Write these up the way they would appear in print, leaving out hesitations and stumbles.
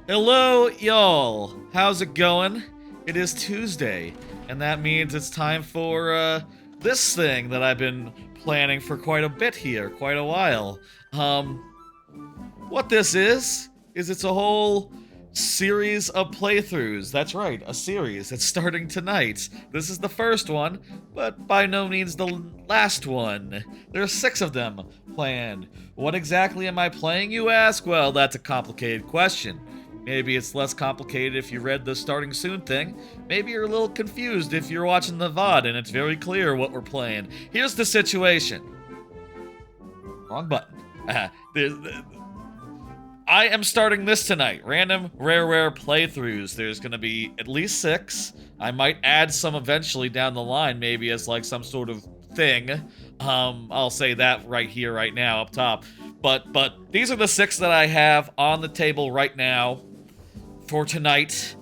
Hello, y'all. How's it going? It is Tuesday, and that means it's time for this thing that I've been planning for quite a bit here, quite a while. What this is it's a whole series of playthroughs. That's right, a series. It's starting tonight. This is the first one, but by no means the last one. There are 6 of them planned. What exactly am I playing, you ask? Well, that's a complicated question. Maybe it's less complicated if you read the starting soon thing. Maybe you're a little confused if you're watching the VOD and it's very clear what we're playing. Here's the situation. Wrong button. I am starting this tonight. Random Rareware playthroughs. There's going to be at least 6. I might add some eventually down the line, maybe as like some sort of thing. I'll say that right here, right now, up top. But these are the 6 that I have on the table right now for tonight.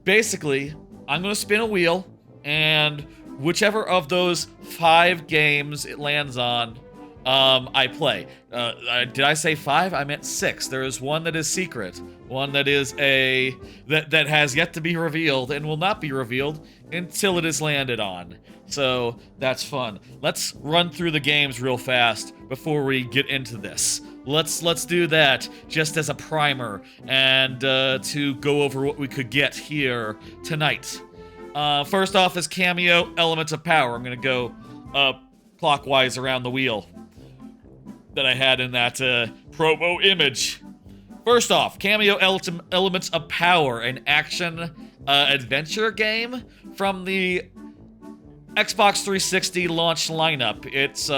Basically, I'm going to spin a wheel, and whichever of those 5 games it lands on, I play. Did I say 5? I meant 6. There is one that is secret, one that is that has yet to be revealed and will not be revealed until it is landed on. So that's fun. Let's run through the games real fast before we get into this. Let's do that just as a primer and to go over what we could get here tonight. First off is Cameo Elements of Power. I'm gonna go clockwise around the wheel that I had in that promo image. First off, Cameo Elements of Power, an action adventure game from the Xbox 360 launch lineup. It's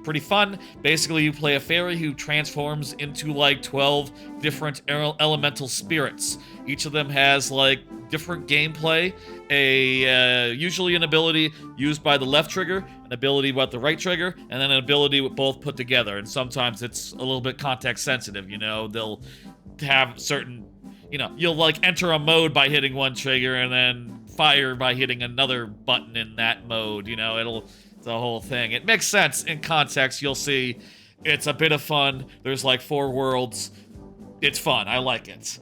pretty fun. Basically, you play a fairy who transforms into like 12 different elemental spirits. Each of them has like different gameplay. Usually an ability used by the left trigger, an ability with the right trigger, and then an ability with both put together. And sometimes it's a little bit context sensitive, you know. They'll have certain, you know, you'll like enter a mode by hitting one trigger and then fire by hitting another button in that mode, you know. It's a whole thing. It makes sense in context. You'll see it's a bit of fun. There's like 4 worlds. It's fun. I like it.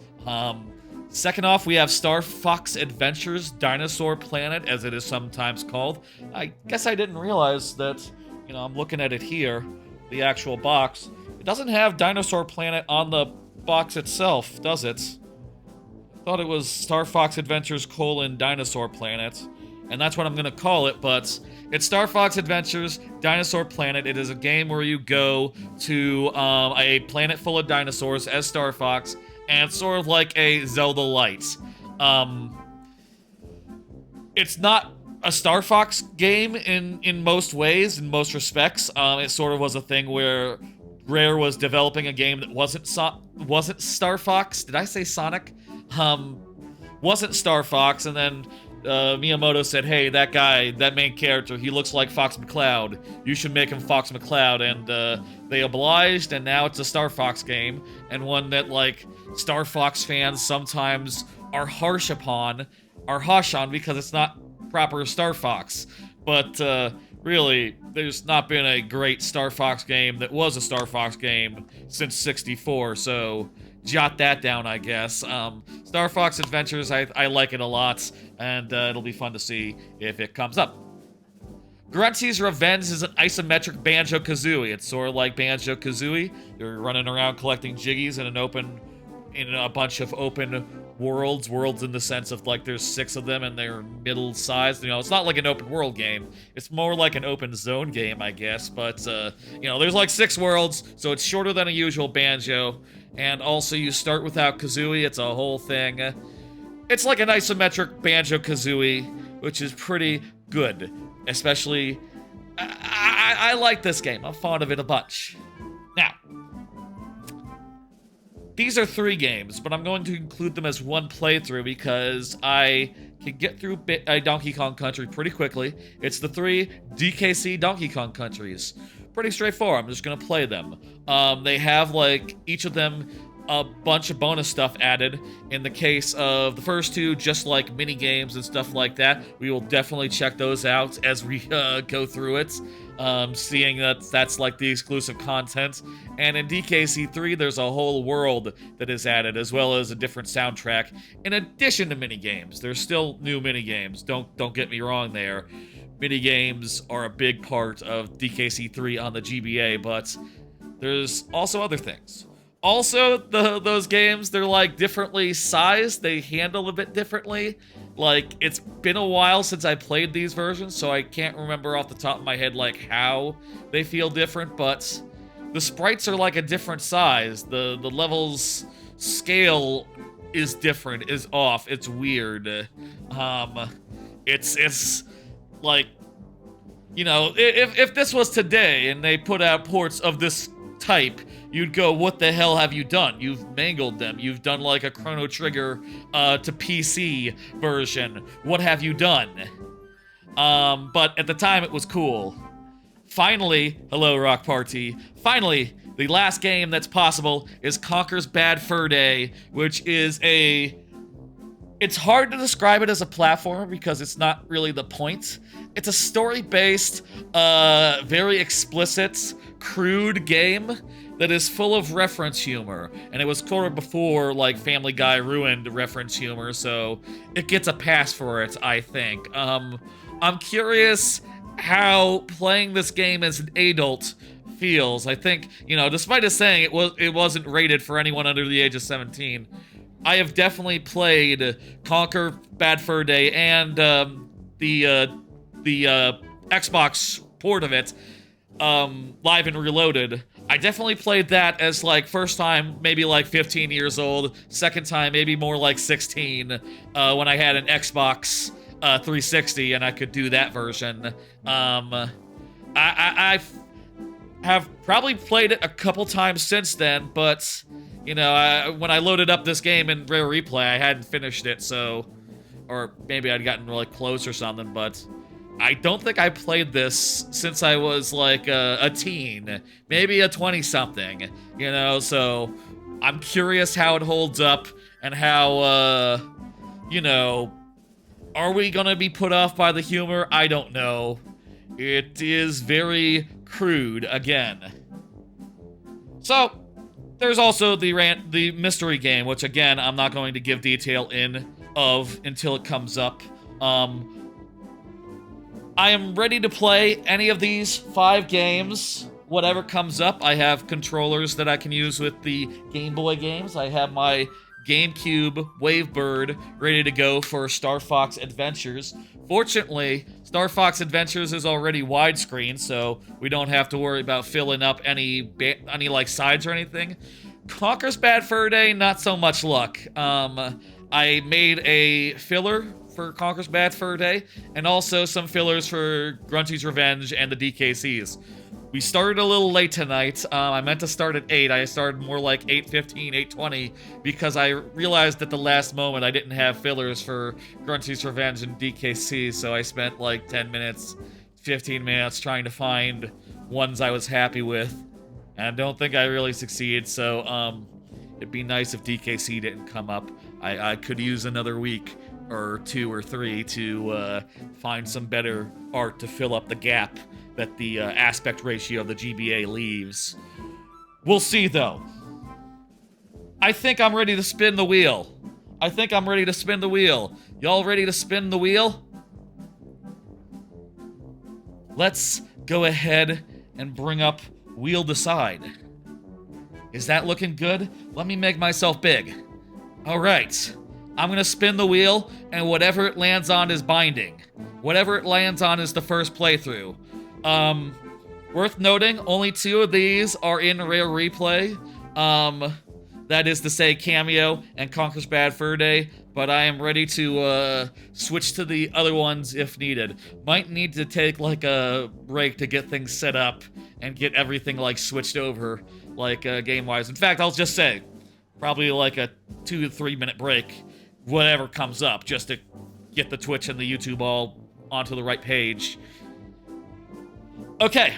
Second off, we have Star Fox Adventures Dinosaur Planet, as it is sometimes called. I guess I didn't realize that, you know, I'm looking at it here, the actual box. It doesn't have Dinosaur Planet on the box itself, does it? I thought it was Star Fox Adventures : Dinosaur Planet, and that's what I'm going to call it, but it's Star Fox Adventures Dinosaur Planet. It is a game where you go to a planet full of dinosaurs as Star Fox, and it's sort of like a Zelda Light. It's not a Star Fox game in most ways, in most respects. It sort of was a thing where Rare was developing a game that wasn't Star Fox. Did I say Sonic? Wasn't Star Fox, and then Miyamoto said, hey, that guy, that main character, he looks like Fox McCloud. You should make him Fox McCloud, and they obliged, and now it's a Star Fox game, and one that, like, Star Fox fans sometimes are harsh on because it's not proper Star Fox. But really, there's not been a great Star Fox game that was a Star Fox game since 64, so jot that down, I guess. Star Fox Adventures, I like it a lot, and it'll be fun to see if it comes up. Grunty's Revenge is an isometric Banjo-Kazooie. It's sort of like Banjo-Kazooie. You're running around collecting jiggies in a bunch of open worlds in the sense of like there's 6 of them and they're middle-sized. You know, it's not like an open world game. It's more like an open zone game, I guess. But you know, there's like 6 worlds, so it's shorter than a usual Banjo. And also you start without Kazooie. It's a whole thing. It's like an isometric Banjo-Kazooie, which is pretty good. Especially, I like this game. I'm fond of it a bunch. Now, these are 3 games, but I'm going to include them as one playthrough because I can get through Donkey Kong Country pretty quickly. It's the 3 DKC Donkey Kong Countries. Pretty straightforward. I'm just going to play them. They have, like, each of them a bunch of bonus stuff added. In the case of the first two, just like mini games and stuff like that, we will definitely check those out as we go through it, seeing that that's like the exclusive content. And in DKC3, there's a whole world that is added, as well as a different soundtrack. In addition to mini games, there's still new mini games. Don't get me wrong there. Mini games are a big part of DKC3 on the GBA, but there's also other things. Also, those games, they're like differently sized. They handle a bit differently. Like, it's been a while since I played these versions, so I can't remember off the top of my head like how they feel different, but the sprites are like a different size. The levels scale is different, is off. It's weird. It's like, you know, if this was today and they put out ports of this type, you'd go, what the hell have you done? You've mangled them. You've done like a Chrono Trigger to PC version. What have you done? But at the time, it was cool. Finally, hello, Rock Party. Finally, the last game that's possible is Conker's Bad Fur Day, which is a... It's hard to describe it as a platformer because it's not really the point. It's a story-based, very explicit, crude game that is full of reference humor. And it was sort of before, like, Family Guy ruined reference humor, so it gets a pass for it, I think. I'm curious how playing this game as an adult feels. I think, you know, despite us saying it wasn't rated for anyone under the age of 17, I have definitely played Conker Bad Fur Day and the Xbox port of it, Live and Reloaded. I definitely played that as, like, first time maybe like 15 years old, second time maybe more like 16, when I had an Xbox 360 and I could do that version. I have probably played it a couple times since then, but, you know, when I loaded up this game in Rare Replay, I hadn't finished it, so... Or maybe I'd gotten, like, close or something, but... I don't think I played this since I was, like, a teen. Maybe a 20-something, you know? So, I'm curious how it holds up and how, you know... Are we gonna be put off by the humor? I don't know. It is very crude, again. So, there's also the mystery game, which, again, I'm not going to give detail of until it comes up. I am ready to play any of these 5 games, whatever comes up. I have controllers that I can use with the Game Boy games. I have my GameCube Wavebird ready to go for Star Fox Adventures. Fortunately, Star Fox Adventures is already widescreen, so we don't have to worry about filling up any like sides or anything. Conker's Bad Fur Day, not so much luck. I made a filler for Conker's Bad Fur Day, and also some fillers for Grunty's Revenge and the DKCs. We started a little late tonight. I meant to start at 8. I started more like 8:15, 8:20, because I realized at the last moment I didn't have fillers for Grunty's Revenge and DKC, so I spent like 10 minutes, 15 minutes trying to find ones I was happy with. And I don't think I really succeeded, so it'd be nice if DKC didn't come up. I could use another week or 2 or 3 to find some better art to fill up the gap that the aspect ratio of the GBA leaves. We'll see, though. I think I'm ready to spin the wheel. Y'all ready to spin the wheel? Let's go ahead and bring up Wheel Decide. Is that looking good? Let me make myself big. All right. I'm gonna spin the wheel, and whatever it lands on is binding. Whatever it lands on is the first playthrough. Worth noting, only 2 of these are in Rare Replay. That is to say Cameo and Conker's Bad Fur Day, but I am ready to switch to the other ones if needed. Might need to take like a break to get things set up and get everything like switched over, like game-wise. In fact, I'll just say, probably like a 2 to 3 minute break, whatever comes up, just to get the Twitch and the YouTube all onto the right page. Okay.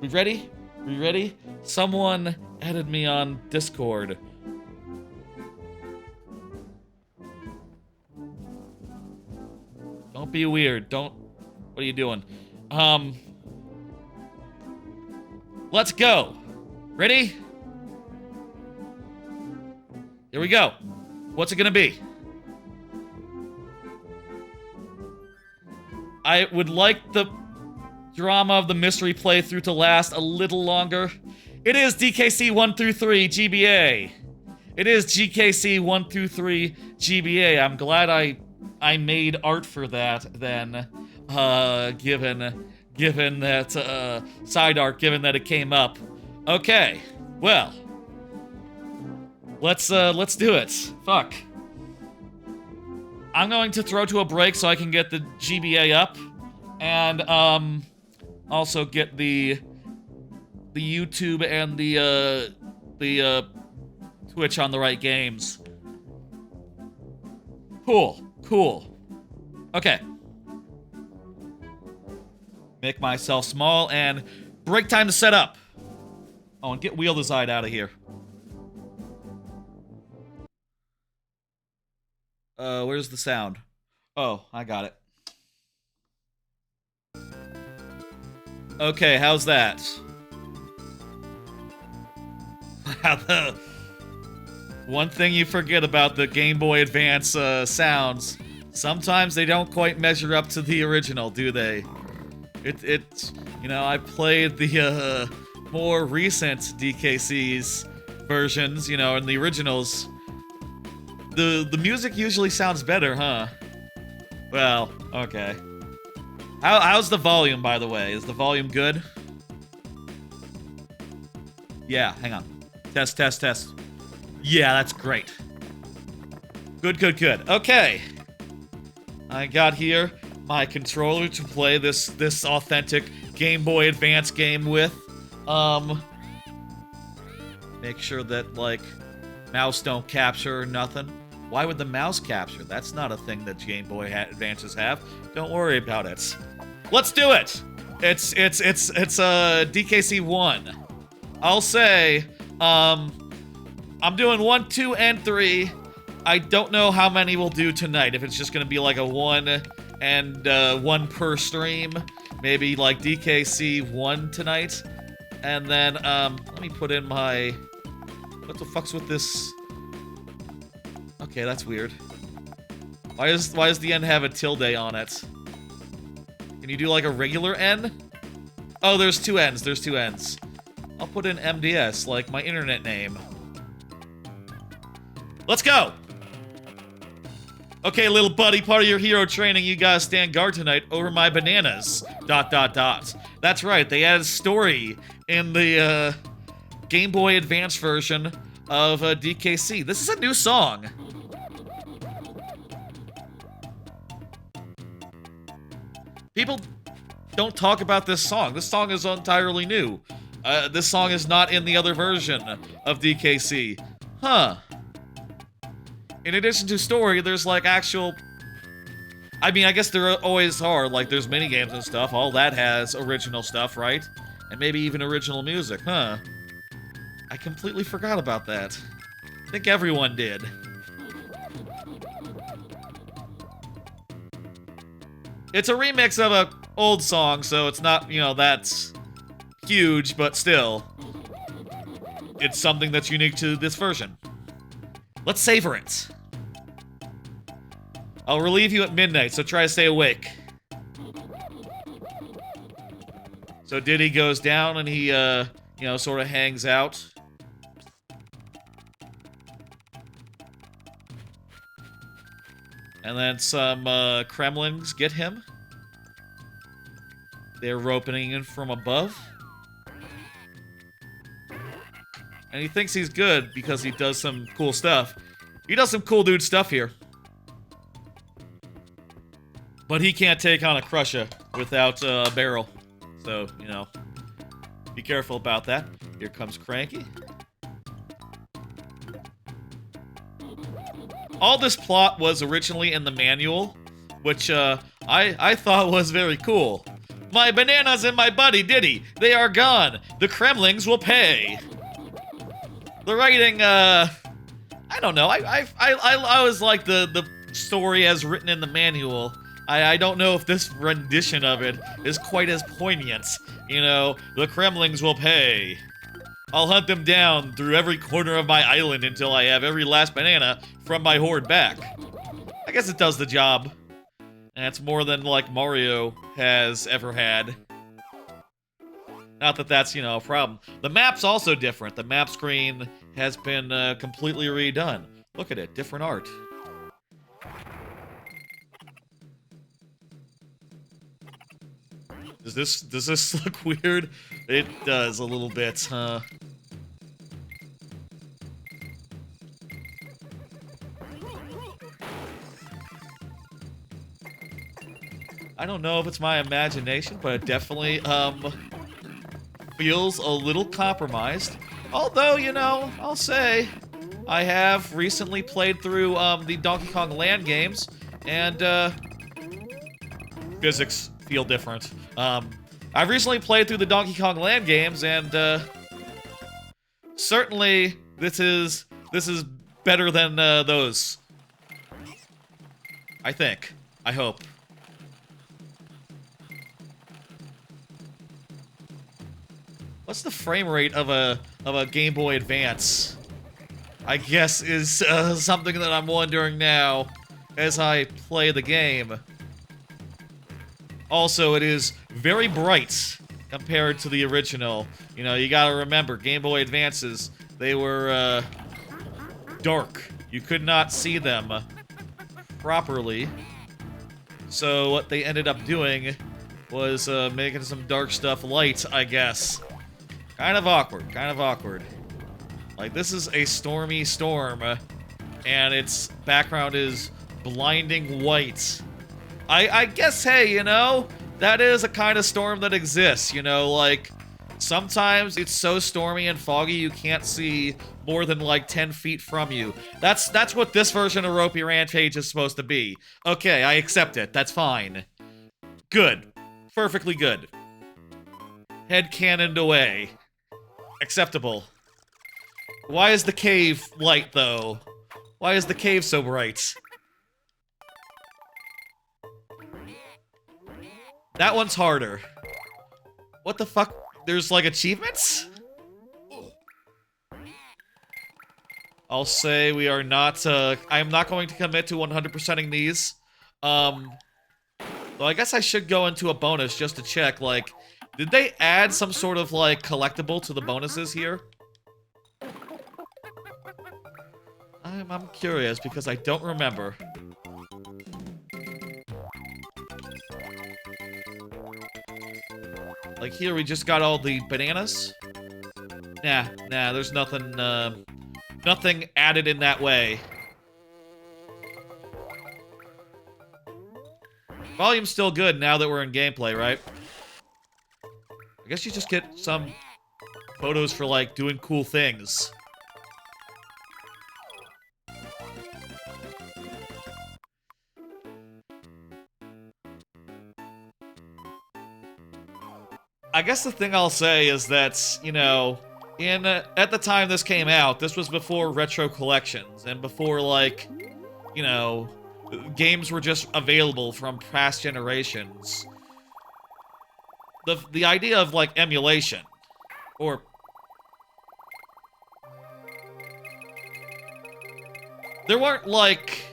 We ready? Are you ready? Someone added me on Discord. Don't be weird. Don't. What are you doing? Let's go. Ready? Here we go. What's it gonna be? I would like the drama of the mystery playthrough to last a little longer. It is DKC1-3 GBA. It is DKC1-3 GBA. I'm glad I made art for that then, given that side art, given that it came up. Okay, well, let's do it. Fuck. I'm going to throw to a break so I can get the GBA up, and also get the YouTube and the Twitch on the right games. Cool. Okay. Make myself small and break time to set up. Oh, and get Wheel Design out of here. Where's the sound? Oh, I got it. Okay, how's that? One thing you forget about the Game Boy Advance sounds, sometimes they don't quite measure up to the original, do they? It's you know, I played the more recent DKC's versions, you know, and the originals. The music usually sounds better, huh? Well, okay. How's the volume, by the way? Is the volume good? Yeah, hang on. Test. Yeah, that's great. Good. Okay. I got here my controller to play this authentic Game Boy Advance game with. Make sure that, like, mouse don't capture or nothing. Why would the mouse capture? That's not a thing that Game Boy Advances have. Don't worry about it. Let's do it! It's DKC1. I'll say, I'm doing 1, 2, and 3. I don't know how many we'll do tonight. If it's just gonna be like a 1 and 1 per stream. Maybe like DKC1 tonight. And then, let me put in my... What the fuck's with this? Okay, that's weird. Why does the N have a tilde on it? Can you do like a regular N? Oh, there's 2 N's. There's 2 N's. I'll put in MDS, like my internet name. Let's go! Okay, little buddy, part of your hero training, you gotta stand guard tonight over my bananas. ... That's right, they added story in the, Game Boy Advance version of DKC. This is a new song. People don't talk about this song. This song is entirely new. This song is not in the other version of DKC. Huh. In addition to story, there's like actual... I mean, I guess there always are. Like, there's minigames and stuff. All that has original stuff, right? And maybe even original music, huh? I completely forgot about that. I think everyone did. It's a remix of an old song, so it's not, you know, that's huge, but still. It's something that's unique to this version. Let's savor it. I'll relieve you at midnight, so try to stay awake. So Diddy goes down and he, you know, sort of hangs out. And then some Kremlings get him. They're ropening in from above. And he thinks he's good because he does some cool stuff. He does some cool dude stuff here. But he can't take on a Crusher without a barrel. So, you know, be careful about that. Here comes Cranky. All this plot was originally in the manual, which I thought was very cool. My bananas and my buddy Diddy, they are gone. The Kremlings will pay. The writing, I don't know. I always like the story as written in the manual. I don't know if this rendition of it is quite as poignant. You know, the Kremlings will pay. I'll hunt them down through every corner of my island until I have every last banana from my horde back. I guess it does the job. And it's more than, like, Mario has ever had. Not that that's, you know, a problem. The map's also different. The map screen has been completely redone. Look at it, different art. Does this look weird? It does a little bit, huh? I don't know if it's my imagination, but it definitely, feels a little compromised. Although, you know, I'll say, I have recently played through, the Donkey Kong Land games, and, physics feel different. I've recently played through the Donkey Kong Land games, and, certainly, this is better than, those. I think. I hope. What's the frame rate of a Game Boy Advance? I guess is something that I'm wondering now as I play the game. Also, it is very bright compared to the original. You know, you gotta remember, Game Boy Advances, they were dark. You could not see them properly. So what they ended up doing was making some dark stuff light, I guess. Kind of awkward, kind of awkward. Like, this is a stormy storm, and its background is blinding white. I guess, hey, you know, that is a kind of storm that exists, you know, like, sometimes it's so stormy and foggy you can't see more than, like, 10 feet from you. That's what this version of Ropey Rampage is supposed to be. Okay, I accept it, that's fine. Good. Perfectly good. Head cannoned away. Acceptable. Why is the cave light, though? Why is the cave so bright? That one's harder. What the fuck? There's, like, achievements? I'll say we are not, I am not going to commit to 100%ing these. Though I guess I should go into a bonus just to check, like, did they add some sort of, like, collectible to the bonuses here? I'm curious because I don't remember. Like, here we just got all the bananas? Nah, there's nothing, nothing added in that way. Volume's still good now that we're in gameplay, right? I guess you just get some photos for, like, doing cool things. I guess the thing I'll say is that, you know, at the time this came out, this was before retro collections, and before, like, you know, games were just available from past generations. The idea of, like, emulation, or... There weren't, like...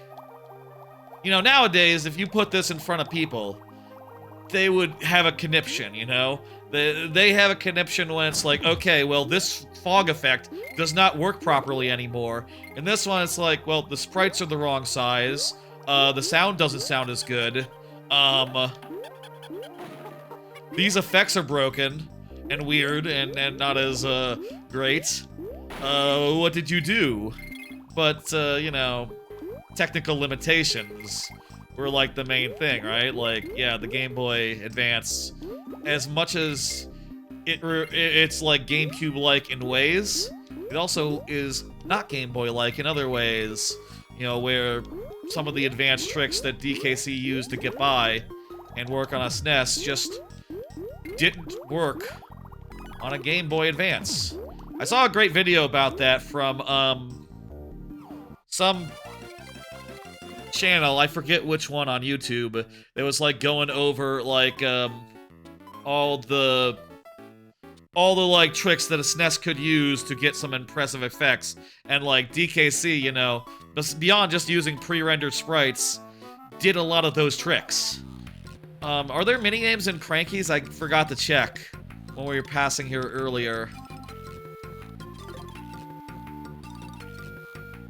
You know, nowadays, if you put this in front of people, they would have a conniption, you know? They have a conniption when it's like, okay, well, this fog effect does not work properly anymore. And this one, it's like, well, the sprites are the wrong size, the sound doesn't sound as good, these effects are broken and weird and not as great. What did you do? But you know, technical limitations were like the main thing, right? Like, yeah, the Game Boy Advance, as much as it's like GameCube-like in ways, it also is not Game Boy-like in other ways. You know, where some of the advanced tricks that DKC used to get by and work on a SNES just didn't work on a Game Boy Advance. I saw a great video about that from, some channel, I forget which one on YouTube. It was, like, going over, like, all the, like, tricks that a SNES could use to get some impressive effects. And, like, DKC, you know, beyond just using pre-rendered sprites, did a lot of those tricks. Are there minigames in Crankies? I forgot to check when we were passing here earlier.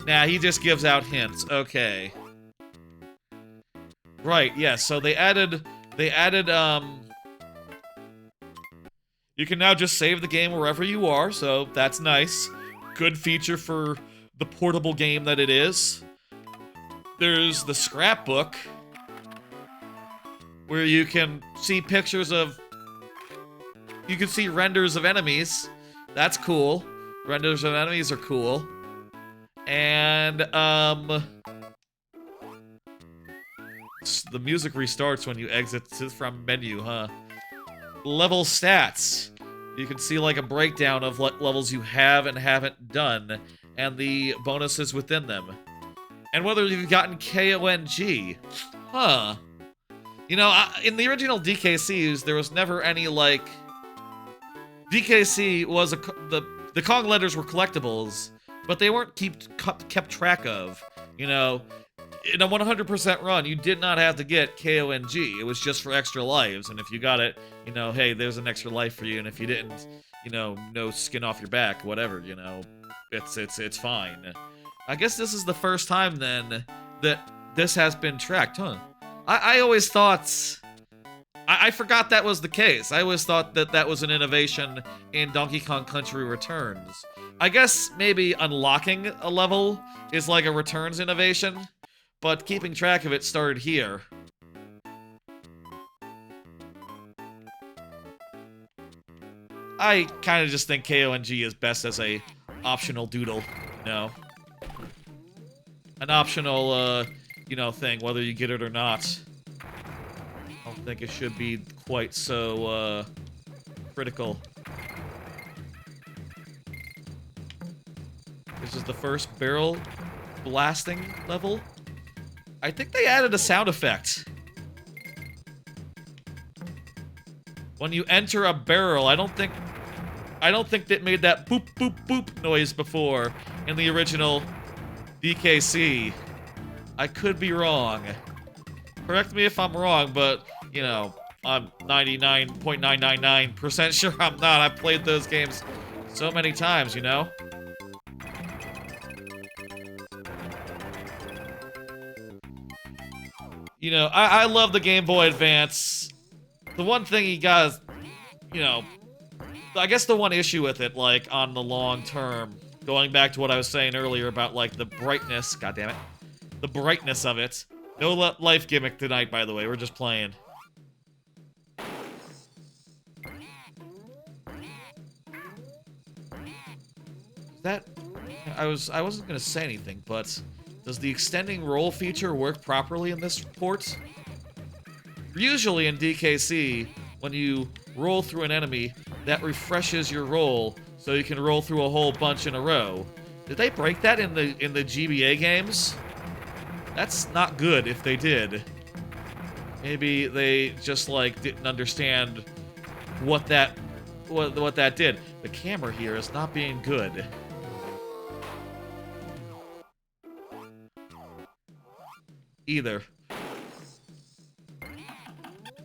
Nah, he just gives out hints. Okay. Right, yeah, so they added, you can now just save the game wherever you are, so that's nice. Good feature for the portable game that it is. There's the scrapbook, where you can see pictures of... You can see renders of enemies. That's cool. Renders of enemies are cool. And, the music restarts when you exit from menu, huh? Level stats. You can see, like, a breakdown of what levels you have and haven't done, and the bonuses within them. And whether you've gotten KONG. Huh. You know, in the original DKCs, there was never any, like... DKC was the Kong letters were collectibles, but they weren't kept track of. You know, in a 100% run, you did not have to get KONG. It was just for extra lives, and if you got it, you know, hey, there's an extra life for you, and if you didn't, you know, no skin off your back, whatever, you know, it's fine. I guess this is the first time, then, that this has been tracked, huh? I always thought... I forgot that was the case. I always thought that that was an innovation in Donkey Kong Country Returns. I guess maybe unlocking a level is like a Returns innovation, but keeping track of it started here. I kind of just think KONG is best as a optional doodle, you know? An optional, you know, thing, whether you get it or not. I don't think it should be quite so, critical. This is the first barrel blasting level. I think they added a sound effect. When you enter a barrel, I don't think that made that boop boop boop noise before in the original DKC. I could be wrong. Correct me if I'm wrong, but, you know, I'm 99.999% sure I'm not. I've played those games so many times, you know? You know, I love the Game Boy Advance. The one thing you guys, you know, I guess the one issue with it, like, on the long term, going back to what I was saying earlier about, like, the brightness, goddammit, the brightness of it. No life gimmick tonight, by the way, we're just playing. That, I wasn't gonna say anything, but does the extending roll feature work properly in this port? Usually in DKC, when you roll through an enemy, that refreshes your roll, so you can roll through a whole bunch in a row. Did they break that in the GBA games? That's not good if they did. Maybe they just, like, didn't understand what that did. The camera here is not being good. Either.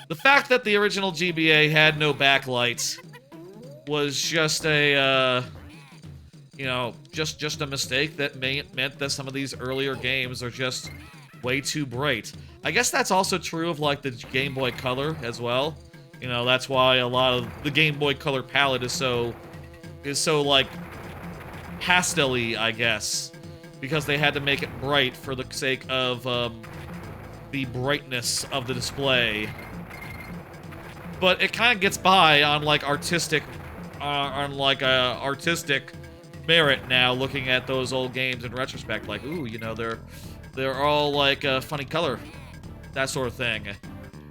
The fact that the original GBA had no backlights was just a, you know, just a mistake that meant that some of these earlier games are just way too bright. I guess that's also true of, like, the Game Boy Color as well. You know, that's why a lot of the Game Boy Color palette is so like, pastel-y, I guess. Because they had to make it bright for the sake of, the brightness of the display. But it kind of gets by on, like, artistic merit now, looking at those old games in retrospect. Like, ooh, you know, they're all, like, funny color. That sort of thing.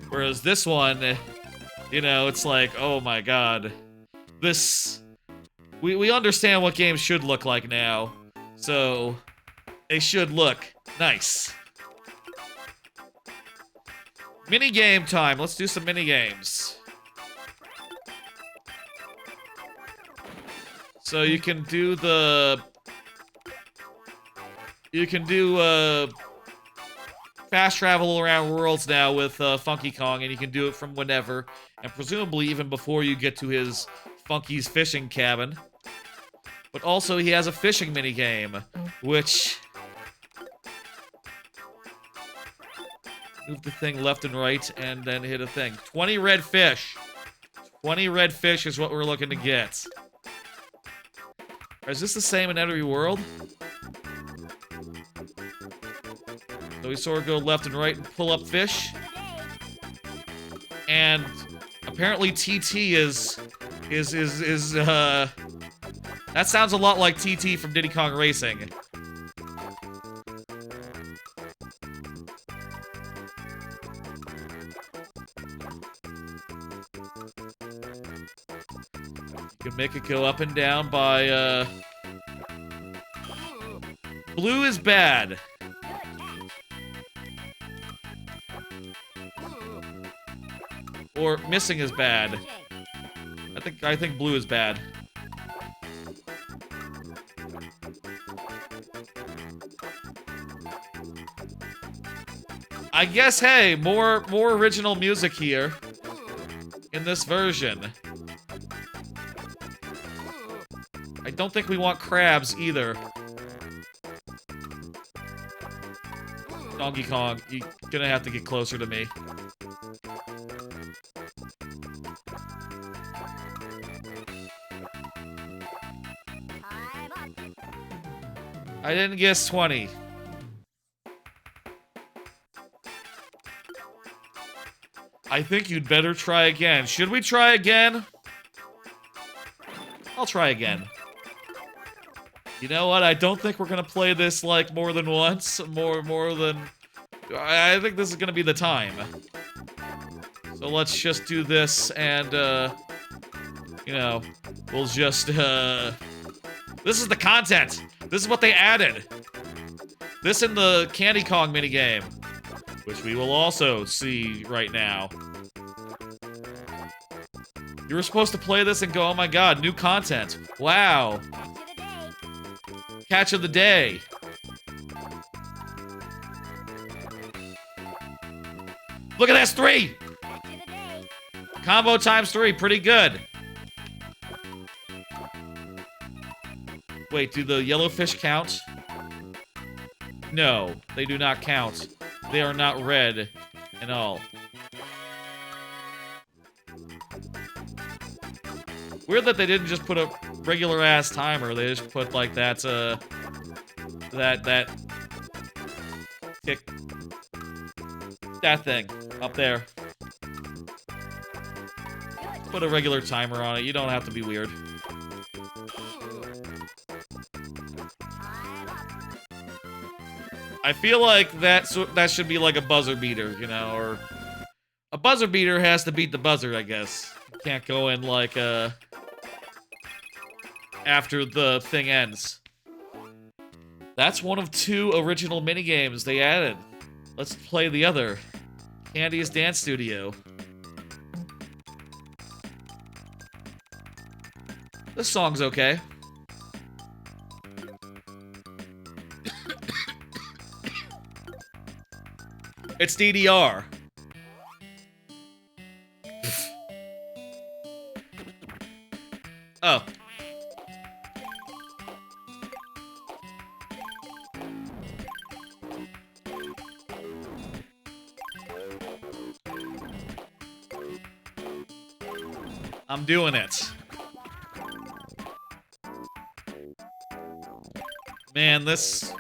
Whereas this one, You know, it's like, oh my god. This... We understand what games should look like now. So, they should look nice. Minigame time. Let's do some minigames. So you can do the... You can do, fast travel around worlds now with, Funky Kong, and you can do it from whenever. And presumably even before you get to his Funky's fishing cabin. But also, he has a fishing minigame, which... Move the thing left and right, and then hit a thing. 20 red fish. 20 red fish is what we're looking to get. Is this the same in every world? So we sort of go left and right and pull up fish. And apparently TT is that sounds a lot like TT from Diddy Kong Racing. You can make it go up and down by, blue is bad. Or missing is bad. I think blue is bad. I guess, hey, more original music here in this version. I don't think we want crabs either. Donkey Kong, you're gonna have to get closer to me. I didn't guess 20. I think you'd better try again. Should we try again? I'll try again. You know what? I don't think we're gonna play this, like, more than once. More than... I think this is gonna be the time. So let's just do this, and, you know, we'll just, This is the content! This is what they added! This in the Candy Kong minigame, which we will also see right now. You were supposed to play this and go, oh my god, new content. Wow. Catch of the day. Look at this, 3! Combo times 3, pretty good. Wait, do the yellowfish count? No, they do not count. They are not red at all. Weird that they didn't just put a regular-ass timer. They just put, like, that tick... That thing. Up there. Put a regular timer on it. You don't have to be weird. I feel like that should be like a buzzer beater, you know, or... A buzzer beater has to beat the buzzer, I guess. You can't go in, like, after the thing ends. That's one of 2 original minigames they added. Let's play the other. Candy's Dance Studio. This song's okay. It's DDR. Oh. I'm doing it. Man, this...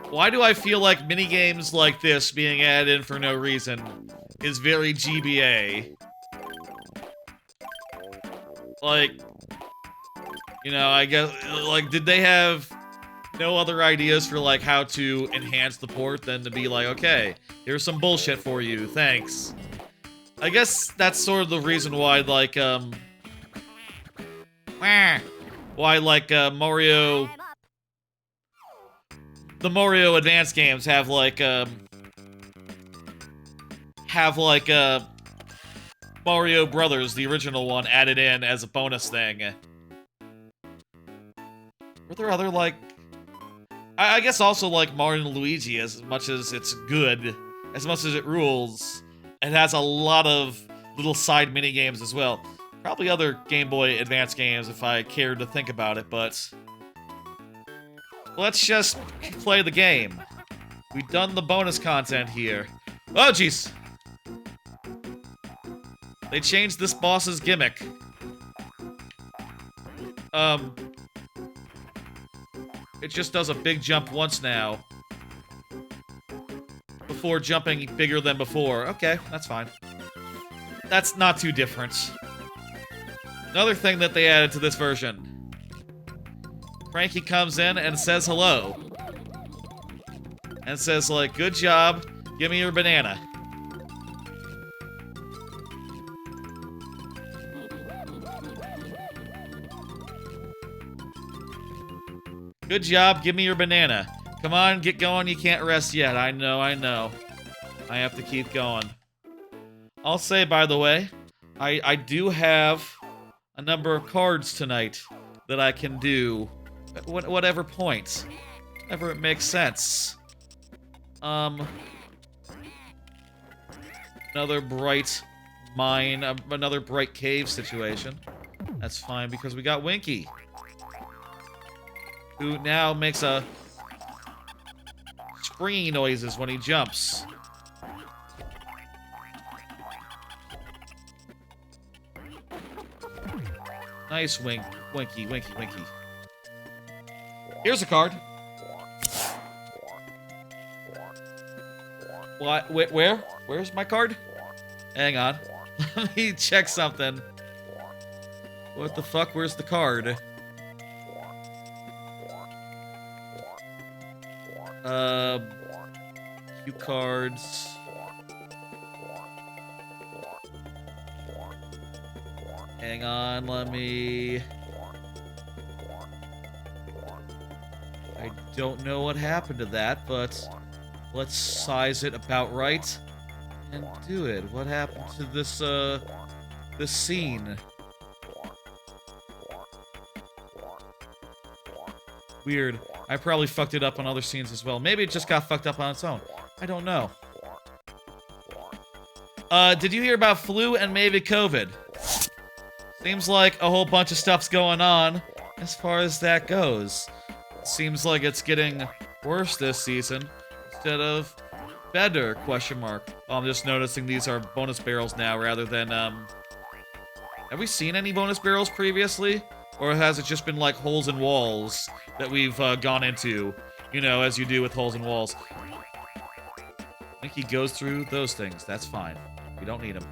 Why do I feel like minigames like this being added in for no reason is very GBA? Like, you know, I guess, like, did they have no other ideas for, like, how to enhance the port than to be like, okay, here's some bullshit for you, thanks. I guess that's sort of the reason why, like, Mario... The Mario Advance games have, like, Mario Brothers, the original one, added in as a bonus thing. Were there other, like... I guess also, like, Mario and Luigi, as much as it's good, as much as it rules, it has a lot of little side mini-games as well. Probably other Game Boy Advance games if I cared to think about it, but... let's just play the game. We've done the bonus content here. Oh, jeez! They changed this boss's gimmick. It just does a big jump once now. Before jumping bigger than before. Okay, that's fine. That's not too different. Another thing that they added to this version. Frankie comes in and says hello. And says, like, good job, give me your banana. Good job, give me your banana. Come on, get going, you can't rest yet. I know. I have to keep going. I'll say, by the way, I do have a number of cards tonight that I can do at whatever point. Whenever it makes sense. Another bright mine, another bright cave situation. That's fine, because we got Winky. Who now makes a screaming noises when he jumps. Nice Winky. Here's a card. What? Where? Where's my card? Hang on. Let me check something. What the fuck? Where's the card? Cue cards. Hang on, let me... I don't know what happened to that, but let's size it about right and do it. What happened to this, this scene? Weird. I probably fucked it up on other scenes as well. Maybe it just got fucked up on its own. I don't know. Did you hear about flu and maybe COVID? Seems like a whole bunch of stuff's going on as far as that goes. Seems like it's getting worse this season instead of better, question mark. Oh, I'm just noticing these are bonus barrels now rather than, have we seen any bonus barrels previously? Or has it just been like holes in walls that we've gone into, you know, as you do with holes in walls? I think he goes through those things. That's fine. We don't need him.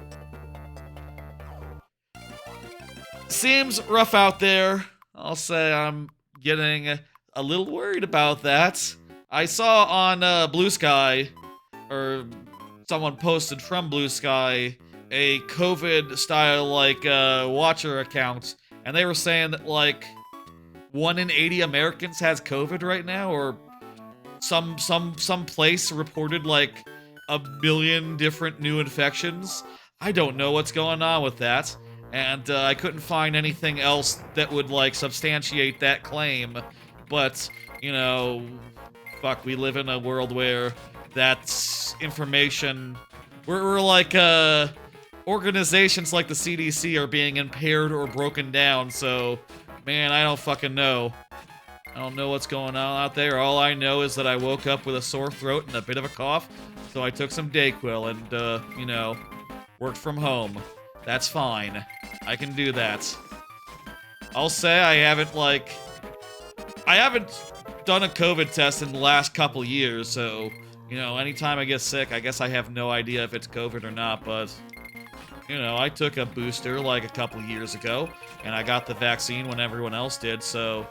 Seems rough out there. I'll say I'm getting a little worried about that. I saw on Blue Sky, or someone posted from Blue Sky, a COVID-style, like, watcher account. And they were saying that, like, 1 in 80 Americans has COVID right now, or some place reported, like, 1 billion different new infections. I don't know what's going on with that, and I couldn't find anything else that would, like, substantiate that claim. But, you know, fuck, we live in a world where that's information... We're like, organizations like the CDC are being impaired or broken down, so, man, I don't fucking know. I don't know what's going on out there. All I know is that I woke up with a sore throat and a bit of a cough, so I took some Dayquil and, you know, worked from home. That's fine. I can do that. I'll say I haven't done a COVID test in the last couple years, so, you know, anytime I get sick, I guess I have no idea if it's COVID or not, but... You know, I took a booster like a couple years ago, and I got the vaccine when everyone else did, so...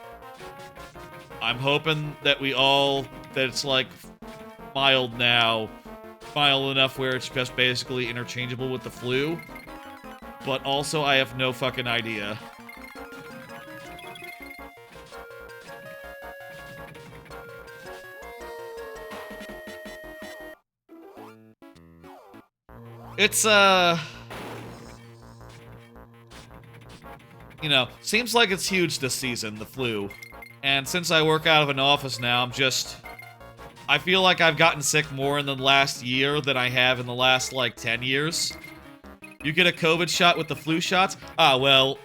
I'm hoping that that it's, like, mild now, mild enough where it's just basically interchangeable with the flu. But also, I have no fucking idea. It's, you know, seems like it's huge this season, the flu. And since I work out of an office now, I feel like I've gotten sick more in the last year than I have in the last, like, 10 years. You get a COVID shot with the flu shots? Ah, well,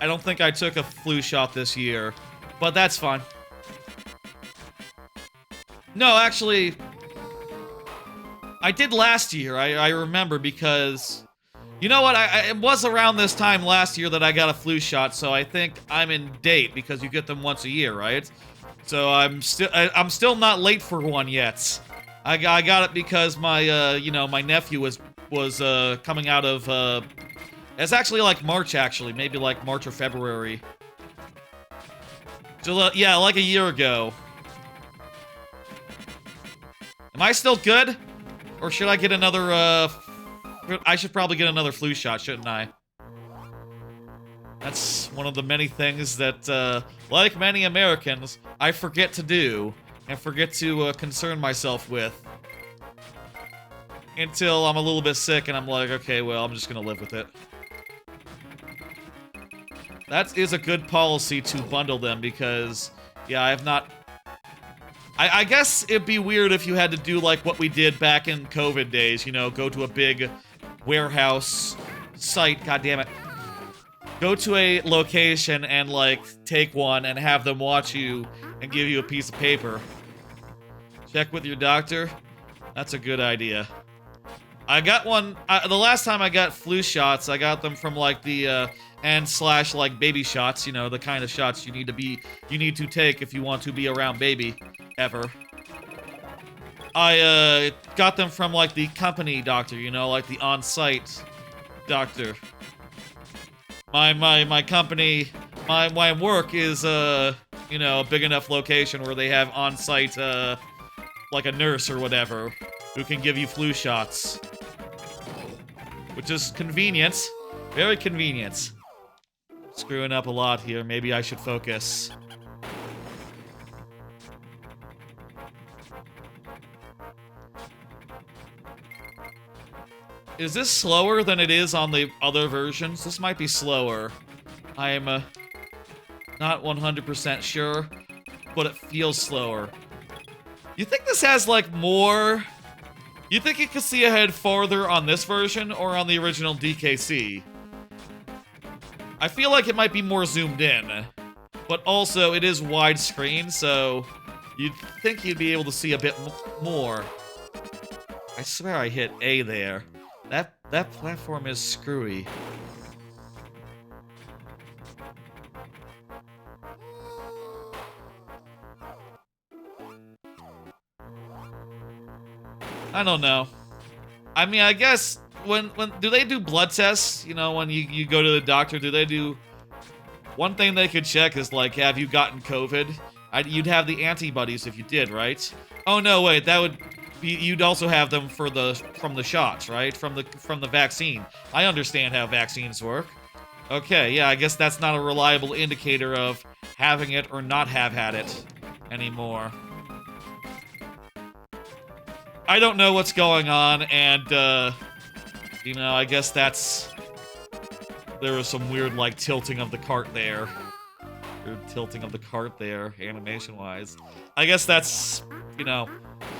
I don't think I took a flu shot this year, but that's fine. No, actually, I did last year, I remember, because... You know what, it was around this time last year that I got a flu shot, so I think I'm in date, because you get them once a year, right? So I'm still not late for one yet. I got it because my, you know, my nephew was coming out of, it's actually like March, actually. Maybe like March or February. So, yeah, like a year ago. Am I still good? Or should I get another, I should probably get another flu shot, shouldn't I? That's one of the many things that, like many Americans, I forget to do and forget to concern myself with. Until I'm a little bit sick and I'm like, okay, well, I'm just gonna live with it. That is a good policy to bundle them because, yeah, I have not... I guess it'd be weird if you had to do like what we did back in COVID days, you know, go to a big warehouse site, goddammit. Go to a location and, like, take one and have them watch you and give you a piece of paper. Check with your doctor. That's a good idea. I got one, the last time I got flu shots, I got them from, like, the, like, baby shots, you know, the kind of shots you need to take if you want to be around baby, ever. I, got them from, like, the company doctor, you know, like, the on-site doctor. My company, my work is, you know, a big enough location where they have on-site, like a nurse or whatever, who can give you flu shots. Which is convenient. Very convenient. Screwing up a lot here. Maybe I should focus. Is this slower than it is on the other versions? This might be slower. I am, not 100% sure, but it feels slower. You think this has, like, more... You think you could see ahead farther on this version or on the original DKC? I feel like it might be more zoomed in, but also it is widescreen, so you'd think you'd be able to see a bit more. I swear I hit A there. That platform is screwy. I don't know. I mean, I guess when do they do blood tests? You know, when you go to the doctor, do they do... One thing they could check is, like, have you gotten COVID? You'd have the antibodies if you did, right? Oh, no, wait, that would be... You'd also have them from the shots, right? From the vaccine. I understand how vaccines work. Okay, yeah, I guess that's not a reliable indicator of having it or not have had it anymore. I don't know what's going on, and, you know, I guess that's... There was some weird, like, tilting of the cart there. Weird tilting of the cart there, animation-wise. I guess that's, you know,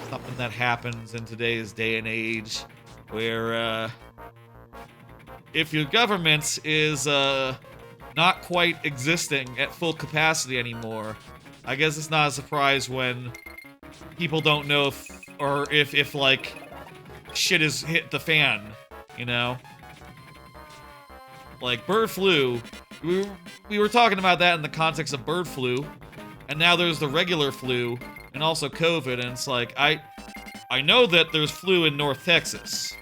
something that happens in today's day and age, where, if your government is, not quite existing at full capacity anymore, I guess it's not a surprise when people don't know if like, shit has hit the fan, you know? Like, bird flu, we were talking about that in the context of bird flu, and now there's the regular flu, and also COVID, and it's like, I know that there's flu in North Texas,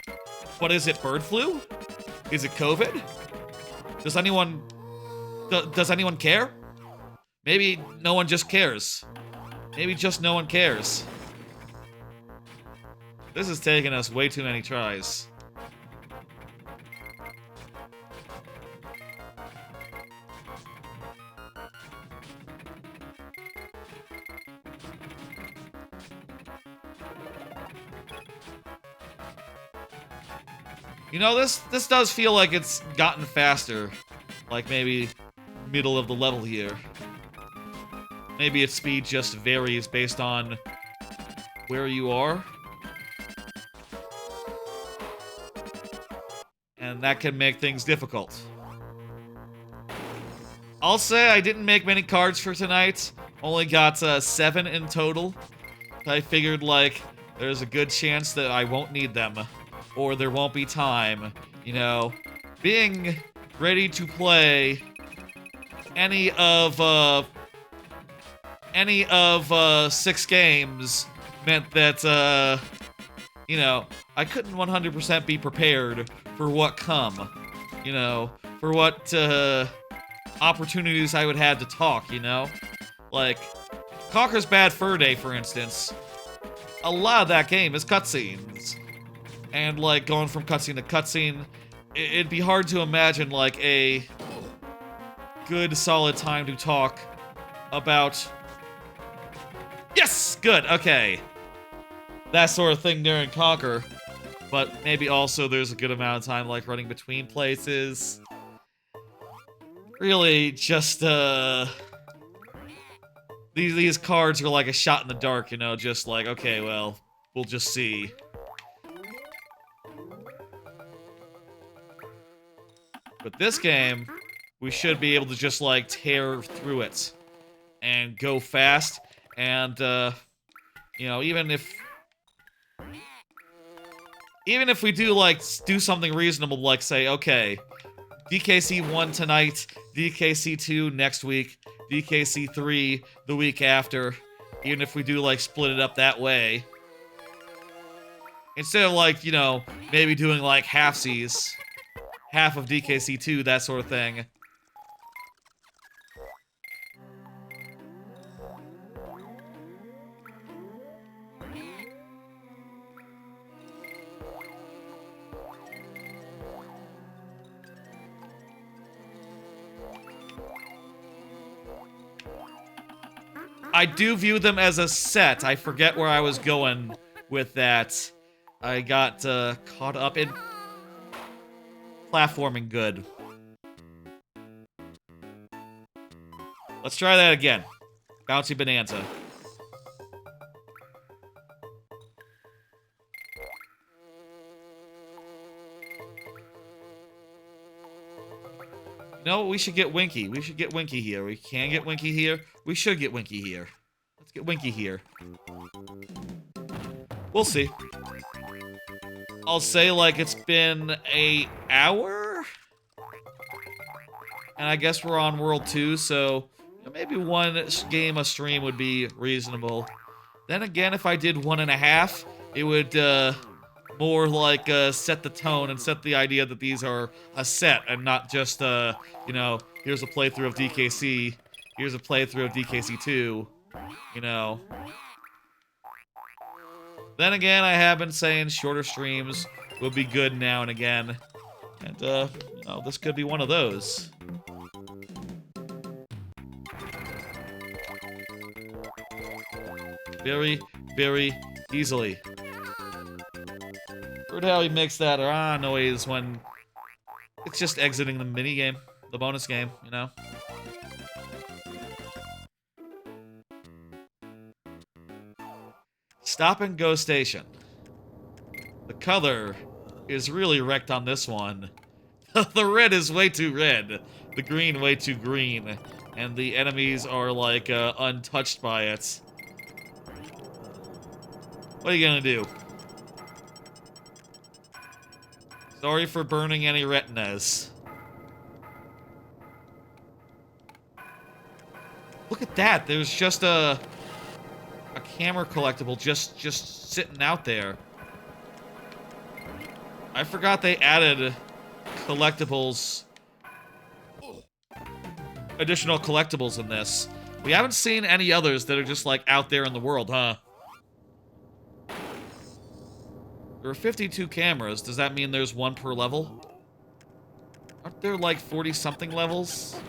but is it bird flu? Is it COVID? Does anyone care? Maybe no one just cares. Maybe just no one cares. This is taking us way too many tries. You know, this does feel like it's gotten faster. Like maybe middle of the level here. Maybe its speed just varies based on where you are. And that can make things difficult. I'll say I didn't make many cards for tonight. Only got 7 in total. I figured, like, there's a good chance that I won't need them. Or there won't be time. You know, being ready to play any of 6 games meant that, you know, I couldn't 100% be prepared for what come. You know, for what, opportunities I would have to talk, you know? Like, Conker's Bad Fur Day, for instance. A lot of that game is cutscenes. And, like, going from cutscene to cutscene, it'd be hard to imagine, like, a good, solid time to talk about... Yes! Good, okay. That sort of thing during Conker. But maybe also there's a good amount of time, like, running between places. Really, just, These cards are like a shot in the dark, you know? Just like, okay, well, we'll just see. But this game, we should be able to just, like, tear through it. And go fast. And, you know, even if we do, like, do something reasonable, like, say, okay, DKC1 tonight, DKC2 next week, DKC3 the week after, even if we do, like, split it up that way. Instead of, like, you know, maybe doing, like, halfsies. Half of DKC2, that sort of thing. I do view them as a set. I forget where I was going with that. I got caught up in platforming good. Let's try that again. Bouncy Bonanza. No, we should get Winky. We should get Winky here. We can get Winky here. We should get Winky here. Let's get Winky here. We'll see. I'll say, like, it's been an hour? And I guess we're on World 2, so maybe 1 game a stream would be reasonable. Then again, if I did 1.5, it would, more like, set the tone and set the idea that these are a set and not just, you know, here's a playthrough of DKC, here's a playthrough of DKC2, you know. Then again, I have been saying shorter streams will be good now and again. And, you know, this could be one of those. Very, very easily. Heard how he makes that noise when it's just exiting the minigame, the bonus game, you know? Stop and Go Station. The color is really wrecked on this one. The red is way too red, the green way too green, and the enemies are, like, untouched by it. What are you gonna do? Sorry for burning any retinas. Look at that, there's just a camera collectible just sitting out there. I forgot they added collectibles, additional collectibles in this. We haven't seen any others that are just, like, out there in the world, huh? There are 52 cameras. Does that mean there's one per level? Aren't there like 40-something levels?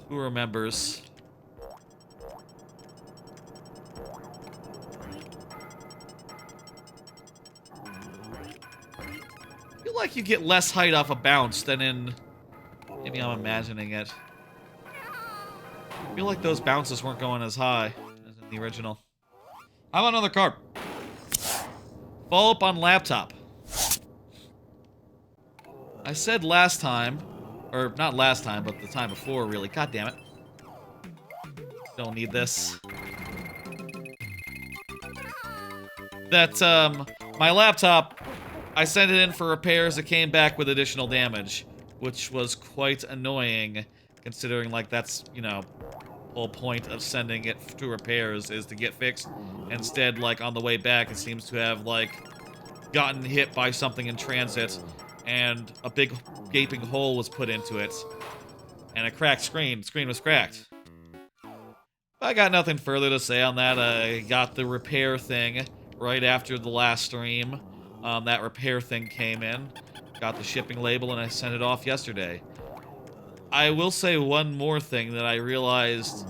Who remembers? I feel like you get less height off a bounce than in... Maybe I'm imagining it. I feel like those bounces weren't going as high as in the original. How about another card? Follow up on laptop. I said last time, or not last time, but the time before, really. God damn it. Don't need this. That, my laptop, I sent it in for repairs, it came back with additional damage, which was quite annoying, considering, like, that's, you know, whole point of sending it to repairs is to get fixed. Instead, like, on the way back, it seems to have, like, gotten hit by something in transit, and a big gaping hole was put into it, and a cracked screen. The screen was cracked. I got nothing further to say on that. I got the repair thing right after the last stream. That repair thing came in, got the shipping label, and I sent it off yesterday. I will say one more thing that I realized,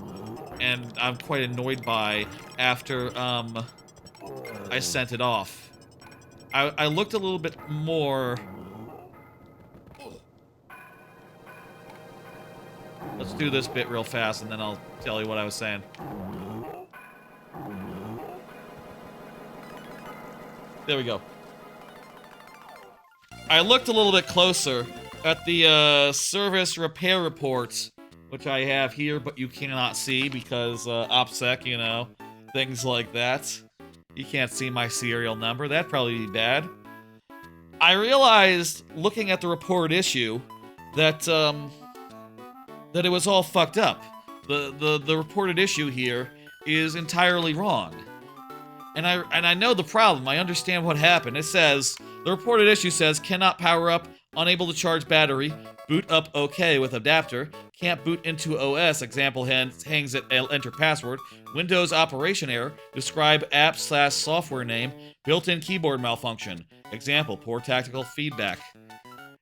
and I'm quite annoyed by, after, I sent it off. I looked a little bit more... Let's do this bit real fast, and then I'll tell you what I was saying. There we go. I looked a little bit closer at the service repair report, which I have here, but you cannot see because OPSEC, you know, things like that. You can't see my serial number. That'd probably be bad. I realized, looking at the report issue, that that it was all fucked up. The reported issue here is entirely wrong. And I know the problem. I understand what happened. It says, the reported issue says, cannot power up, unable to charge battery, boot up OK with adapter, can't boot into OS, example hangs at enter password, Windows operation error, describe app/software name, built-in keyboard malfunction, example, poor tactical feedback.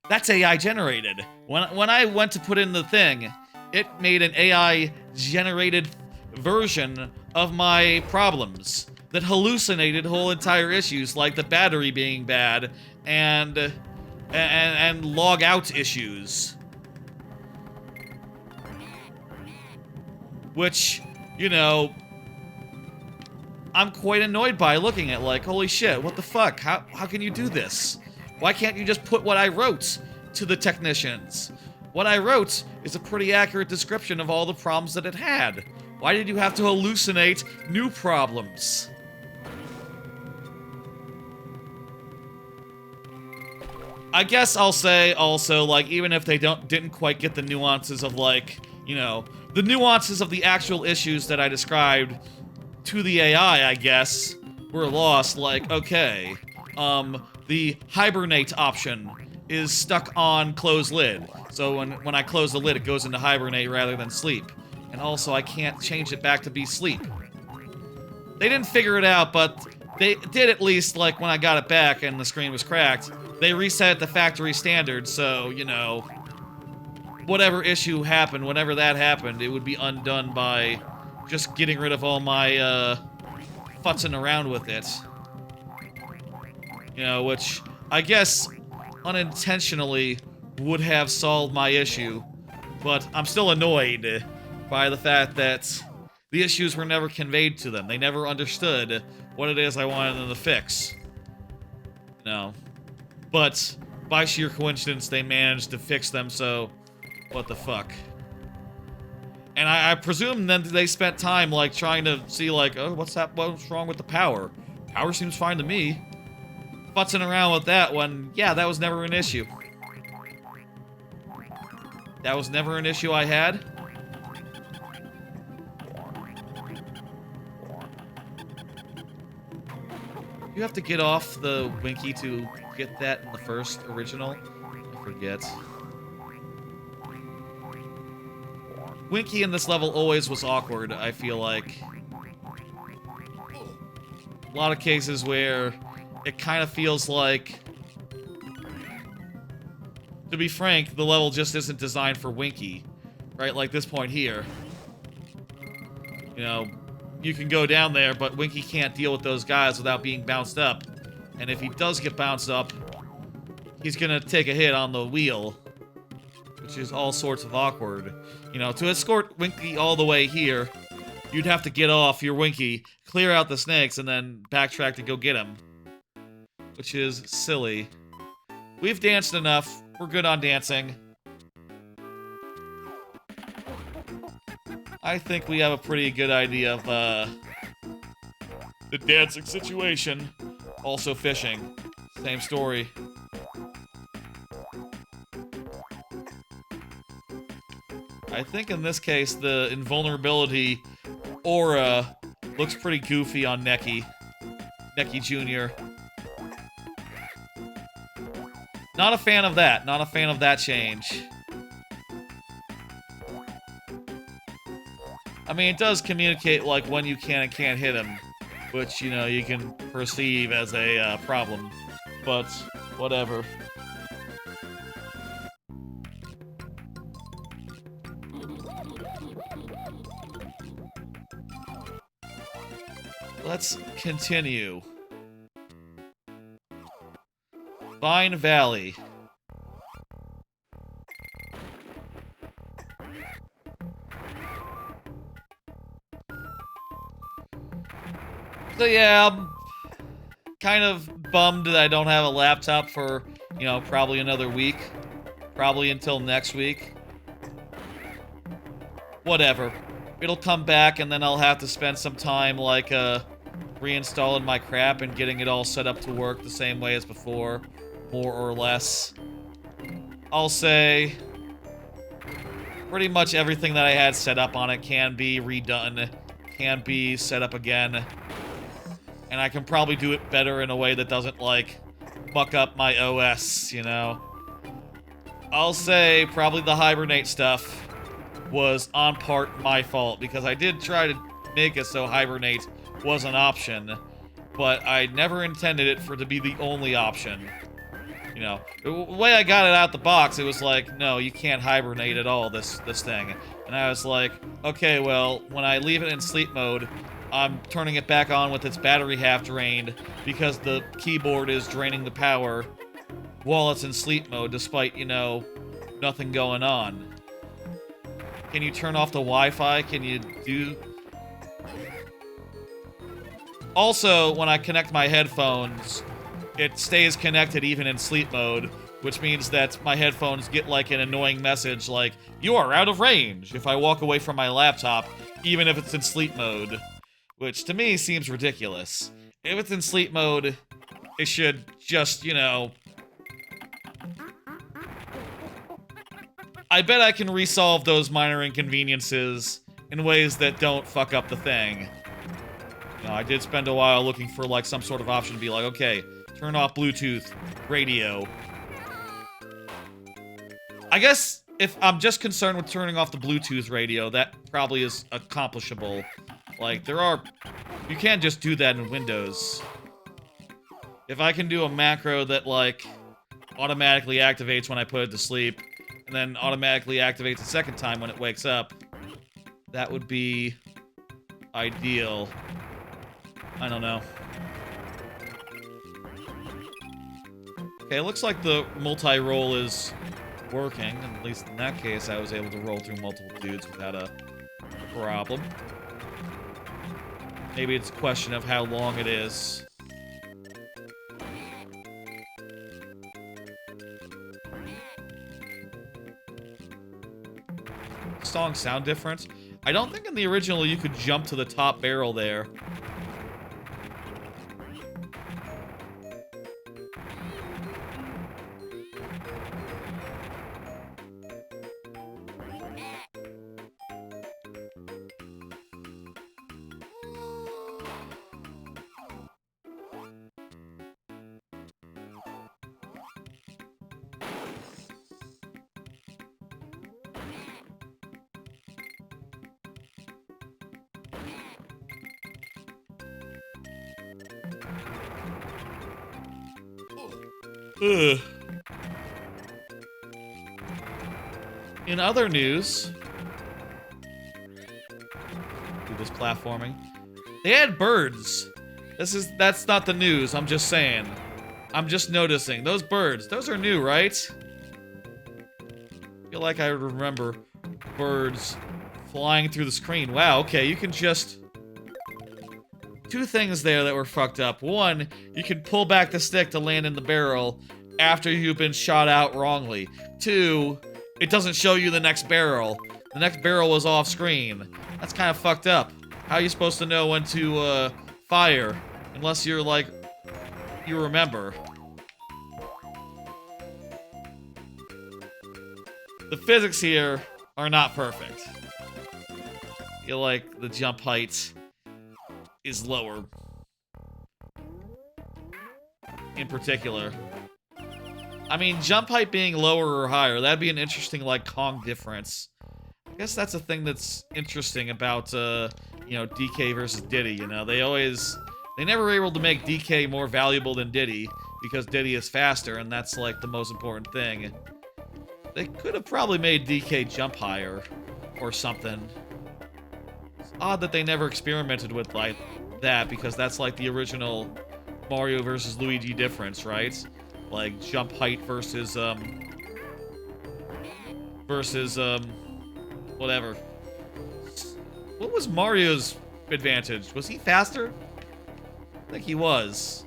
That's AI generated. When I went to put in the thing, it made an AI generated version of my problems that hallucinated whole entire issues, like the battery being bad and log out issues. Which, you know, I'm quite annoyed by looking at, like, holy shit, what the fuck? How can you do this? Why can't you just put what I wrote to the technicians? What I wrote is a pretty accurate description of all the problems that it had. Why did you have to hallucinate new problems? I guess I'll say also, like, even if they didn't quite get the nuances of, like, you know, the nuances of the actual issues that I described to the AI, I guess, were lost. Like, okay, the hibernate option is stuck on closed lid. So when I close the lid, it goes into hibernate rather than sleep. And also, I can't change it back to be sleep. They didn't figure it out, but they did at least, like, when I got it back and the screen was cracked, they reset it to factory standard, so, you know, whatever issue happened, whenever that happened, it would be undone by just getting rid of all my, futzing around with it. You know, which, I guess, unintentionally would have solved my issue, but I'm still annoyed by the fact that the issues were never conveyed to them. They never understood what it is I wanted them to fix. You know. But, by sheer coincidence, they managed to fix them, so what the fuck. And I presume then they spent time, like, trying to see, like, oh, what's wrong with the power? Power seems fine to me. Futzing around with that one, yeah, that was never an issue. That was never an issue I had. You have to get off the Winky to get that in the first original? I forget. Winky in this level always was awkward, I feel like. A lot of cases where it kind of feels like, to be frank, the level just isn't designed for Winky, right? Like this point here. You know, you can go down there, but Winky can't deal with those guys without being bounced up. And if he does get bounced up, he's gonna take a hit on the wheel, which is all sorts of awkward. You know, to escort Winky all the way here, you'd have to get off your Winky, clear out the snakes, and then backtrack to go get him. Which is silly. We've danced enough. We're good on dancing. I think we have a pretty good idea of, the dancing situation. Also fishing. Same story. I think in this case, the invulnerability aura looks pretty goofy on Necky. Necky Jr. Not a fan of that. Not a fan of that change. I mean, it does communicate, like, when you can and can't hit him, which, you know, you can perceive as a problem, but whatever. Let's continue. Vine Valley. So yeah, I'm kind of bummed that I don't have a laptop for, you know, probably another week. Probably until next week. Whatever. It'll come back and then I'll have to spend some time, like, reinstalling my crap and getting it all set up to work the same way as before. More or less. I'll say pretty much everything that I had set up on it can be redone. Can be set up again. And I can probably do it better in a way that doesn't, like, muck up my OS, you know? I'll say probably the Hibernate stuff was on part my fault, because I did try to make it so Hibernate was an option, but I never intended it for it to be the only option. You know, the way I got it out the box, it was like, no, you can't hibernate at all, this thing. And I was like, okay, well, when I leave it in sleep mode, I'm turning it back on with its battery half drained because the keyboard is draining the power while it's in sleep mode, despite, you know, nothing going on. Can you turn off the Wi-Fi? Can you do... Also, when I connect my headphones, it stays connected even in sleep mode, which means that my headphones get like an annoying message like, you are out of range, if I walk away from my laptop, even if it's in sleep mode. Which, to me, seems ridiculous. If it's in sleep mode, it should just, you know... I bet I can resolve those minor inconveniences in ways that don't fuck up the thing. You know, I did spend a while looking for, like, some sort of option to be like, okay, turn off Bluetooth, radio. I guess if I'm just concerned with turning off the Bluetooth radio, that probably is accomplishable. Like, you can't just do that in Windows. If I can do a macro that, like, automatically activates when I put it to sleep, and then automatically activates a second time when it wakes up, that would be ideal. I don't know. Okay, it looks like the multi-roll is working. At least in that case, I was able to roll through multiple dudes without a problem. Maybe it's a question of how long it is. Songs sound different. I don't think in the original you could jump to the top barrel there. Ugh. In other news, do this platforming. They had birds. That's not the news. I'm just saying. I'm just noticing those birds. Those are new, right? I feel like I remember birds flying through the screen. Wow. Okay, you can just. Two things there that were fucked up. One, you can pull back the stick to land in the barrel after you've been shot out wrongly. Two, it doesn't show you the next barrel. The next barrel was off screen. That's kind of fucked up. How are you supposed to know when to fire? Unless you're like, you remember. The physics here are not perfect. I feel like the jump height is lower. In particular. I mean, jump height being lower or higher, that'd be an interesting, like, Kong difference. I guess that's a thing that's interesting about, you know, DK versus Diddy, you know? They never were able to make DK more valuable than Diddy, because Diddy is faster, and that's, like, the most important thing. They could have probably made DK jump higher, or something. It's odd that they never experimented with, like, that, because that's, like, the original Mario versus Luigi difference, right? Like, jump height versus, whatever. What was Mario's advantage? Was he faster? I think he was.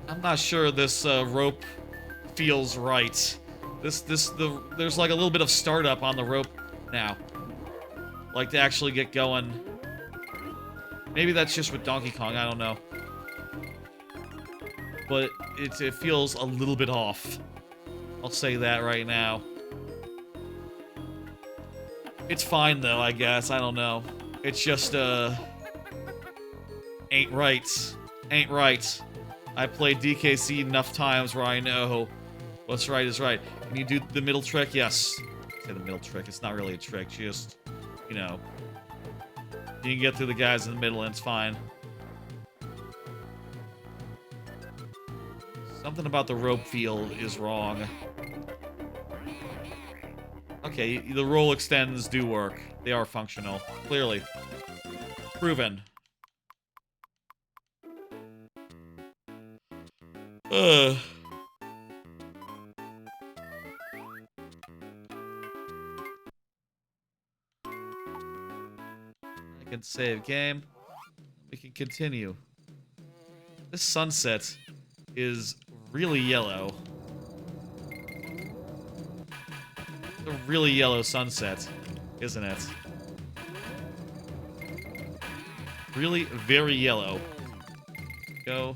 I'm not sure this rope feels right. There's like a little bit of startup on the rope now. Like to actually get going. Maybe that's just with Donkey Kong, I don't know. But it feels a little bit off. I'll say that right now. It's fine though, I guess, I don't know. It's just, ain't right. Ain't right. I played DKC enough times where I know what's right is right. Can you do the middle trick? Yes. Say the middle trick. It's not really a trick. Just, you know, you can get through the guys in the middle and it's fine. Something about the rope feel is wrong. Okay, the roll extends do work. They are functional. Clearly. Proven. I can save game. We can continue. This sunset is really yellow. It's a really yellow sunset, isn't it? Really very yellow. Go.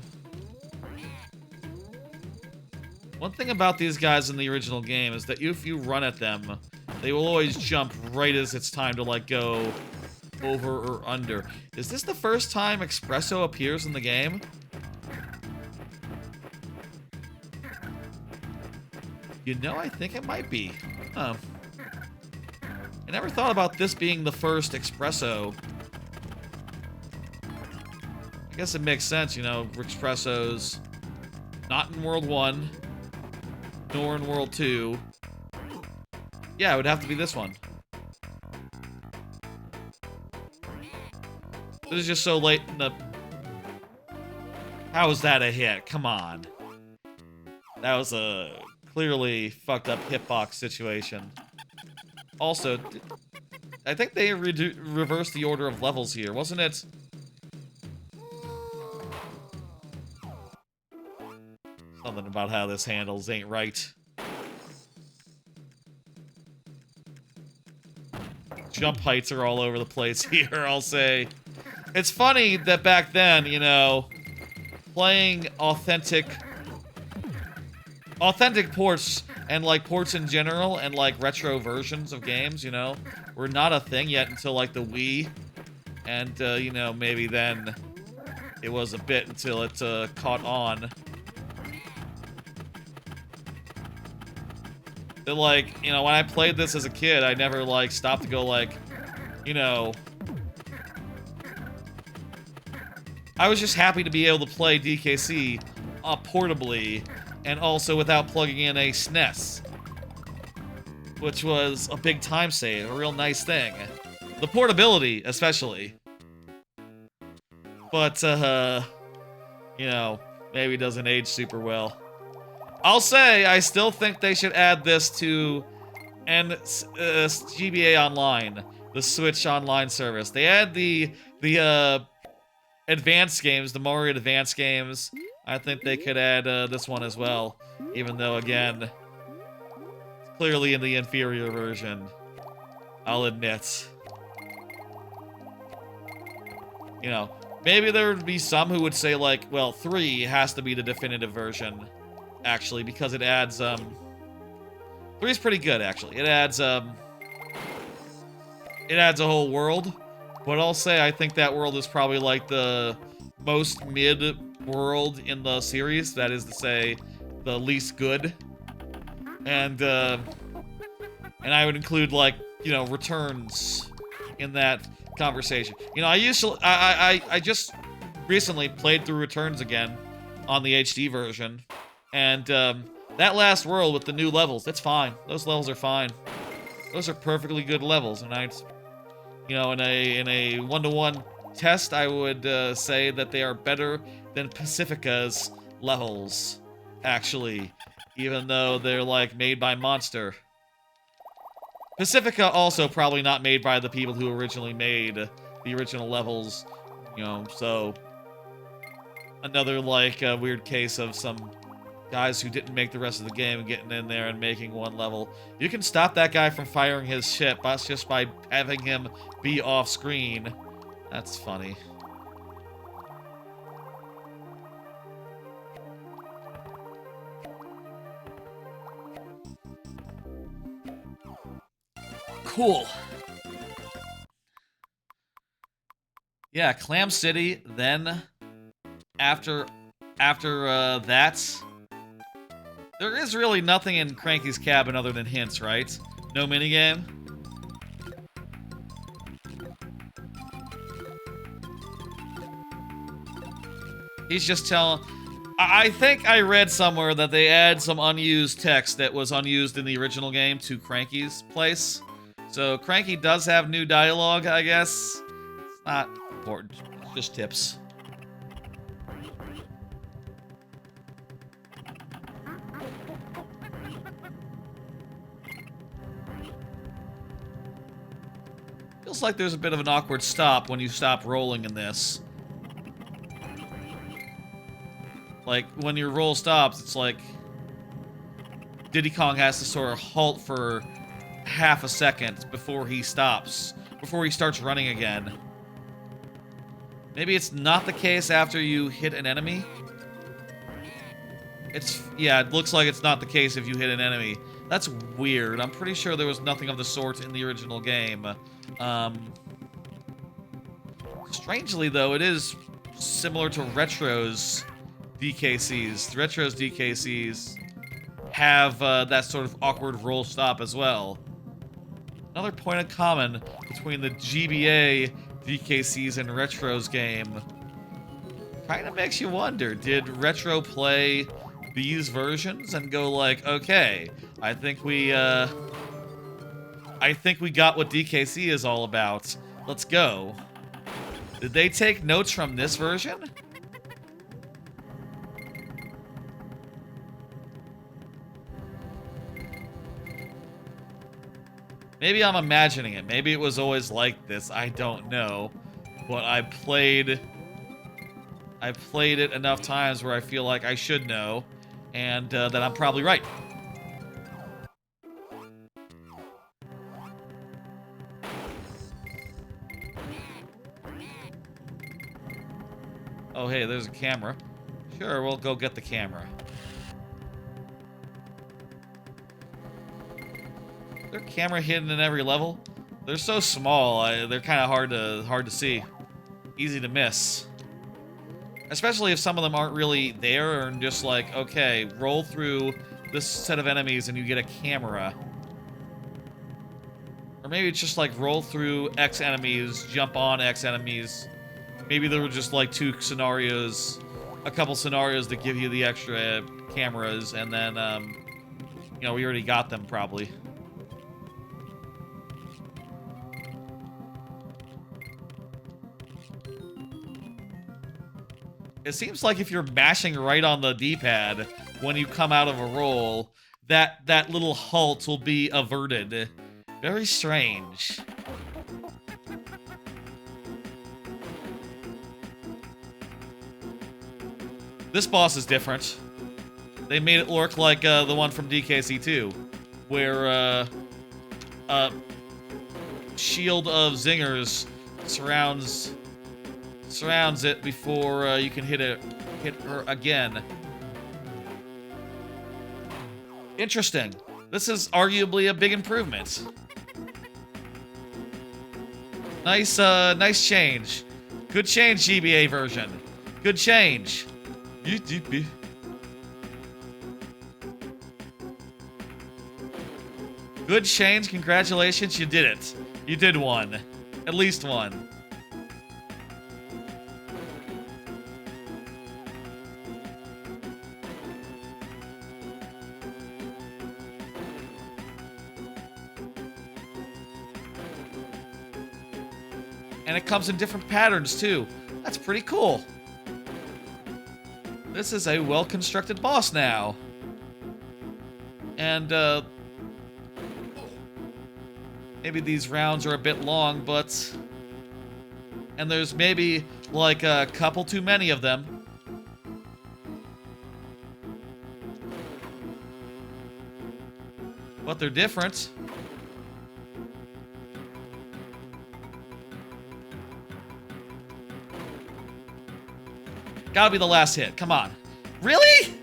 One thing about these guys in the original game is that if you run at them, they will always jump right as it's time to, like, go over or under. Is this the first time Espresso appears in the game? You know, I think it might be. Huh. I never thought about this being the first Espresso. I guess it makes sense, you know, Espresso's not in World 1. Nor in World 2. Yeah, it would have to be this one. This is just so late in the... How was that a hit? Come on. That was a clearly fucked up hitbox situation. Also, I think they reversed the order of levels here, wasn't it? Something about how this handles ain't right. Jump heights are all over the place here, I'll say. It's funny that back then, you know, playing authentic ports and, like, ports in general and, like, retro versions of games, you know, were not a thing yet until, like, the Wii. And, you know, maybe then it was a bit until it caught on. That, like, you know, when I played this as a kid, I never, like, stopped to go, like, you know... I was just happy to be able to play DKC portably, and also without plugging in a SNES. Which was a big time save, a real nice thing. The portability, especially. But, you know, maybe it doesn't age super well. I'll say, I still think they should add this to GBA Online, the Switch Online service. They add the advanced games, the Mario advanced games. I think they could add this one as well, even though, again, clearly in the inferior version, I'll admit. You know, maybe there would be some who would say, like, well, 3 has to be the definitive version, actually, because it adds, 3 is pretty good, actually. It adds a whole world, but I'll say I think that world is probably, like, the most mid world in the series, that is to say, the least good. And I would include, like, you know, returns in that conversation. You know, I just recently played through Returns again on the HD version, and that last world with the new levels, it's fine. Those levels are fine. Those are perfectly good levels, and you know, in a one-to-one test, I would say that they are better than Pacifica's levels, actually, even though they're, like, made by Monster. Pacifica also probably not made by the people who originally made the original levels, you know, so another, like, weird case of some guys who didn't make the rest of the game getting in there and making one level. You can stop that guy from firing his ship, that's just by having him be off screen. That's funny. Cool. Yeah, Clam City, then after that, there is really nothing in Cranky's cabin other than hints, right? No minigame? He's just telling... I think I read somewhere that they add some unused text that was unused in the original game to Cranky's place. So Cranky does have new dialogue, I guess. It's not important, just tips. Feels like there's a bit of an awkward stop when you stop rolling in this. Like, when your roll stops, it's like Diddy Kong has to sort of halt for half a second before he stops, before he starts running again. Maybe it's not the case after you hit an enemy? Yeah, it looks like it's not the case if you hit an enemy. That's weird. I'm pretty sure there was nothing of the sort in the original game. Strangely, though, it is similar to Retro's DKCs. Retro's DKCs have that sort of awkward roll stop as well. Another point of common between the GBA DKCs and Retro's game. Kind of makes you wonder, did Retro play these versions and go like, okay, I think we got what DKC is all about. Let's go. Did they take notes from this version? Maybe I'm imagining it. Maybe it was always like this. I don't know. But I played it enough times where I feel like I should know, and that I'm probably right. Oh, hey, there's a camera. Sure, we'll go get the camera. Is there a camera hidden in every level? They're so small, they're kind of hard to see. Easy to miss. Especially if some of them aren't really there and just like, okay, roll through this set of enemies and you get a camera. Or maybe it's just like roll through X enemies, jump on X enemies. Maybe there were just like two scenarios, a couple scenarios that give you the extra cameras, and then, you know, we already got them probably. It seems like if you're mashing right on the D-pad when you come out of a roll, that little halt will be averted. Very strange. This boss is different. They made it look like the one from DKC2, where shield of zingers surrounds it before you can hit her again. Interesting. This is arguably a big improvement. Nice, nice change. Good change, GBA version. Good change. Good change. Congratulations, you did it. You did one. At least one. And it comes in different patterns, too. That's pretty cool. This is a well-constructed boss now. And, maybe these rounds are a bit long, but... And there's maybe, like, a couple too many of them. But they're different. Gotta be the last hit. Come on. Really?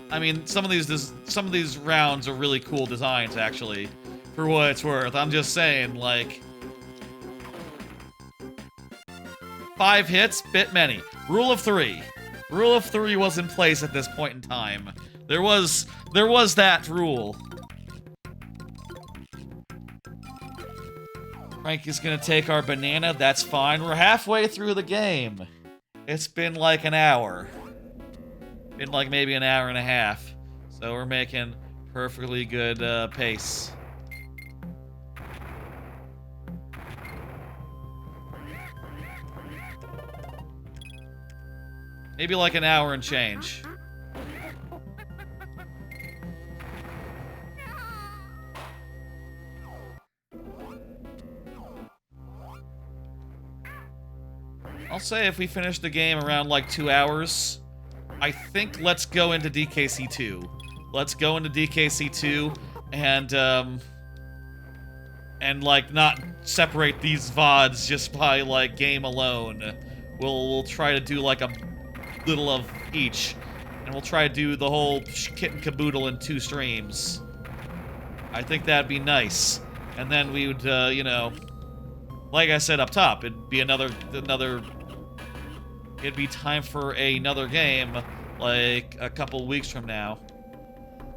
I mean, some of these rounds are really cool designs, actually. For what it's worth. I'm just saying, like... 5 hits, bit many. Rule of 3. Rule of 3 was in place at this point in time. There was that rule. Frankie's gonna take our banana, that's fine. We're halfway through the game. It's been like an hour. Been like maybe an hour and a half. So we're making perfectly good pace. Maybe like an hour and change. I'll say if we finish the game around like 2 hours, I think let's go into DKC2. Let's go into DKC2 and like not separate these VODs just by like game alone. We'll try to do like a little of each, and we'll try to do the whole kit and caboodle in 2 streams. I think that'd be nice. And then we would, you know, like I said up top, it'd be it'd be time for another game, like, a couple weeks from now.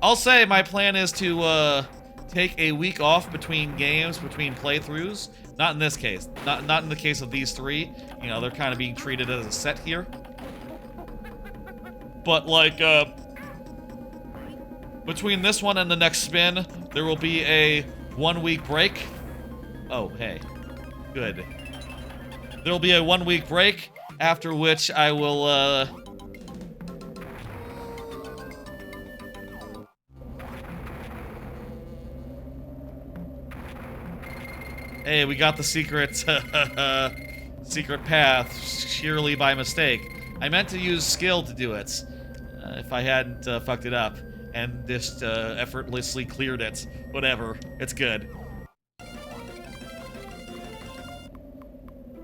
I'll say my plan is to, take a week off between games, between playthroughs. Not in this case. Not in the case of these 3. You know, they're kind of being treated as a set here. But, like, between this one and the next spin, there will be a 1-week break. Oh, hey. Good. There will be a 1-week break, after which I will, Hey, we got the secret, secret path, sheerly by mistake. I meant to use skill to do it, if I hadn't fucked it up, and just effortlessly cleared it. Whatever, it's good.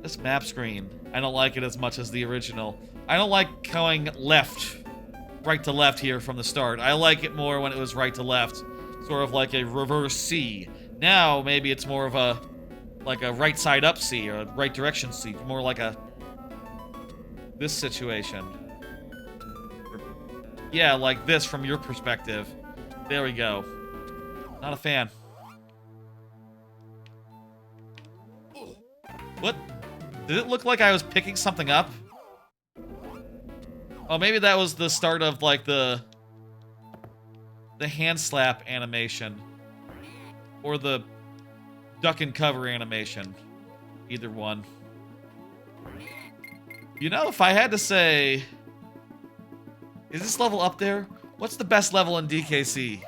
This map screen, I don't like it as much as the original. I don't like going right to left here from the start. I like it more when it was right to left, sort of like a reverse C. Now, maybe it's more of a, like a right side up C, or a right direction C, more like a this situation. Yeah, like this from your perspective. There we go. Not a fan. What? Did it look like I was picking something up? Oh, maybe that was the start of, like, the hand slap animation. Or the duck and cover animation. Either one. You know, if I had to say... Is this level up there? What's the best level in DKC?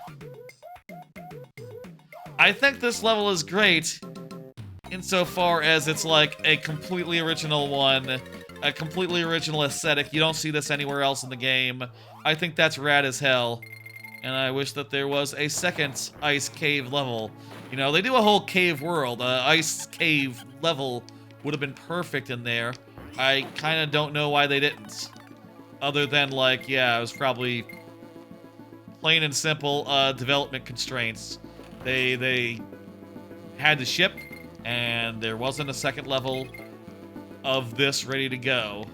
I think this level is great insofar as it's like a completely original one, a completely original aesthetic. You don't see this anywhere else in the game. I think that's rad as hell. And I wish that there was a second ice cave level. You know, they do a whole cave world. Ice cave level would have been perfect in there. I kind of don't know why they didn't. Other than, like, yeah, it was probably plain and simple development constraints. They had to ship, and there wasn't a second level of this ready to go.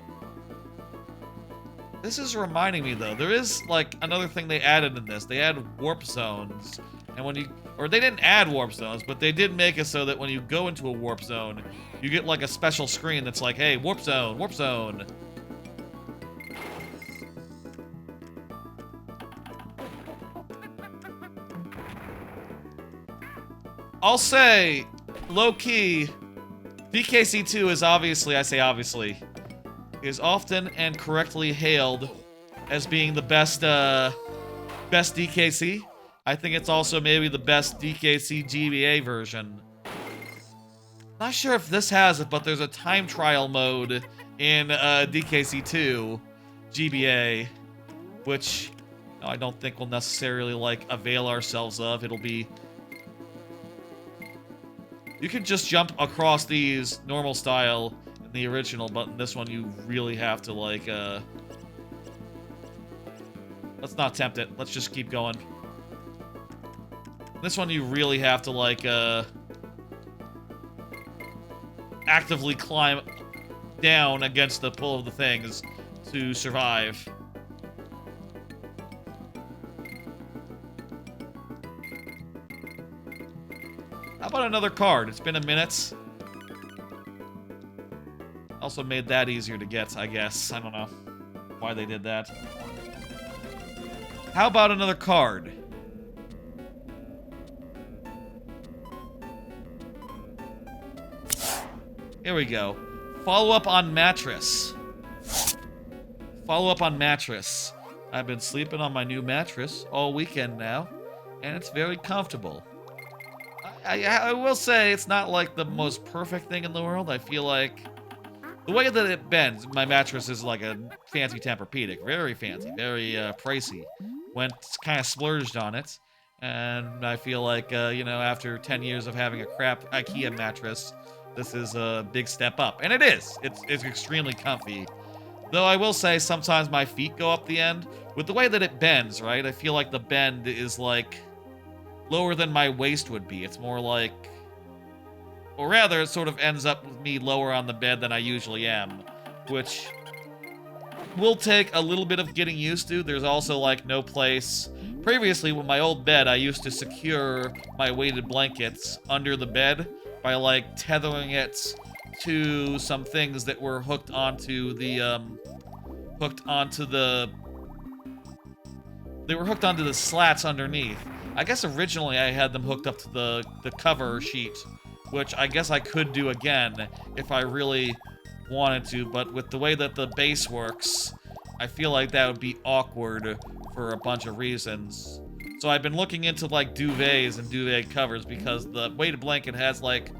This is reminding me, though. There is, like, another thing they added in this. They added warp zones. And when you... Or they didn't add warp zones, but they did make it so that when you go into a warp zone, you get, like, a special screen that's like, hey, warp zone, warp zone. I'll say, low-key, DKC2 is obviously, I say obviously, is often and correctly hailed as being the best DKC. I think it's also maybe the best DKC GBA version. Not sure if this has it, but there's a time trial mode in DKC2 GBA, which I don't think we'll necessarily, like, avail ourselves of. It'll be... You can just jump across these normal style in the original, but in this one you really have to, like, Let's not tempt it. Let's just keep going. This one you really have to, like, actively climb down against the pull of the things to survive. How about another card? It's been a minute. Also made that easier to get, I guess. I don't know why they did that. How about another card? Here we go. Follow up on mattress. Follow up on mattress. I've been sleeping on my new mattress all weekend now, and it's very comfortable. I will say it's not like the most perfect thing in the world. I feel like the way that it bends, my mattress is like a fancy Tempur-Pedic. Very fancy, very pricey. Went kind of splurged on it. And I feel like, you know, after 10 years of having a crap IKEA mattress, this is a big step up. And it is. It's extremely comfy. Though I will say sometimes my feet go up the end. With the way that it bends, right? I feel like the bend is like lower than my waist would be. It's more like... Or rather, it sort of ends up with me lower on the bed than I usually am. Which will take a little bit of getting used to. There's also, like, no place... Previously, with my old bed, I used to secure my weighted blankets under the bed by, like, tethering it to some things that were hooked onto the, They were hooked onto the slats underneath. I guess originally I had them hooked up to the cover sheet, which I guess I could do again if I really wanted to, but with the way that the base works, I feel like that would be awkward for a bunch of reasons. So I've been looking into, like, duvets and duvet covers because the weighted blanket has, like,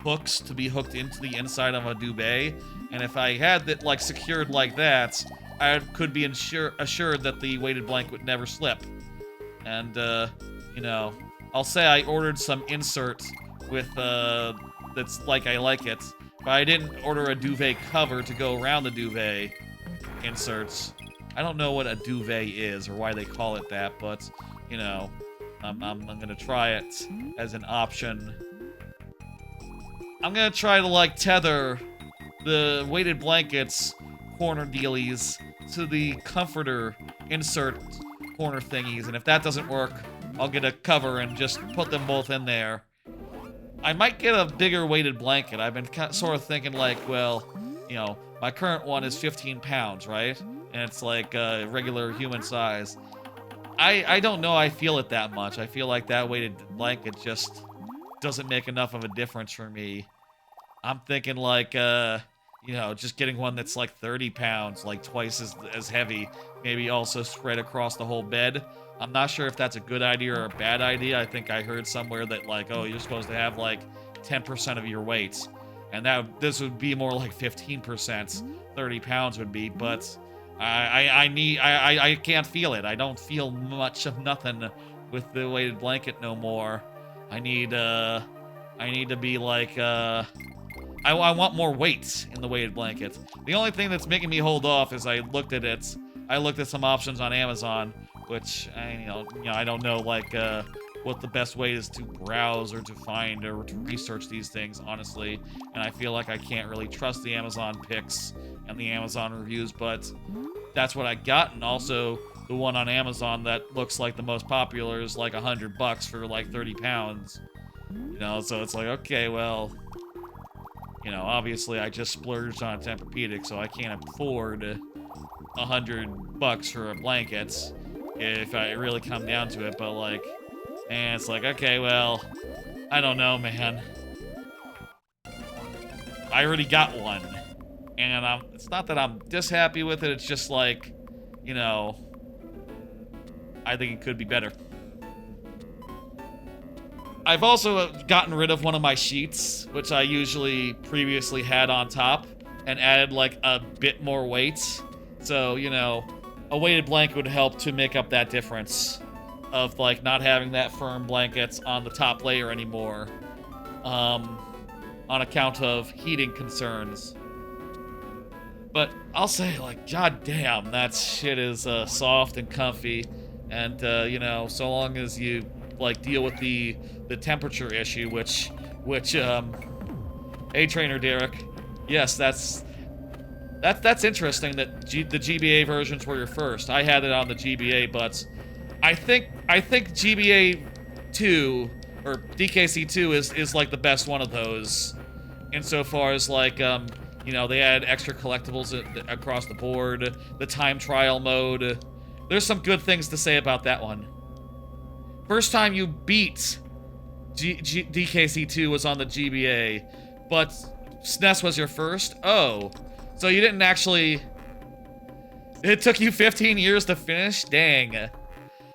hooks to be hooked into the inside of a duvet, and if I had it, like, secured like that, I could be assured that the weighted blanket would never slip. And, you know, I'll say I ordered some insert with, that's like I like it, but I didn't order a duvet cover to go around the duvet inserts. I don't know what a duvet is or why they call it that, but, you know, I'm gonna try it as an option. I'm gonna try to, like, tether the weighted blankets corner dealies to the comforter insert corner thingies, and if that doesn't work, I'll get a cover and just put them both in there. I might get a bigger weighted blanket. I've been sort of thinking like, well, you know, my current one is 15 pounds, right? And it's like regular human size. I don't know I feel it that much. I feel like that weighted blanket just doesn't make enough of a difference for me. I'm thinking like, you know, just getting one that's like 30 pounds, like twice as heavy, maybe also spread across the whole bed. I'm not sure if that's a good idea or a bad idea. I think I heard somewhere that like, oh, you're supposed to have like 10% of your weight. And this would be more like 15%, 30 pounds would be, but I can't feel it. I don't feel much of nothing with the weighted blanket no more. I need to be like, I want more weight in the weighted blanket. The only thing that's making me hold off is I looked at some options on Amazon, which I don't know like what the best way is to browse or to find or to research these things, honestly. And I feel like I can't really trust the Amazon picks and the Amazon reviews, but that's what I got. And also the one on Amazon that looks like the most popular is like $100 for like 30 pounds. You know, so it's like, okay, well, you know, obviously I just splurged on Tempur-Pedic, so I can't afford $100 for a blanket if I really come down to it, but like, and it's like, okay, well, I don't know, man. I already got one, and it's not that I'm dishappy with it, it's just like, you know, I think it could be better. I've also gotten rid of one of my sheets, which I usually previously had on top, and added like a bit more weight. So, you know, a weighted blanket would help to make up that difference of like not having that firm blanket on the top layer anymore, on account of heating concerns. But I'll say, like, goddamn, that shit is soft and comfy, and you know, so long as you like deal with the temperature issue, which A-Trainer Derek, yes, that's interesting that the GBA versions were your first. I had it on the GBA, but I think GBA 2 or DKC2 is like the best one of those, insofar as like you know, they add extra collectibles across the board, the time trial mode. There's some good things to say about that one. First time you beat DKC2 was on the GBA, but SNES was your first? Oh, so you didn't actually... It took you 15 years to finish? Dang.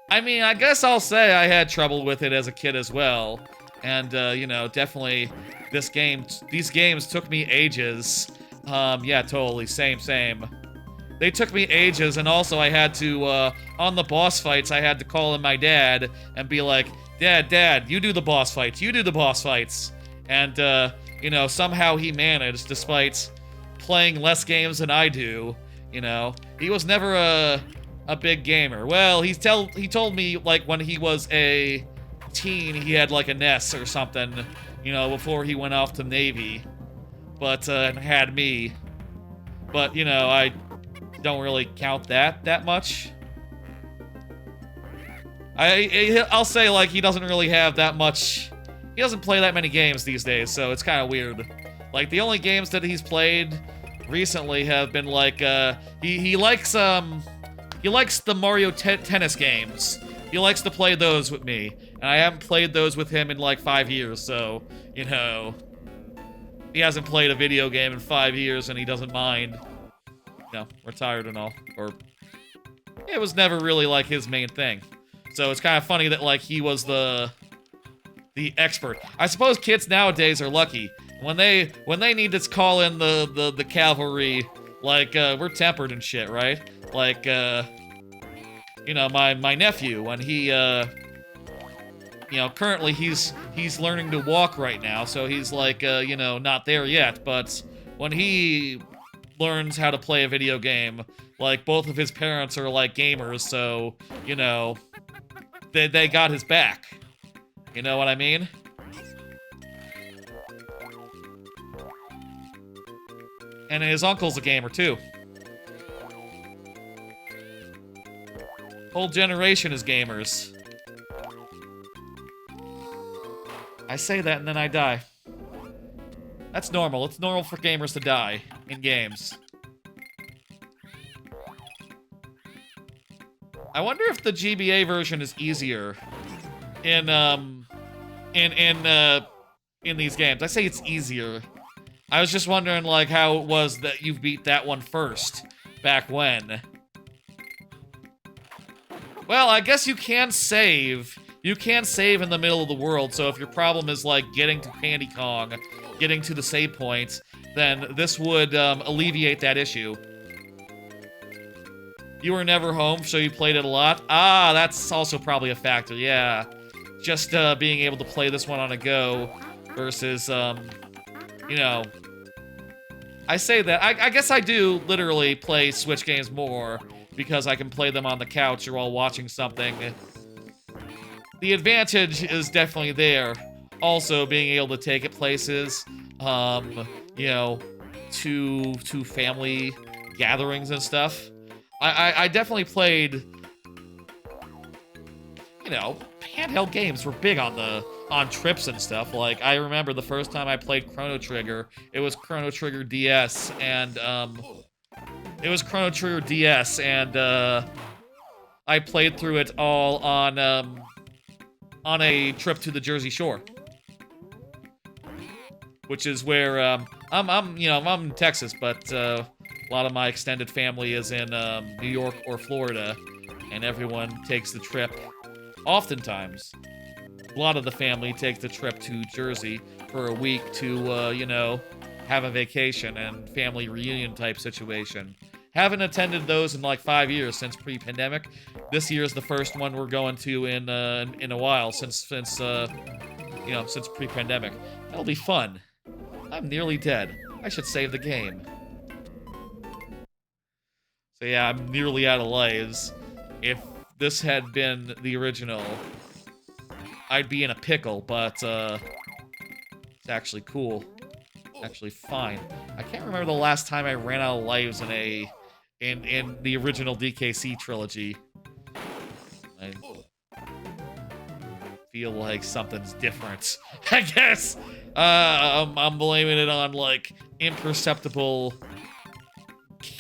I mean, I guess I'll say I had trouble with it as a kid as well. And, you know, definitely these games took me ages. Yeah, totally, same. They took me ages, and also I had to, on the boss fights, I had to call in my dad and be like, Dad, you do the boss fights, And, you know, somehow he managed, despite playing less games than I do, you know. He was never a big gamer. Well, he told me, like, when he was a teen, he had, like, a NES or something, you know, before he went off to Navy, but, and had me. But, you know, I don't really count that much. I'll say, like, he doesn't really have that much... He doesn't play that many games these days, so it's kind of weird. Like, the only games that he's played recently have been, like, he likes the Mario Tennis games. He likes to play those with me, and I haven't played those with him in, like, 5 years, so, you know... He hasn't played a video game in 5 years, and he doesn't mind. You know, retired and all. Or... It was never really, like, his main thing. So it's kind of funny that, like, he was the expert. I suppose kids nowadays are lucky. When they need to call in the cavalry, like, we're tempered and shit, right? Like, you know, my nephew, when he, you know, currently he's learning to walk right now, so he's, like, you know, not there yet, but when he learns how to play a video game, like, both of his parents are, like, gamers, so, you know, they got his back. You know what I mean? And his uncle's a gamer, too. Whole generation is gamers. I say that and then I die. That's normal. It's normal for gamers to die in games. I wonder if the GBA version is easier in these games. I say it's easier. I was just wondering, like, how it was that you beat that one first, back when. Well, I guess you can save. You can save in the middle of the world, so if your problem is, like, getting to Candy Kong, getting to the save point, then this would alleviate that issue. You were never home, so you played it a lot? Ah, that's also probably a factor, yeah. Just being able to play this one on a go versus, you know... I say that. I guess I do literally play Switch games more because I can play them on the couch or while watching something. The advantage is definitely there. Also, being able to take it places, you know, to family gatherings and stuff. I definitely played, you know, handheld games were big on trips and stuff. Like, I remember the first time I played Chrono Trigger, it was Chrono Trigger DS, and, I played through it all on a trip to the Jersey Shore. Which is where, I'm in Texas, but, a lot of my extended family is in, New York or Florida, and everyone takes the trip, oftentimes. A lot of the family takes the trip to Jersey for a week to, you know, have a vacation and family reunion type situation. Haven't attended those in like 5 years since pre-pandemic. This year is the first one we're going to in a while since pre-pandemic. That'll be fun. I'm nearly dead. I should save the game. So yeah, I'm nearly out of lives. If this had been the original, I'd be in a pickle, but it's actually cool. Actually fine. I can't remember the last time I ran out of lives in the original DKC trilogy. I feel like something's different. I guess I'm blaming it on like imperceptible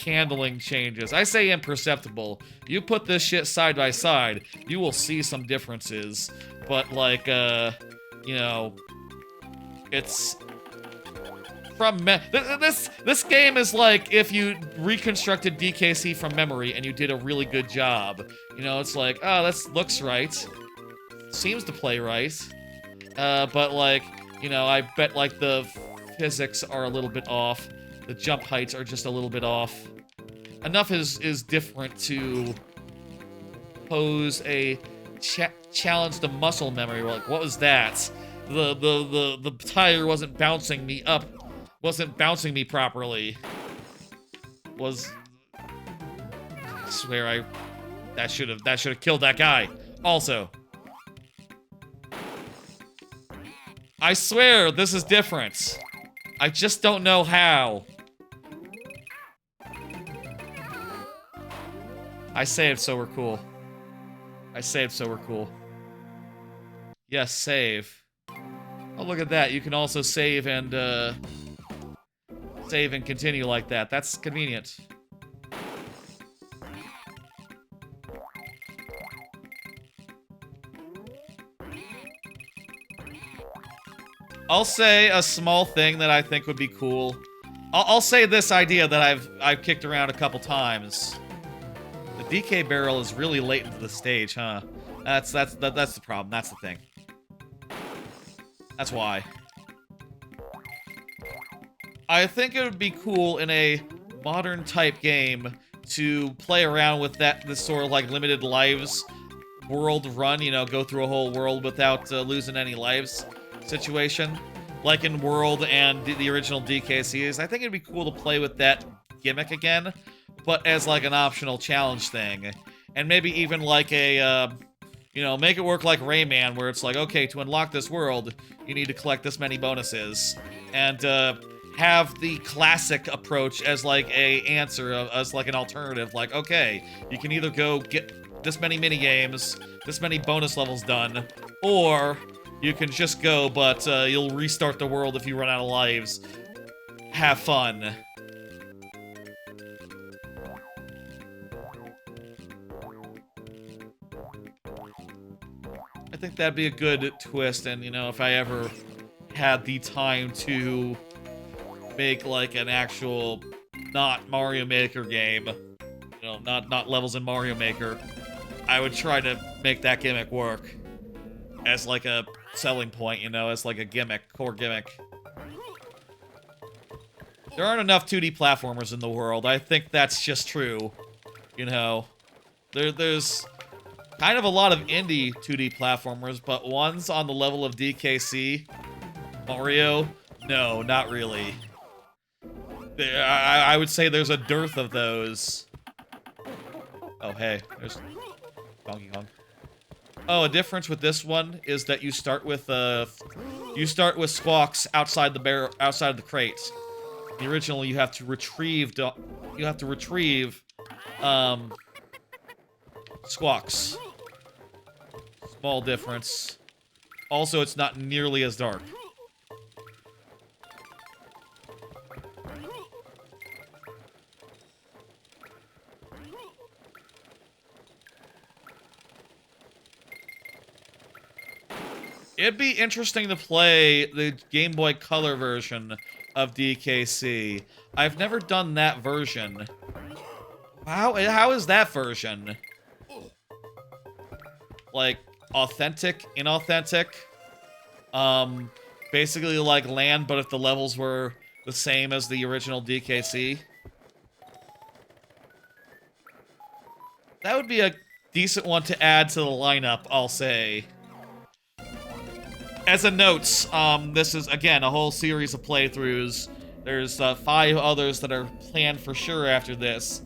handling changes. I say imperceptible. You put this shit side by side, you will see some differences. But like, you know, it's from this game is like if you reconstructed DKC from memory and you did a really good job. You know, it's like, oh, this looks right, seems to play right, but like, you know, I bet like the physics are a little bit off, the jump heights are just a little bit off. Enough is different to pose a challenge to muscle memory. We're like, what was that? The tire wasn't bouncing me up, wasn't bouncing me properly. I swear that should have killed that guy. Also, I swear this is different. I just don't know how. I saved so we're cool. I saved so we're cool. Yes, save. Oh, look at that. You can also save and continue like that. That's convenient. I'll say a small thing that I think would be cool. I'll say this idea that I've kicked around a couple times. The DK barrel is really late into the stage, huh? That's the problem. That's the thing. That's why. I think it would be cool in a modern type game to play around with this sort of like limited lives world run, you know, go through a whole world without losing any lives situation. Like in World and the original DKCs. I think it'd be cool to play with that gimmick again, but as like an optional challenge thing. And maybe even like a, you know, make it work like Rayman, where it's like, okay, to unlock this world, you need to collect this many bonuses. And have the classic approach as like a answer, as like an alternative. Like, okay, you can either go this many minigames, this many bonus levels done, or you can just go, but you'll restart the world if you run out of lives. Have fun. I think that'd be a good twist, and, you know, if I ever had the time to make, like, an actual not Mario Maker game, you know, not levels in Mario Maker, I would try to make that gimmick work as, like, a selling point, you know, as, like, a gimmick, core gimmick. There aren't enough 2D platformers in the world. I think that's just true, you know. There's kind of a lot of indie 2D platformers, but ones on the level of DKC, Mario, no, not really. I would say there's a dearth of those. Oh, hey, there's Donkey Kong. Oh, a difference with this one is that you start with squawks outside the crate. The original, you have to retrieve squawks. Small difference. Also, it's not nearly as dark. It'd be interesting to play the Game Boy Color version of DKC. I've never done that version. How is that version? Like, authentic, inauthentic? Basically like Land, but if the levels were the same as the original DKC. That would be a decent one to add to the lineup, I'll say. As a note, this is, again, a whole series of playthroughs. There's 5 others that are planned for sure after this.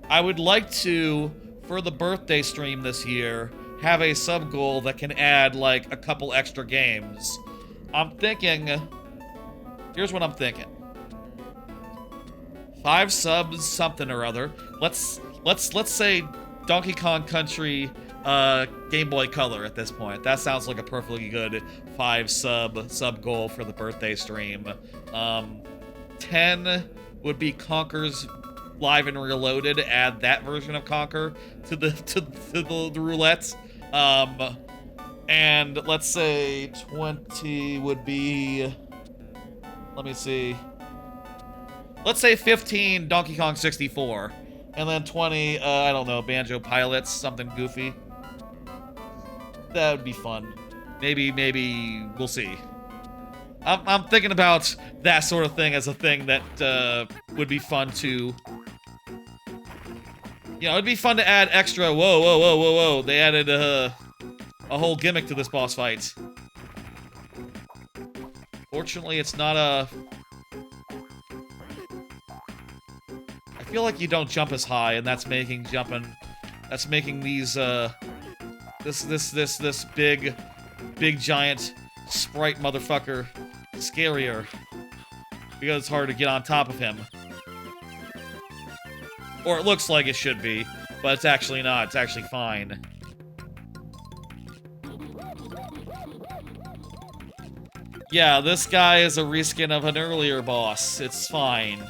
I would like to, for the birthday stream this year, have a sub-goal that can add, like, a couple extra games. I'm thinking... Here's what I'm thinking. 5 subs, something or other. Let's say Donkey Kong Country... Game Boy Color at this point. That sounds like a perfectly good 5 sub goal for the birthday stream. 10 would be Conker's Live and Reloaded. Add that version of Conker to the roulette. And let's say 20 would be. Let me see. Let's say 15 Donkey Kong 64, and then 20. I don't know, Banjo Pilots, something goofy. That would be fun. Maybe we'll see. I'm thinking about that sort of thing as a thing that would be fun to... You know, it'd be fun to add extra... Whoa. They added a whole gimmick to this boss fight. Fortunately, it's not a... I feel like you don't jump as high, and that's making jumping... That's making these, This big giant sprite motherfucker scarier. Because it's hard to get on top of him. Or it looks like it should be, but it's actually not. It's actually fine. Yeah, this guy is a reskin of an earlier boss. It's fine.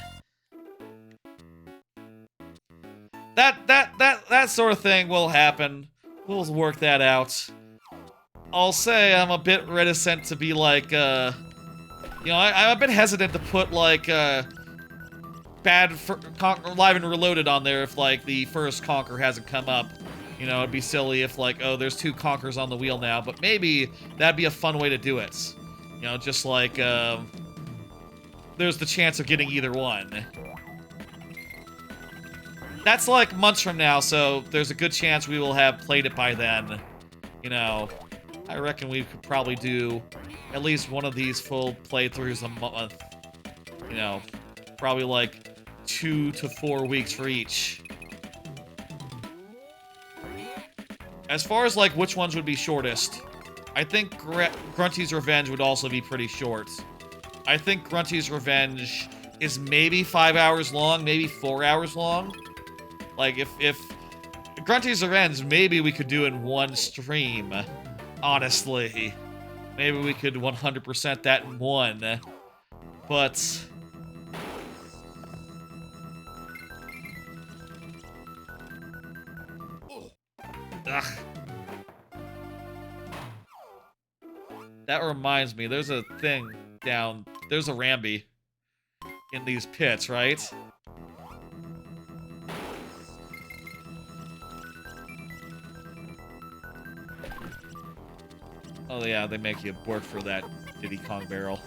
That sort of thing will happen. We'll work that out. I'll say I'm a bit reticent to be like, you know, I'm a bit hesitant to put, like, bad Live and Reloaded on there if, like, the first Conker hasn't come up. You know, it'd be silly if, like, oh, there's 2 Conkers on the wheel now, but maybe that'd be a fun way to do it. You know, just like, there's the chance of getting either one. That's like months from now, so there's a good chance we will have played it by then. You know, I reckon we could probably do at least one of these full playthroughs a month. You know, probably like 2 to 4 weeks for each. As far as like which ones would be shortest, I think Grunty's Revenge would also be pretty short. I think Grunty's Revenge is maybe 5 hours long, maybe 4 hours long. Like, if Grunties or Ends, maybe we could do in one stream. Honestly. Maybe we could 100% that in one. But... ugh. That reminds me, there's a thing down... there's a Rambi in these pits, right? Oh yeah, they make you work for that Diddy Kong barrel.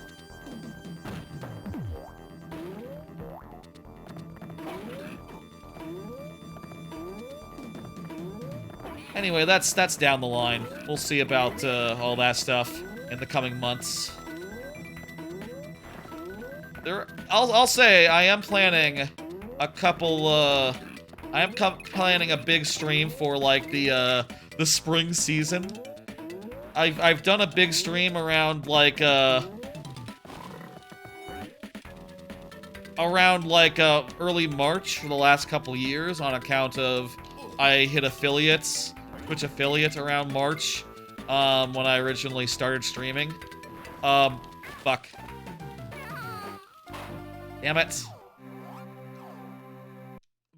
Anyway, that's down the line. We'll see about all that stuff in the coming months. I'll say I am planning a couple. I am planning a big stream for like the spring season. I've done a big stream around like early March for the last couple years on account of I hit affiliates, Twitch affiliate around March when I originally started streaming. Fuck. Damn it.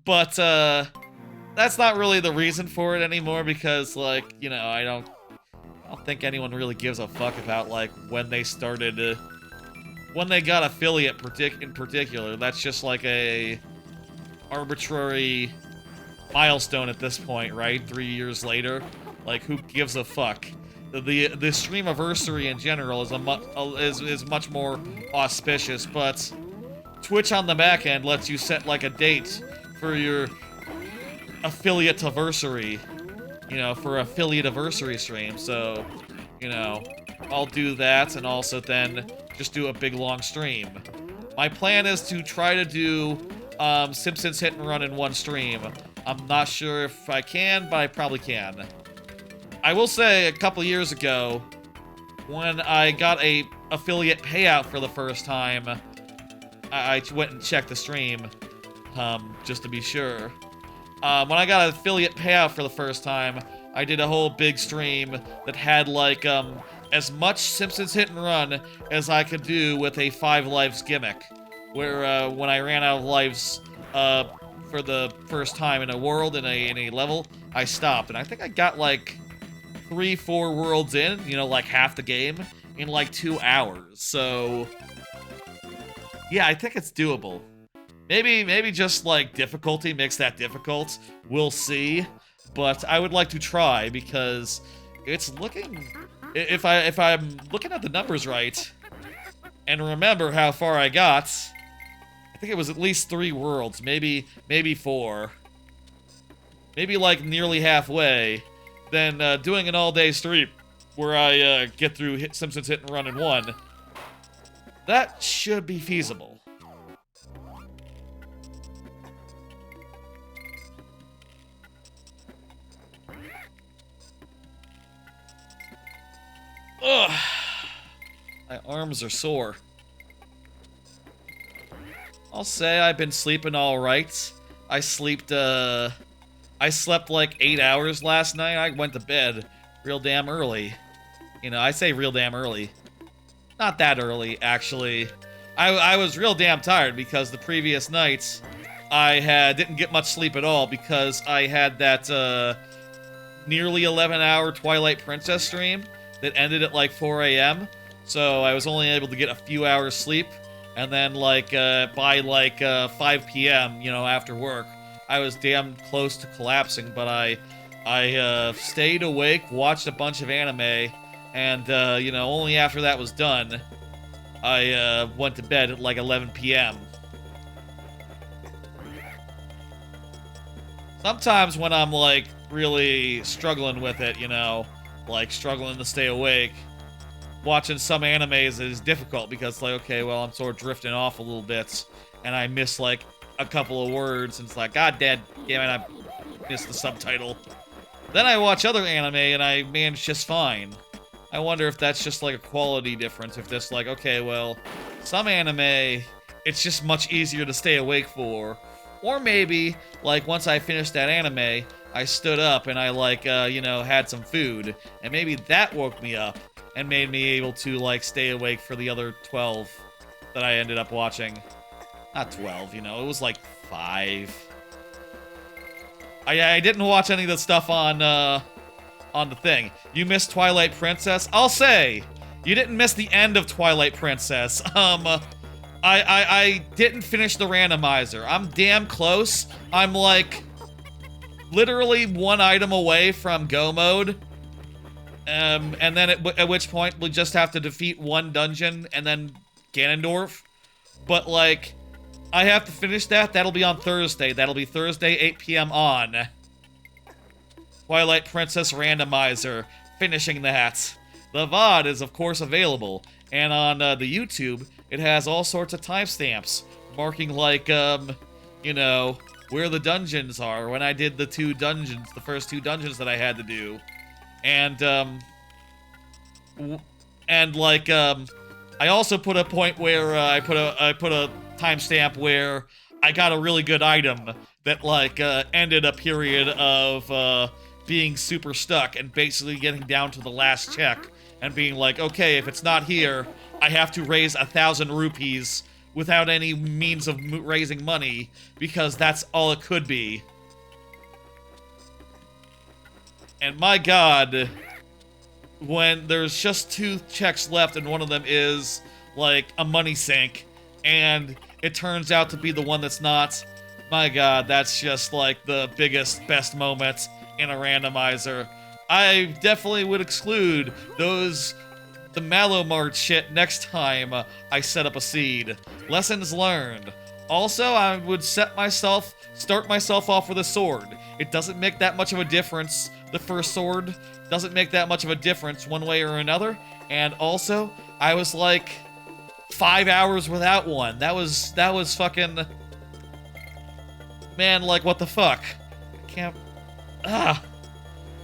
But that's not really the reason for it anymore because like, you know, I don't think anyone really gives a fuck about, like, when they started, when they got affiliate in particular. That's just, like, a arbitrary milestone at this point, right? 3 years later. Like, who gives a fuck? The streamiversary in general is much more auspicious, but Twitch on the back end lets you set, like, a date for your affiliate-aversary. You know, for affiliate-aversary stream, so, you know, I'll do that, and also then just do a big, long stream. My plan is to try to do Simpsons Hit and Run in one stream. I'm not sure if I can, but I probably can. I will say, a couple years ago, when I got a affiliate payout for the first time, I went and checked the stream, just to be sure. When I got an affiliate payout for the first time, I did a whole big stream that had, like, as much Simpsons Hit and Run as I could do with a 5 lives gimmick. Where, when I ran out of lives, for the first time in a world, in a level, I stopped. And I think I got, like, 3-4 worlds in, you know, like half the game, in, like, 2 hours. So, yeah, I think it's doable. Maybe just, like, difficulty makes that difficult. We'll see. But I would like to try, because it's looking... If I'm looking at the numbers right, and remember how far I got, I think it was at least 3 worlds, maybe 4. Maybe, like, nearly halfway. Then, doing an all-day stream, where I, get through Simpsons Hit and Run in 1, that should be feasible. Ugh. My arms are sore. I'll say I've been sleeping alright. I slept like 8 hours last night. I went to bed real damn early. You know, I say real damn early. Not that early, actually. I was real damn tired because the previous nights I didn't get much sleep at all because I had that nearly 11-hour Twilight Princess stream that ended at like 4 a.m. So I was only able to get a few hours sleep, and then like by like 5 p.m., you know, after work, I was damn close to collapsing. But I stayed awake, watched a bunch of anime, and you know, only after that was done, I went to bed at like 11 p.m. Sometimes when I'm like really struggling with it, you know, like struggling to stay awake, watching some animes is difficult because like, okay, well, I'm sort of drifting off a little bit and I miss like a couple of words and it's like, god damn it, I missed the subtitle. Then I watch other anime and I manage just fine. I wonder if that's just like a quality difference, if this like, okay, well, some anime, it's just much easier to stay awake for. Or maybe, like, once I finish that anime, I stood up and I, like, you know, had some food. And maybe that woke me up and made me able to, like, stay awake for the other 12 that I ended up watching. Not 12, you know, it was like 5. I didn't watch any of the stuff on the thing. You missed Twilight Princess? I'll say, you didn't miss the end of Twilight Princess. I didn't finish the randomizer. I'm damn close. I'm like literally one item away from go mode. And then at which point we just have to defeat one dungeon and then Ganondorf. But like, I have to finish that. That'll be on Thursday. That'll be Thursday, 8 p.m. on Twilight Princess Randomizer. Finishing that. The VOD is, of course, available. And on the YouTube, it has all sorts of timestamps. Marking, like, you know, where the dungeons are. When I did the first two dungeons that I had to do. And, I also put a point where I put a timestamp where I got a really good item that, like, ended a period of, being super stuck and basically getting down to the last check and being like, okay, if it's not here, I have to raise 1,000 rupees without any means of raising money because that's all it could be. And my god, when there's just 2 checks left and one of them is, like, a money sink, and it turns out to be the one that's not, my god, that's just, like, the biggest, best moment in a randomizer. I definitely would exclude the Mallow Mart shit next time I set up a seed. Lessons learned. Also, I would start myself off with a sword. It doesn't make that much of a difference. The first sword doesn't make that much of a difference one way or another. And also, I was like 5 hours without one. That was fucking... Man, like, what the fuck? I can't...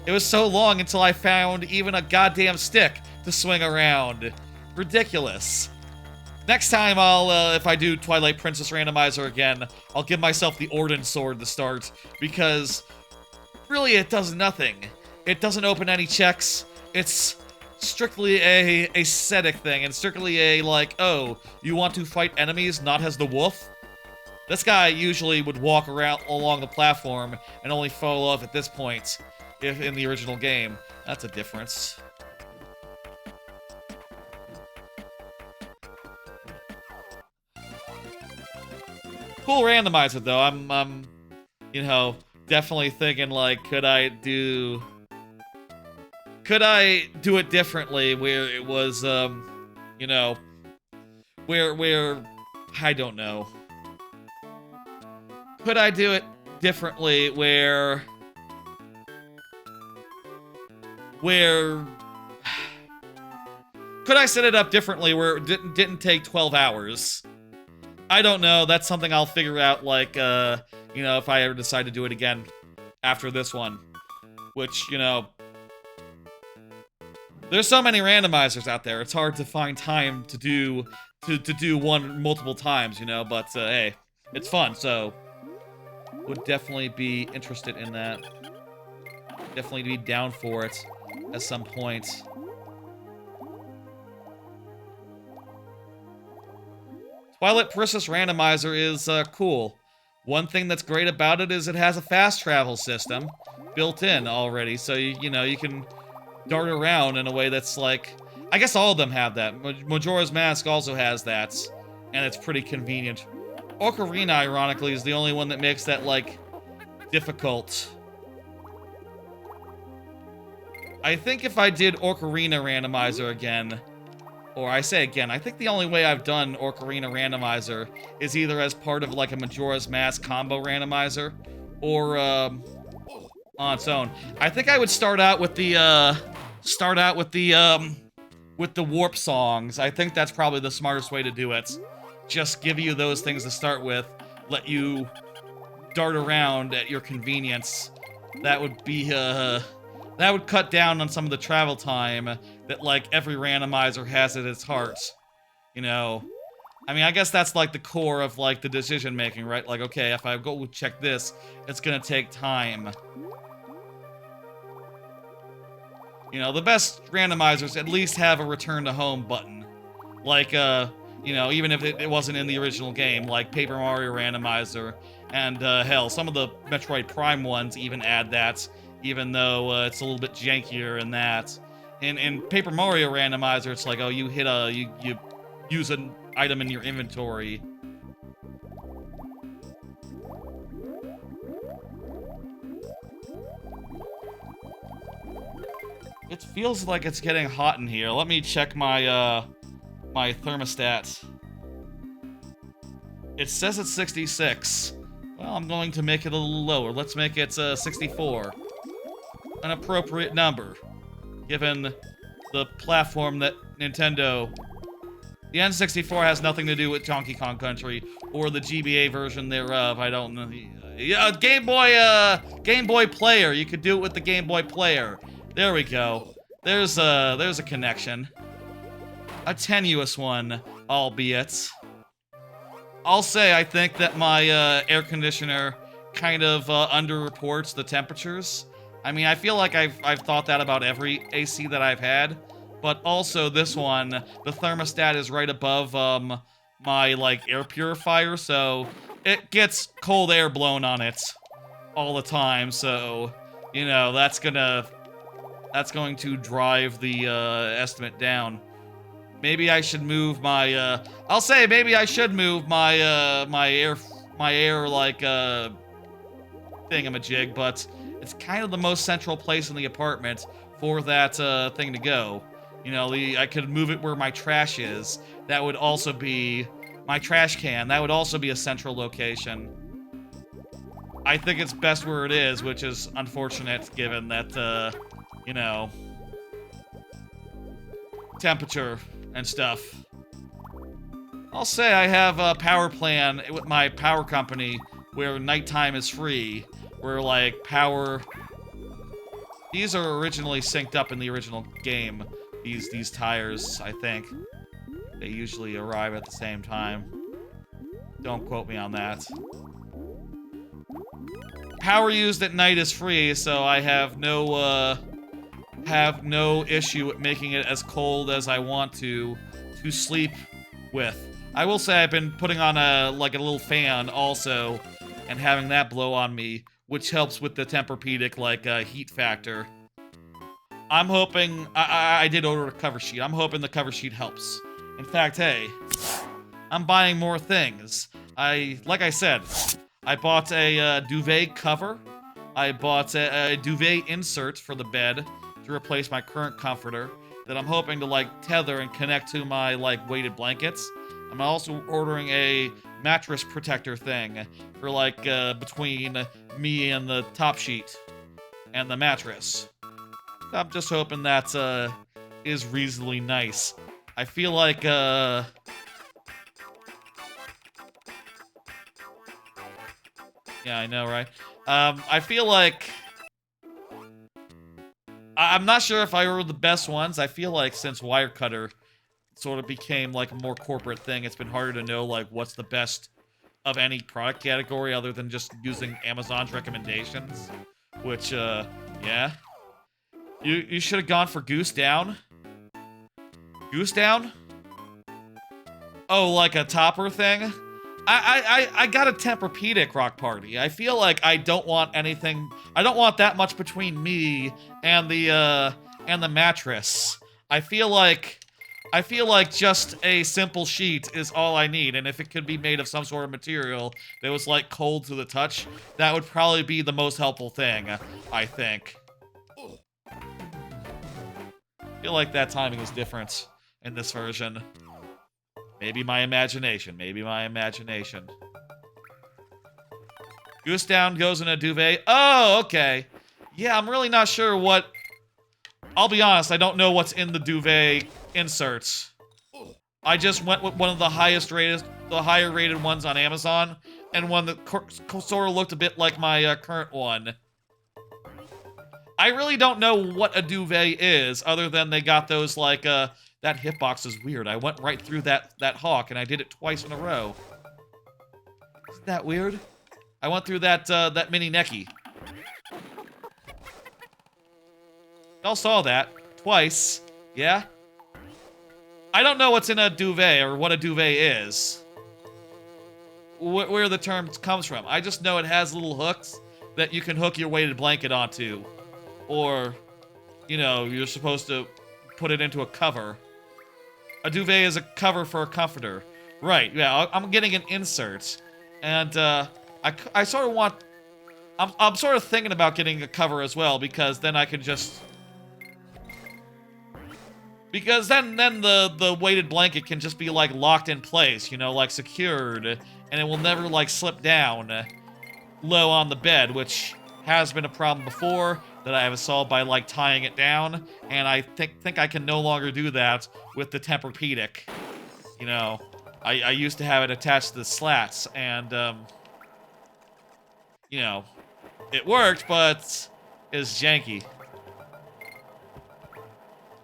It was so long until I found even a goddamn stick to swing around. Ridiculous. Next time if I do Twilight Princess Randomizer again, I'll give myself the Orden Sword to start, because really it does nothing. It doesn't open any checks. It's strictly a aesthetic thing, and strictly a, like, oh, you want to fight enemies not as the wolf? This guy usually would walk around along the platform and only fall off at this point, if in the original game. That's a difference. Cool randomizer, though. I'm, you know, definitely thinking, like, could I do it differently where it was, you know, where, I don't know. Could I do it differently where could I set it up differently where it didn't take 12 hours? I don't know. That's something I'll figure out, like, you know, if I ever decide to do it again after this one. Which, you know, there's so many randomizers out there. It's hard to find time to do one multiple times, you know, but hey, it's fun, so would definitely be interested in that. Definitely be down for it at some point. Twilight Princess Randomizer is cool. One thing that's great about it is it has a fast travel system built in already, so you know, you can dart around in a way that's like, I guess all of them have that. Majora's Mask also has that, and it's pretty convenient. Ocarina, ironically, is the only one that makes that, like, difficult. I think if I did Ocarina Randomizer again, or I say again, I think the only way I've done Ocarina Randomizer is either as part of, like, a Majora's Mask combo randomizer, or, on its own. I think I would start out with the warp songs. I think that's probably the smartest way to do it. Just give you those things to start with, let you dart around at your convenience. That would be, that would cut down on some of the travel time that, like, every randomizer has at its heart. You know? I mean, I guess that's, like, the core of, like, the decision-making, right? Like, okay, if I go check this, it's gonna take time. You know, the best randomizers at least have a return to home button. Like, you know, even if it wasn't in the original game, like Paper Mario Randomizer, and hell, some of the Metroid Prime ones even add that, even though it's a little bit jankier in that. In Paper Mario Randomizer, it's like, oh, you hit you use an item in your inventory. It feels like it's getting hot in here. Let me check my my thermostat. It says it's 66. Well, I'm going to make it a little lower. Let's make it 64. An appropriate number, given the platform that Nintendo... The N64 has nothing to do with Donkey Kong Country, or the GBA version thereof. I don't know. Yeah, Game Boy Player. You could do it with the Game Boy Player. There we go. There's a connection. A tenuous one, albeit. I'll say I think that my air conditioner kind of underreports the temperatures. I mean, I feel like I've thought that about every AC that I've had, but also this one, the thermostat is right above my like air purifier, so it gets cold air blown on it all the time. So, you know, that's going to drive the estimate down. Maybe I should move my I'll say maybe I should move my my air like thingamajig, but it's kind of the most central place in the apartment for that thing to go. You know, I could move it where my trash is. That would also be my trash can. That would also be a central location. I think it's best where it is, which is unfortunate given that you know, temperature and stuff. I'll say I have a power plan with my power company where nighttime is free, where like power... These are originally synced up in the original game, these tires, I think. They usually arrive at the same time. Don't quote me on that. Power used at night is free, so I have no issue with making it as cold as I want to sleep with. I will say I've been putting on a little fan also and having that blow on me, which helps with the Tempur-Pedic heat factor. I'm hoping I did order a cover sheet. I'm hoping the cover sheet helps. In fact, hey, I'm buying more things. Like I said, I bought a duvet cover. I bought a duvet insert for the bed to replace my current comforter that I'm hoping to tether and connect to my weighted blankets. I'm also ordering a mattress protector thing for between me and the top sheet and the mattress. I'm just hoping that is reasonably nice. I feel like yeah, I know, right? I feel like I'm not sure if I ordered the best ones. I feel like since Wirecutter sort of became a more corporate thing, it's been harder to know what's the best of any product category other than just using Amazon's recommendations. Which, yeah. You should have gone for Goose Down. Goose Down? Oh, like a topper thing? I got a Tempur-Pedic Rock Party. I feel like I don't want anything... I don't want that much between me and the mattress. I feel like just a simple sheet is all I need, and if it could be made of some sort of material that was cold to the touch, that would probably be the most helpful thing, I think. I feel like that timing is different in this version. Maybe my imagination. Maybe my imagination. Goose Down goes in a duvet. Oh, okay. Yeah, I'm really not sure what... I'll be honest, I don't know what's in the duvet inserts. I just went with one of the higher rated ones on Amazon, and one that sort of looked a bit like my current one. I really don't know what a duvet is, other than they got those that hitbox is weird. I went right through that hawk, and I did it twice in a row. Isn't that weird? I went through that mini necky. Y'all saw that. twice. Yeah? I don't know what's in a duvet or what a duvet is. Where the term comes from. I just know it has little hooks that you can hook your weighted blanket onto. Or, you know, you're supposed to put it into a cover. A duvet is a cover for a comforter. Right, yeah, I'm getting an insert. And, I sort of want... I'm sort of thinking about getting a cover as well, because then I could just... Because then the weighted blanket can just be, like, locked in place, you know, like, secured, and it will never, like, slip down low on the bed, which has been a problem before that I have solved by, like, tying it down, and I think I can no longer do that with the Tempur-Pedic. You know, I used to have it attached to the slats, and, you know, it worked, but it's janky.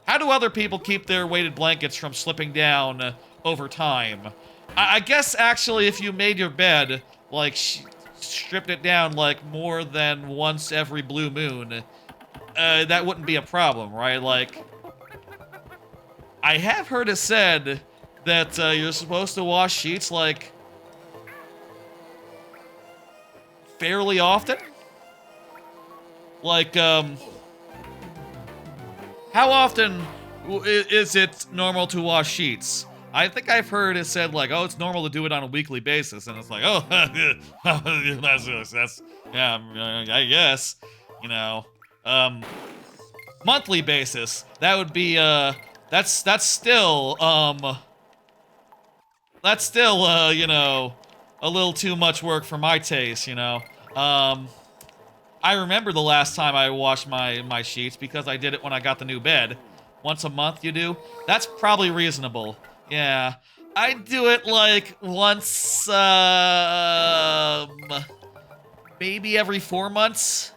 How do other people keep their weighted blankets from slipping down over time? I guess, actually, if you made your bed, like, stripped it down, like, more than once every blue moon, that wouldn't be a problem, right? Like, I have heard it said that you're supposed to wash sheets, like, fairly often? Like, how often is it normal to wash sheets? I think I've heard it said, like, oh, it's normal to do it on a weekly basis, and it's like, oh, that's yeah, I guess, you know, monthly basis, that would be, that's still, you know, a little too much work for my taste, you know, I remember the last time I washed my sheets because I did it when I got the new bed. Once a month you do? That's probably reasonable. Yeah. I do it like once, maybe every 4 months?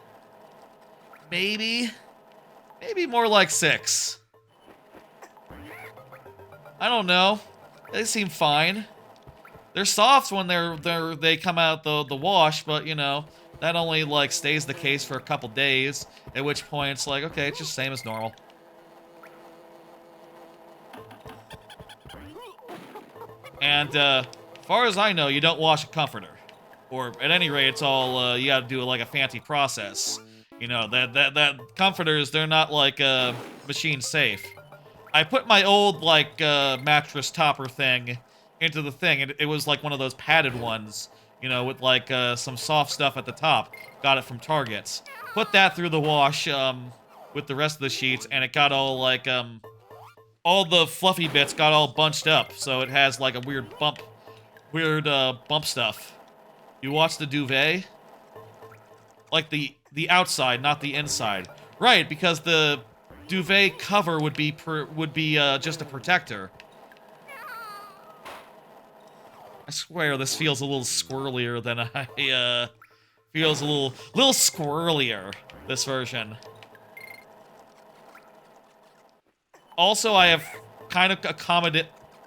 Maybe? Maybe more like 6. I don't know. They seem fine. They're soft when they come out the wash, but you know, that only, like, stays the case for a couple days, at which point it's like, okay, it's just same as normal. And, as far as I know, you don't wash a comforter. Or, at any rate, it's all, you gotta do, like, a fancy process. You know, that comforters, they're not, like, machine safe. I put my old, like, mattress topper thing into the thing, and it was, like, one of those padded ones. You know, with, like, some soft stuff at the top. Got it from Target. Put that through the wash, with the rest of the sheets, and it got all, like, all the fluffy bits got all bunched up, so it has, like, a weird bump stuff. You watch the duvet? Like, the outside, not the inside. Right, because the duvet cover would be just a protector. I swear this feels a little squirrelier than feels a little squirrelier, this version. Also, I have kind of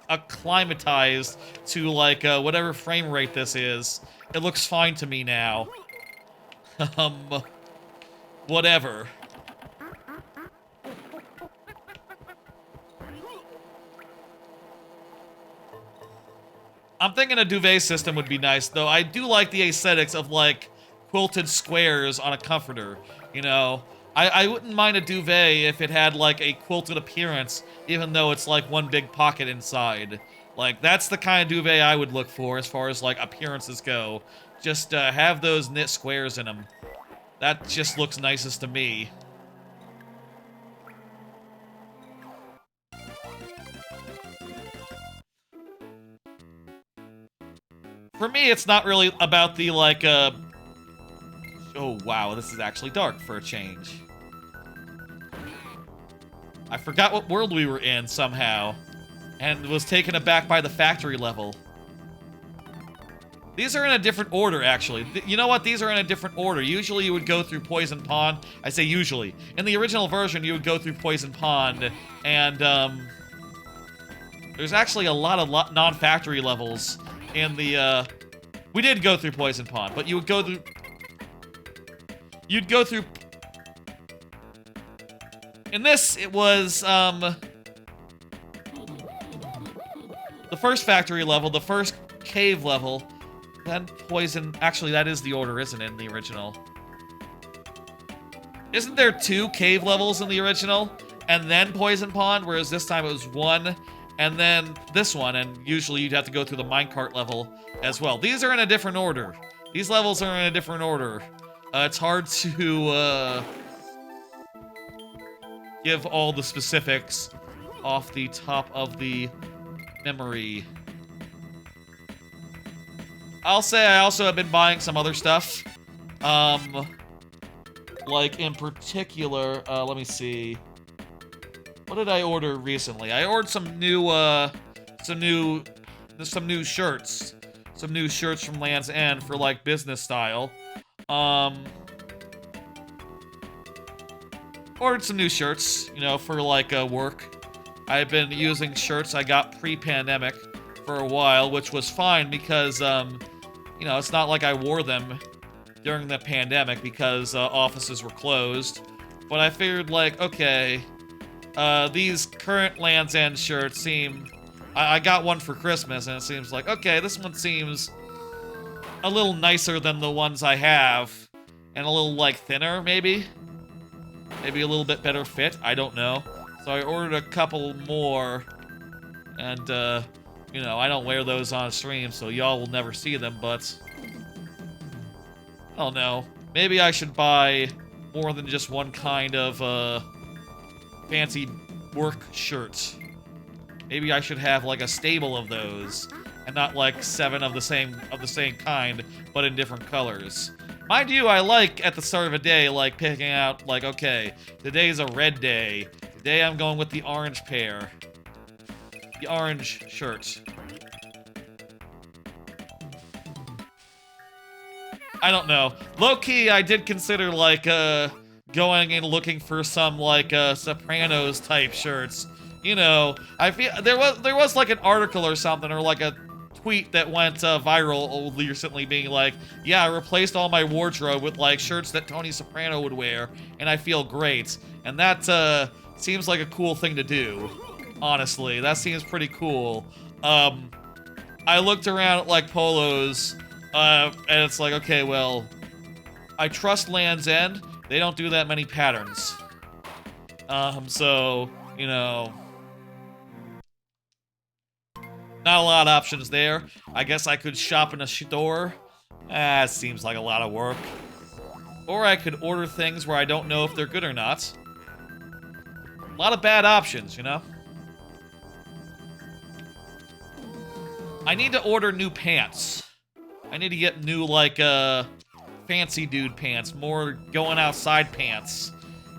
acclimatized to, like, whatever frame rate this is. It looks fine to me now. Whatever. I'm thinking a duvet system would be nice, though. I do like the aesthetics of, like, quilted squares on a comforter, you know? I wouldn't mind a duvet if it had, like, a quilted appearance, even though it's, like, one big pocket inside. Like, that's the kind of duvet I would look for as far as, like, appearances go. Just, have those knit squares in them. That just looks nicest to me. For me, it's not really about the, like, oh, wow, this is actually dark for a change. I forgot what world we were in, somehow, and was taken aback by the factory level. These are in a different order, actually. You know what? These are in a different order. Usually you would go through Poison Pond. I say usually. In the original version, you would go through Poison Pond, and, there's actually a lot of non-factory levels in the, we did go through Poison Pond, but you would go through... You'd go through... In this, it was, the first factory level, the first cave level, then poison... Actually, that is the order, isn't it, in the original? Isn't there 2 cave levels in the original, and then Poison Pond, whereas this time it was 1, and then this one, and usually you'd have to go through the minecart level as well. These are in a different order. These levels are in a different order. It's hard to, give all the specifics off the top of the memory. I'll say I also have been buying some other stuff. Like, in particular, let me see. What did I order recently? I ordered some new shirts. Some new shirts from Land's End for, like, business style. Ordered some new shirts, you know, for, like, work. I've been using shirts I got pre-pandemic for a while, which was fine because, you know, it's not like I wore them during the pandemic because offices were closed. But I figured, like, okay, these current Land's End shirts seem... I got one for Christmas, and it seems like, okay, this one seems a little nicer than the ones I have, and a little, like, thinner, maybe? Maybe a little bit better fit, I don't know. So I ordered a couple more, and, you know, I don't wear those on stream, so y'all will never see them, but... I don't know. Maybe I should buy more than just one kind of, fancy work shirt. Maybe I should have, like, a stable of those, and not, like, 7 of the same kind, but in different colors. Mind you, I like, at the start of a day, like, picking out, like, okay, today's a red day. Today I'm going with the orange pair. The orange shirt. I don't know. Low-key, I did consider, like, going and looking for some, like, Sopranos-type shirts. You know, I feel... There was, like, an article or something, or, like, a tweet that went viral recently being like, yeah, I replaced all my wardrobe with, like, shirts that Tony Soprano would wear, and I feel great. And that, seems like a cool thing to do. Honestly, that seems pretty cool. I looked around at, like, polos, and it's like, okay, well, I trust Land's End. They don't do that many patterns. So, you know, not a lot of options there. I guess I could shop in a store. It seems like a lot of work. Or I could order things where I don't know if they're good or not. A lot of bad options, you know? I need to order new pants. I need to get new, like, fancy dude pants. More going outside pants.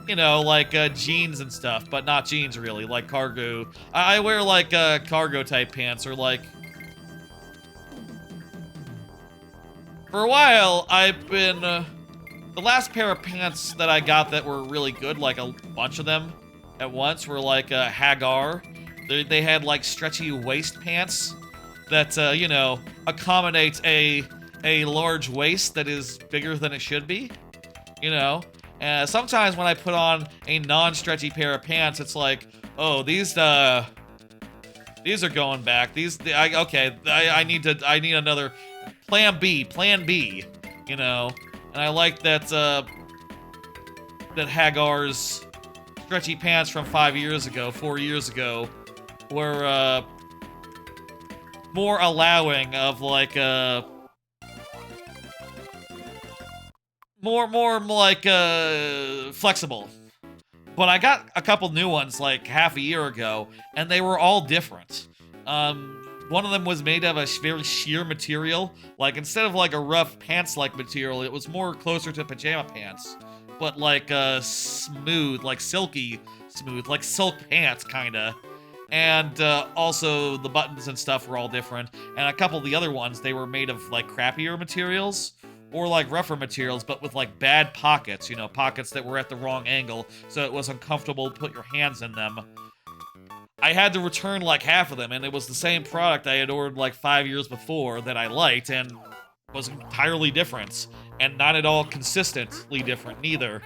You know, like, jeans and stuff, but not jeans, really. Like, cargo. I wear, like, cargo-type pants, or, like... For a while, I've been, the last pair of pants that I got that were really good, like, a bunch of them at once, were, like, Hagar. They had, like, stretchy waist pants that, you know, accommodate a large waist that is bigger than it should be, you know? Sometimes when I put on a non-stretchy pair of pants, it's like, oh, these are going back. I need another plan B, you know? And I like that, that Hagar's stretchy pants from 4 years ago, were, more allowing of, like, more like, flexible. But I got a couple new ones, like, half a year ago, and they were all different. One of them was made of a very sheer material. Like, instead of, like, a rough pants-like material, it was more closer to pajama pants. But, like, smooth, like, silky smooth, like silk pants, kinda. And, also, the buttons and stuff were all different. And a couple of the other ones, they were made of, like, crappier materials. Or, like, rougher materials, but with, like, bad pockets, you know, pockets that were at the wrong angle, so it was uncomfortable to put your hands in them. I had to return, like, half of them, and it was the same product I had ordered, like, 5 years before that I liked, and was entirely different. And not at all consistently different, neither.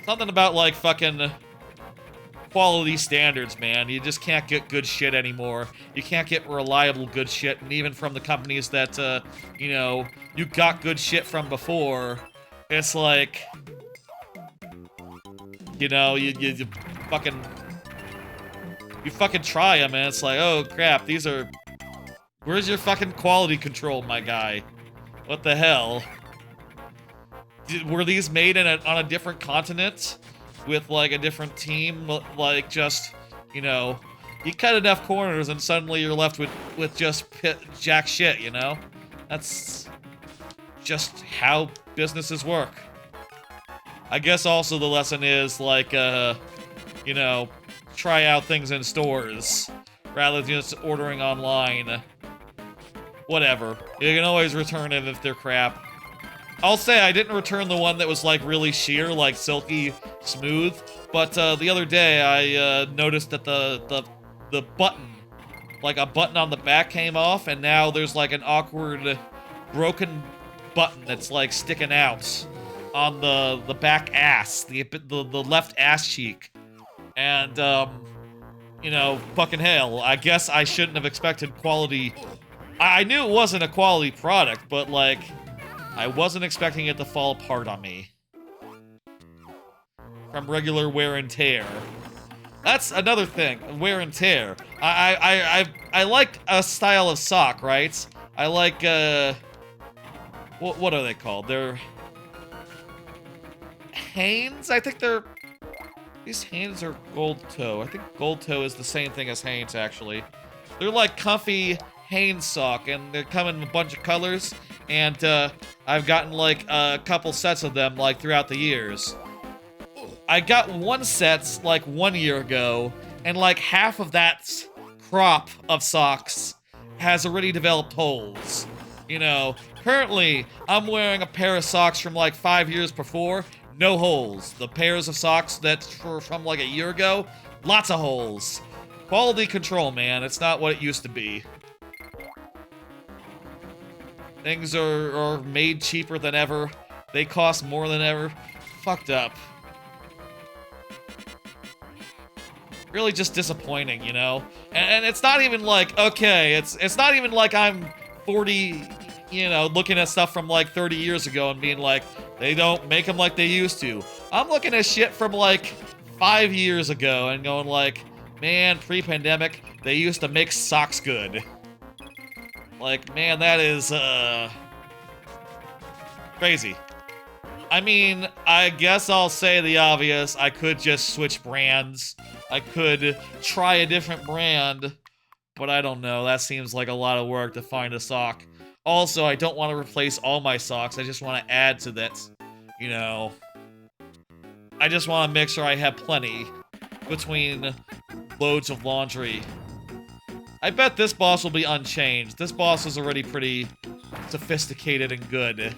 Something about, like, fucking quality standards, man. You just can't get good shit anymore. You can't get reliable good shit, and even from the companies that, you know, you got good shit from before, it's like, you know, you fucking try them, and it's like, oh crap, these are, where's your fucking quality control, my guy? What the hell? Were these made on a different continent? With, like, a different team? Like, just, you know, you cut enough corners and suddenly you're left with just jack shit, you know? That's just how businesses work. I guess also the lesson is, like, you know, try out things in stores rather than just ordering online. Whatever. You can always return it if they're crap. I'll say I didn't return the one that was, like, really sheer, like, silky smooth, but the other day I noticed that the button, like, a button on the back came off, and now there's, like, an awkward broken button that's, like, sticking out on the back ass, the left ass cheek. And, you know, fucking hell, I guess I shouldn't have expected quality. I knew it wasn't a quality product, but, like, I wasn't expecting it to fall apart on me. From regular wear and tear. That's another thing, wear and tear. I like a style of sock, right? I like, what are they called? They're Hanes? I think they're, these Hanes are Gold Toe. I think Gold Toe is the same thing as Hanes, actually. They're like comfy Hanes sock, and they come in a bunch of colors, and I've gotten like a couple sets of them like throughout the years. I got one set like 1 year ago, and like half of that crop of socks has already developed holes. You know, currently I'm wearing a pair of socks from like 5 years before, no holes. The pairs of socks that were from like a year ago, lots of holes. Quality control, man. It's not what it used to be. Things are made cheaper than ever. They cost more than ever. Fucked up. Really just disappointing, you know? And it's not even like, okay, it's not even like I'm 40, you know, looking at stuff from like 30 years ago and being like, they don't make them like they used to. I'm looking at shit from like 5 years ago and going like, man, pre-pandemic, they used to make socks good. Like, man, that is, crazy. I mean, I guess I'll say the obvious. I could just switch brands. I could try a different brand, but I don't know. That seems like a lot of work to find a sock. Also, I don't want to replace all my socks. I just want to add to that, you know. I just want to make sure I have plenty between loads of laundry. I bet this boss will be unchanged. This boss is already pretty sophisticated and good.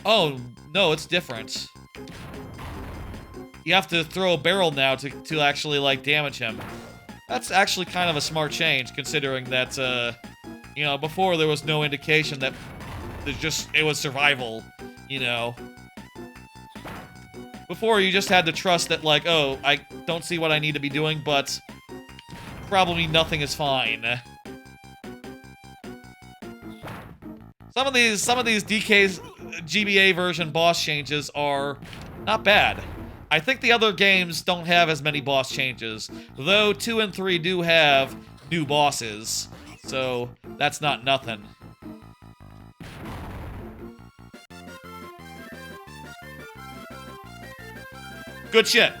Oh, no, it's different. You have to throw a barrel now to actually, like, damage him. That's actually kind of a smart change, considering that, you know, before there was no indication that it was survival, you know. Before, you just had to trust that, like, oh, I don't see what I need to be doing, but probably nothing is fine. Some of these DK's GBA version boss changes are not bad. I think the other games don't have as many boss changes, though 2 and 3 do have new bosses, so that's not nothing. Good shit.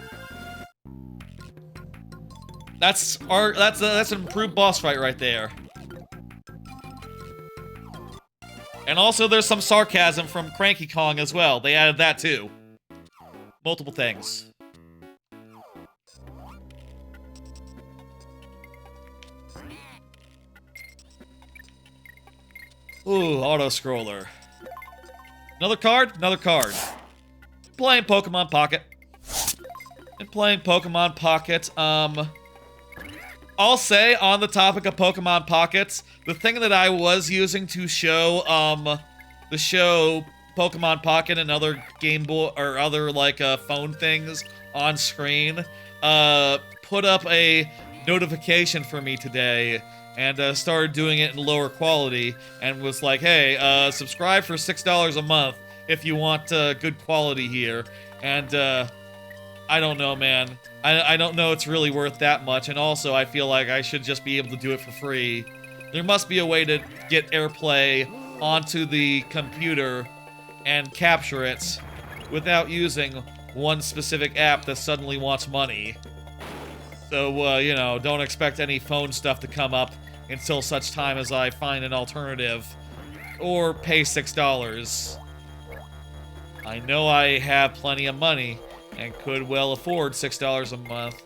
That's an improved boss fight right there. And also there's some sarcasm from Cranky Kong as well. They added that too. Multiple things. Ooh, auto-scroller. Another card? Another card. Playing Pokemon Pocket. Been playing Pokemon Pocket. I'll say, on the topic of Pokemon Pockets, the thing that I was using to show, the show Pokemon Pocket and other Game Boy or other like phone things on screen, put up a notification for me today and started doing it in lower quality and was like, hey, subscribe for $6 a month if you want good quality here. And I don't know, man. I don't know it's really worth that much, and also I feel like I should just be able to do it for free. There must be a way to get AirPlay onto the computer and capture it without using one specific app that suddenly wants money. So, you know, don't expect any phone stuff to come up until such time as I find an alternative or pay $6. I know I have plenty of money and could well afford $6 a month.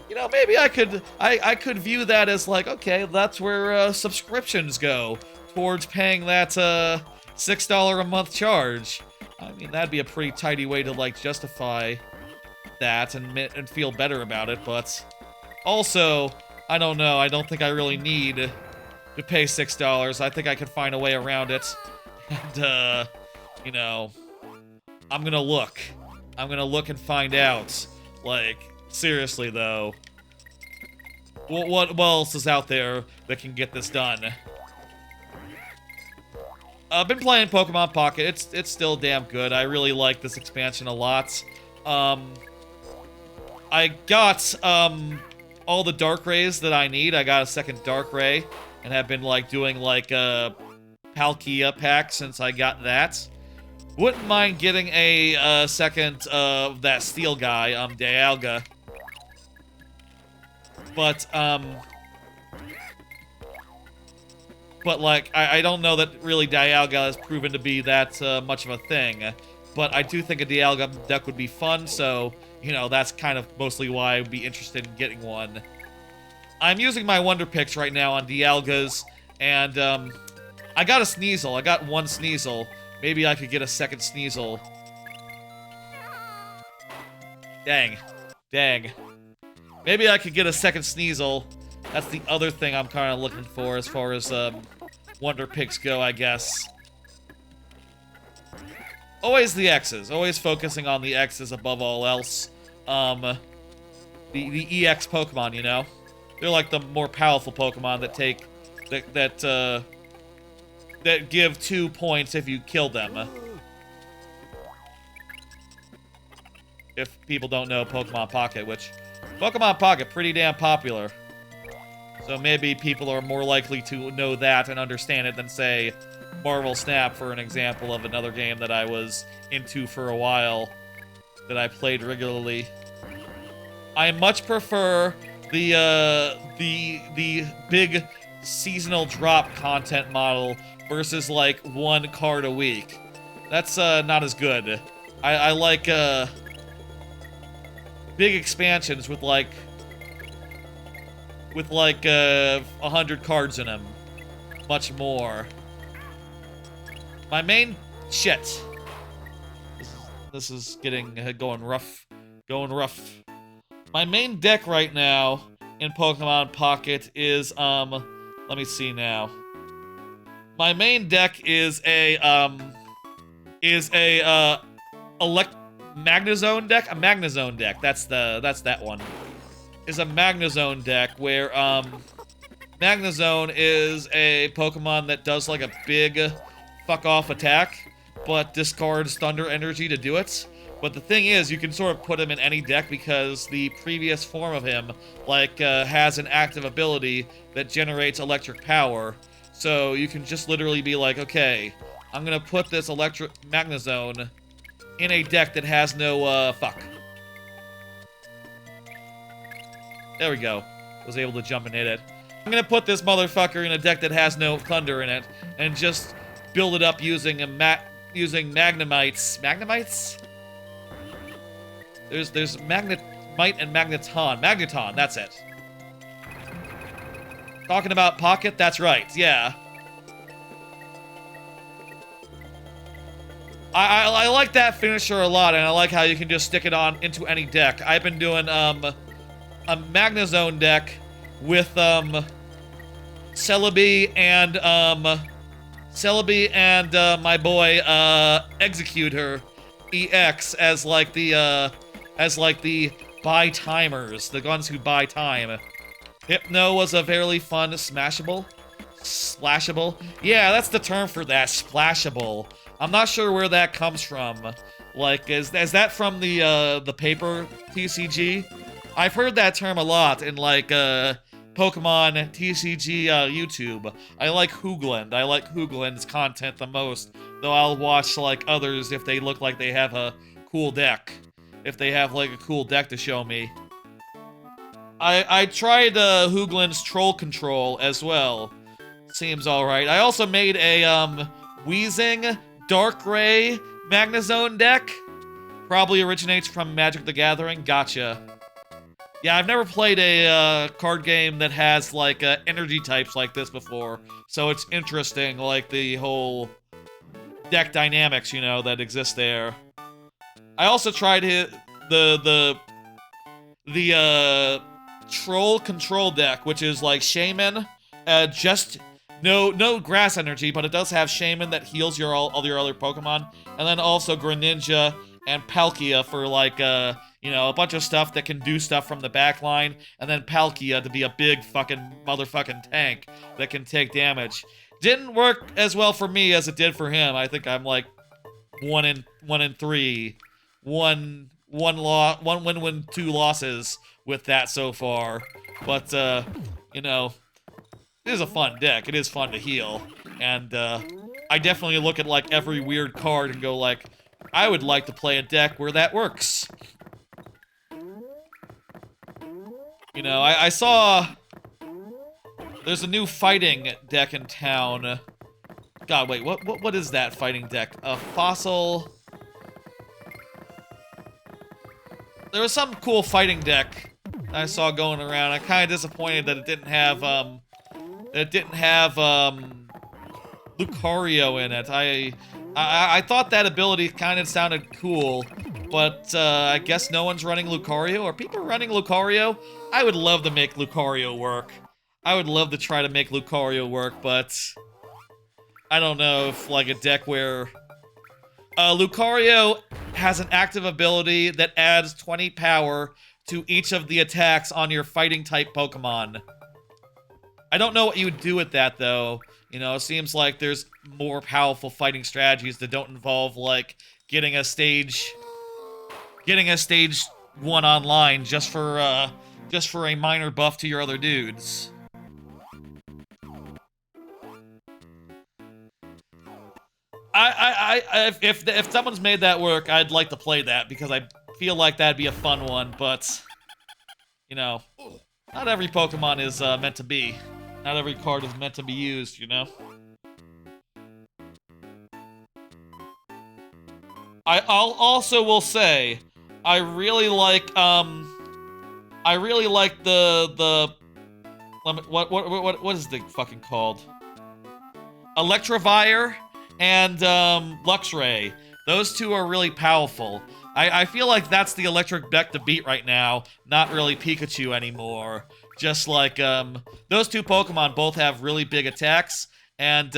You know, maybe I could view that as like, okay, that's where subscriptions go towards paying that $6 a month charge. I mean, that'd be a pretty tidy way to like justify that and feel better about it, but also, I don't know, I don't think I really need to pay $6. I think I could find a way around it. And you know, I'm gonna look and find out. Like, seriously though, what else is out there that can get this done? I've been playing Pokemon Pocket. It's still damn good. I really like this expansion a lot. I got all the Dark Rays that I need. I got a second Dark Ray and have been like doing like a Palkia pack since I got that. Wouldn't mind getting a second of that Steel guy, Dialga. But like, I don't know that really Dialga has proven to be that much of a thing. But I do think a Dialga deck would be fun, so, you know, that's kind of mostly why I'd be interested in getting one. I'm using my Wonder Picks right now on Dialgas, and I got a Sneasel. I got one Sneasel. Maybe I could get a second Sneasel. Dang. Maybe I could get a second Sneasel. That's the other thing I'm kind of looking for as far as Wonder Picks go, I guess. Always the X's. Always focusing on the X's above all else. The EX Pokemon, you know? They're like the more powerful Pokemon that take... that give 2 points if you kill them. If people don't know Pokemon Pocket, which... Pokemon Pocket, pretty damn popular. So maybe people are more likely to know that and understand it than, say, Marvel Snap, for an example of another game that I was into for a while, that I played regularly. I much prefer the big seasonal drop content model versus, like, one card a week. That's, not as good. I like, big expansions with, like, 100 cards in them. Much more. My main... Shit. This is getting, going rough. My main deck right now in Pokemon Pocket is, let me see now. My main deck is a Magnezone deck? A Magnezone deck. That's that one. Is a Magnezone deck where, Magnezone is a Pokemon that does, like, a big fuck-off attack, but discards Thunder Energy to do it. But the thing is, you can sort of put him in any deck because the previous form of him, like, has an active ability that generates electric power. So you can just literally be like, okay, I'm gonna put this electric Magnezone in a deck that has no, fuck. There we go. Was able to jump and hit it. I'm gonna put this motherfucker in a deck that has no thunder in it, and just build it up using Magnemites. Magnemites? There's Magnemite and Magneton, that's it. Talking about Pocket? That's right, yeah. I like that finisher a lot, and I like how you can just stick it on into any deck. I've been doing, a Magnezone deck with, Celebi and, Celebi and my boy Executor EX as like the buy timers, the ones who buy time. Hypno was a fairly fun smashable. Splashable? Yeah, that's the term for that, splashable. I'm not sure where that comes from. Like, is that from the paper TCG? I've heard that term a lot in, like, Pokemon TCG YouTube. I like Hoogland. I like Hoogland's content the most, though I'll watch, like, others if they look like they have a cool deck. If they have, like, a cool deck to show me. I tried Hoogland's Troll Control as well. Seems alright. I also made a, Wheezing Dark Ray Magnezone deck. Probably originates from Magic the Gathering. Gotcha. Yeah, I've never played a, card game that has, like, energy types like this before. So it's interesting, like, the whole deck dynamics, you know, that exist there. I also tried the Troll Control deck, which is, like, Shaman, just... No grass energy, but it does have Shaman that heals all your other Pokemon. And then also Greninja and Palkia for, like, you know, a bunch of stuff that can do stuff from the back line. And then Palkia to be a big fucking motherfucking tank that can take damage. Didn't work as well for me as it did for him. I think I'm, like, 1 in 3. One win, 2 losses with that so far. But, you know... It is a fun deck. It is fun to heal. And, I definitely look at, like, every weird card and go, like, I would like to play a deck where that works. You know, I saw... There's a new fighting deck in town. God, wait, what is that fighting deck? A fossil... There was some cool fighting deck I saw going around. I'm kind of disappointed that it didn't have, Lucario in it. I thought that ability kind of sounded cool, but I guess no one's running Lucario. Are people running Lucario? I would love to make Lucario work. I would love to try to make Lucario work, but I don't know if, like, a deck where... Lucario has an active ability that adds 20 power to each of the attacks on your fighting-type Pokemon. I don't know what you would do with that, though. You know, it seems like there's more powerful fighting strategies that don't involve, like, getting a stage 1 online just for a minor buff to your other dudes. If someone's made that work, I'd like to play that, because I feel like that'd be a fun one, but, you know, not every Pokemon is, meant to be. Not every card is meant to be used, you know? I'll also will say, I really like what is the fucking called? Electivire and, Luxray. Those two are really powerful. I feel like that's the electric deck to beat right now, not really Pikachu anymore. Just like, those two Pokemon both have really big attacks, and,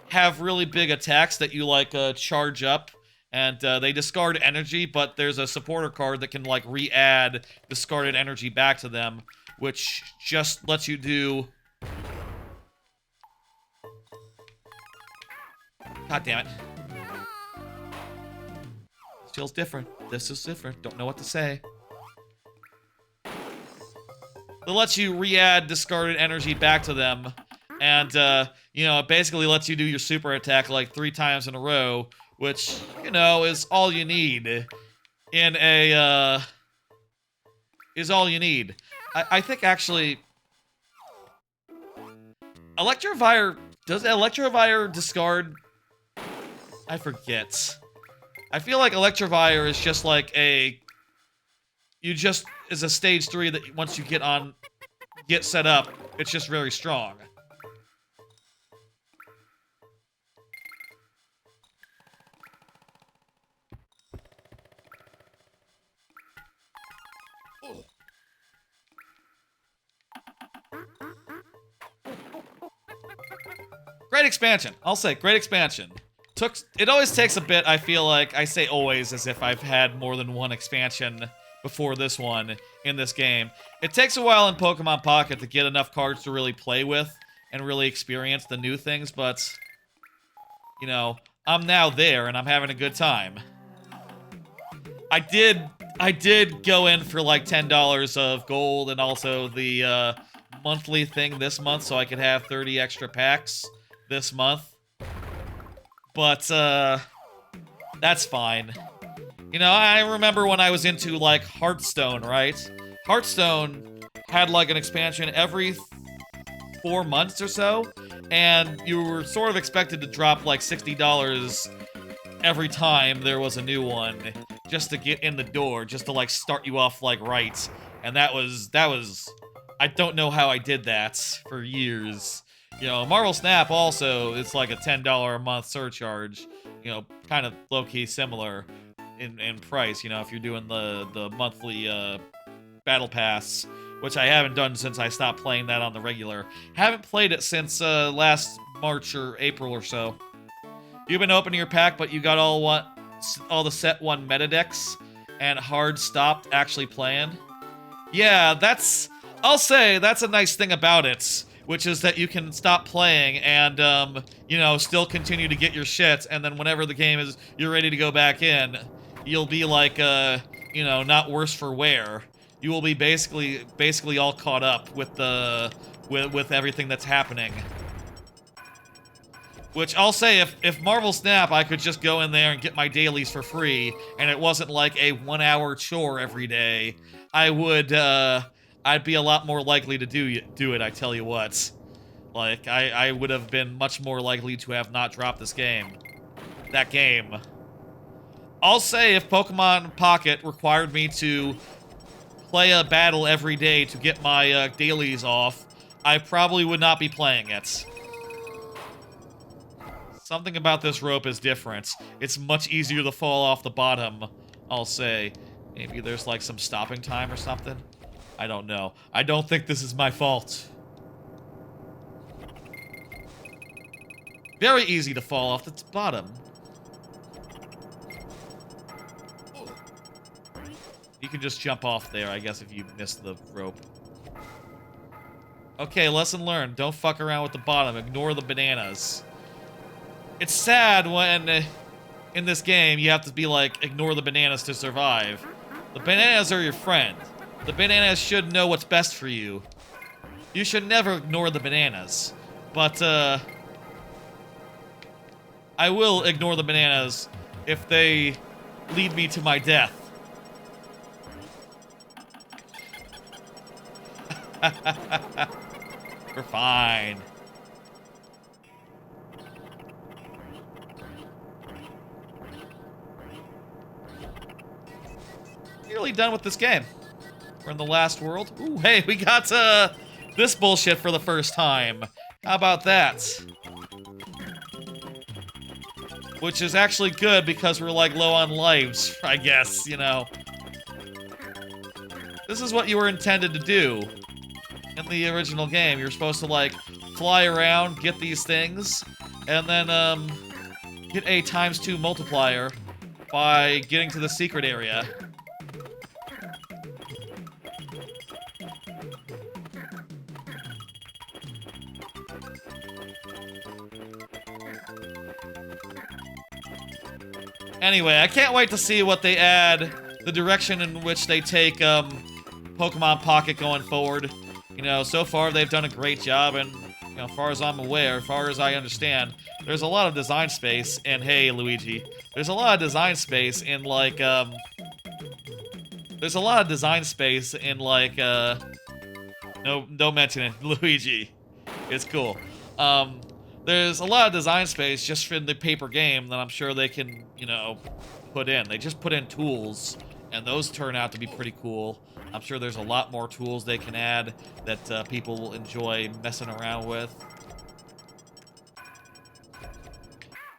have really big attacks that you, like, charge up, and, they discard energy, but there's a supporter card that can, like, re-add discarded energy back to them, which just lets you do... God damn it. This feels different. This is different. Don't know what to say. It lets you re-add discarded energy back to them. And, you know, it basically lets you do your super attack like 3 times in a row, which, you know, is all you need in a, is all you need. I think, actually... Electivire... Does Electivire discard... I forget. I feel like Electivire is just like a... is a stage 3 that once you get set up, it's just very strong. Great expansion. I'll say, great expansion. It always takes a bit, I feel like. I say always as if I've had more than one expansion before this one in this game. It takes a while in Pokemon Pocket to get enough cards to really play with and really experience the new things, but, you know, I'm now there and I'm having a good time. I did go in for like $10 of gold and also the monthly thing this month so I could have 30 extra packs this month. But, that's fine. You know, I remember when I was into, like, Hearthstone, right? Hearthstone had, like, an expansion every 4 months or so, and you were sort of expected to drop, like, $60 every time there was a new one, just to get in the door, just to, like, start you off, like, right. And that was... I don't know how I did that for years. You know, Marvel Snap also, it's like a $10 a month surcharge. You know, kind of low-key similar in price, you know, if you're doing the monthly Battle Pass, which I haven't done since I stopped playing that on the regular. Haven't played it since last March or April or so. You've been opening your pack, but you got all the set 1 meta decks, and hard stopped actually playing. Yeah, I'll say, that's a nice thing about it. Which is that you can stop playing and, you know, still continue to get your shit, and then whenever the game is, you're ready to go back in, you'll be like, you know, not worse for wear. You will be basically all caught up with with everything that's happening. Which I'll say, if Marvel Snap, I could just go in there and get my dailies for free, and it wasn't like a 1-hour chore every day, I would, I'd be a lot more likely to do it, I tell you what. Like, I would have been much more likely to have not dropped this game. That game. I'll say if Pokemon Pocket required me to play a battle every day to get my dailies off, I probably would not be playing it. Something about this rope is different. It's much easier to fall off the bottom, I'll say. Maybe there's like some stopping time or something. I don't know. I don't think this is my fault. Very easy to fall off the bottom. You can just jump off there, I guess, if you miss the rope. Okay, lesson learned. Don't fuck around with the bottom. Ignore the bananas. It's sad when, in this game, you have to be like, ignore the bananas to survive. The bananas are your friend. The bananas should know what's best for you. You should never ignore the bananas. But, I will ignore the bananas if they lead me to my death. We're fine. Nearly done with this game. We're in the last world. Ooh, hey, we got, this bullshit for the first time. How about that? Which is actually good because we're, like, low on lives, I guess, you know. This is what you were intended to do in the original game. You're supposed to, like, fly around, get these things, and then, get a ×2 multiplier by getting to the secret area. Anyway, I can't wait to see what they add, the direction in which they take, Pokemon Pocket going forward. You know, so far they've done a great job, and, you know, as far as I'm aware, as far as I understand, there's a lot of design space, and hey, Luigi, there's a lot of design space in, like, there's a lot of design space in, like, don't mention it, Luigi. It's cool. There's a lot of design space just in the paper game that I'm sure they can, you know, put in. They just put in tools, and those turn out to be pretty cool. I'm sure there's a lot more tools they can add that people will enjoy messing around with.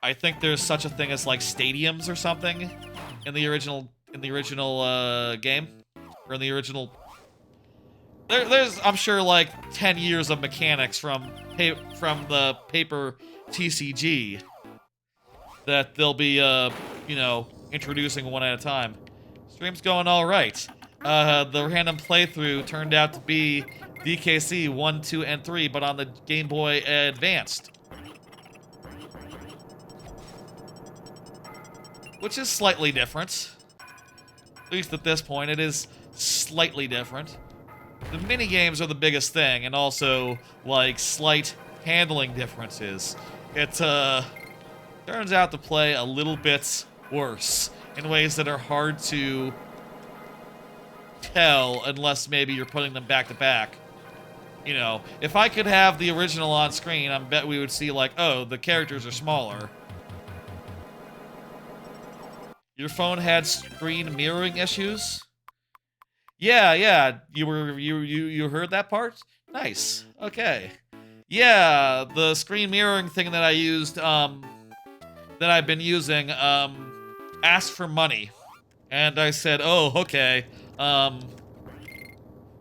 I think there's such a thing as, like, stadiums or something in the original game, or in the original There's, I'm sure, like 10 years of mechanics from the paper TCG that they'll be, you know, introducing one at a time. Stream's going all right. The random playthrough turned out to be DKC 1, 2, and 3, but on the Game Boy Advanced. Which is slightly different. At least at this point, it is slightly different. The minigames are the biggest thing, and also, like, slight handling differences. It, turns out to play a little bit worse in ways that are hard to tell unless maybe you're putting them back to back. You know, if I could have the original on screen, I bet we would see, like, oh, the characters are smaller. Your phone had screen mirroring issues? Yeah, you heard that part? Nice. Okay. Yeah, the screen mirroring thing that I used, that I've been using, asked for money. And I said, oh, okay. Well,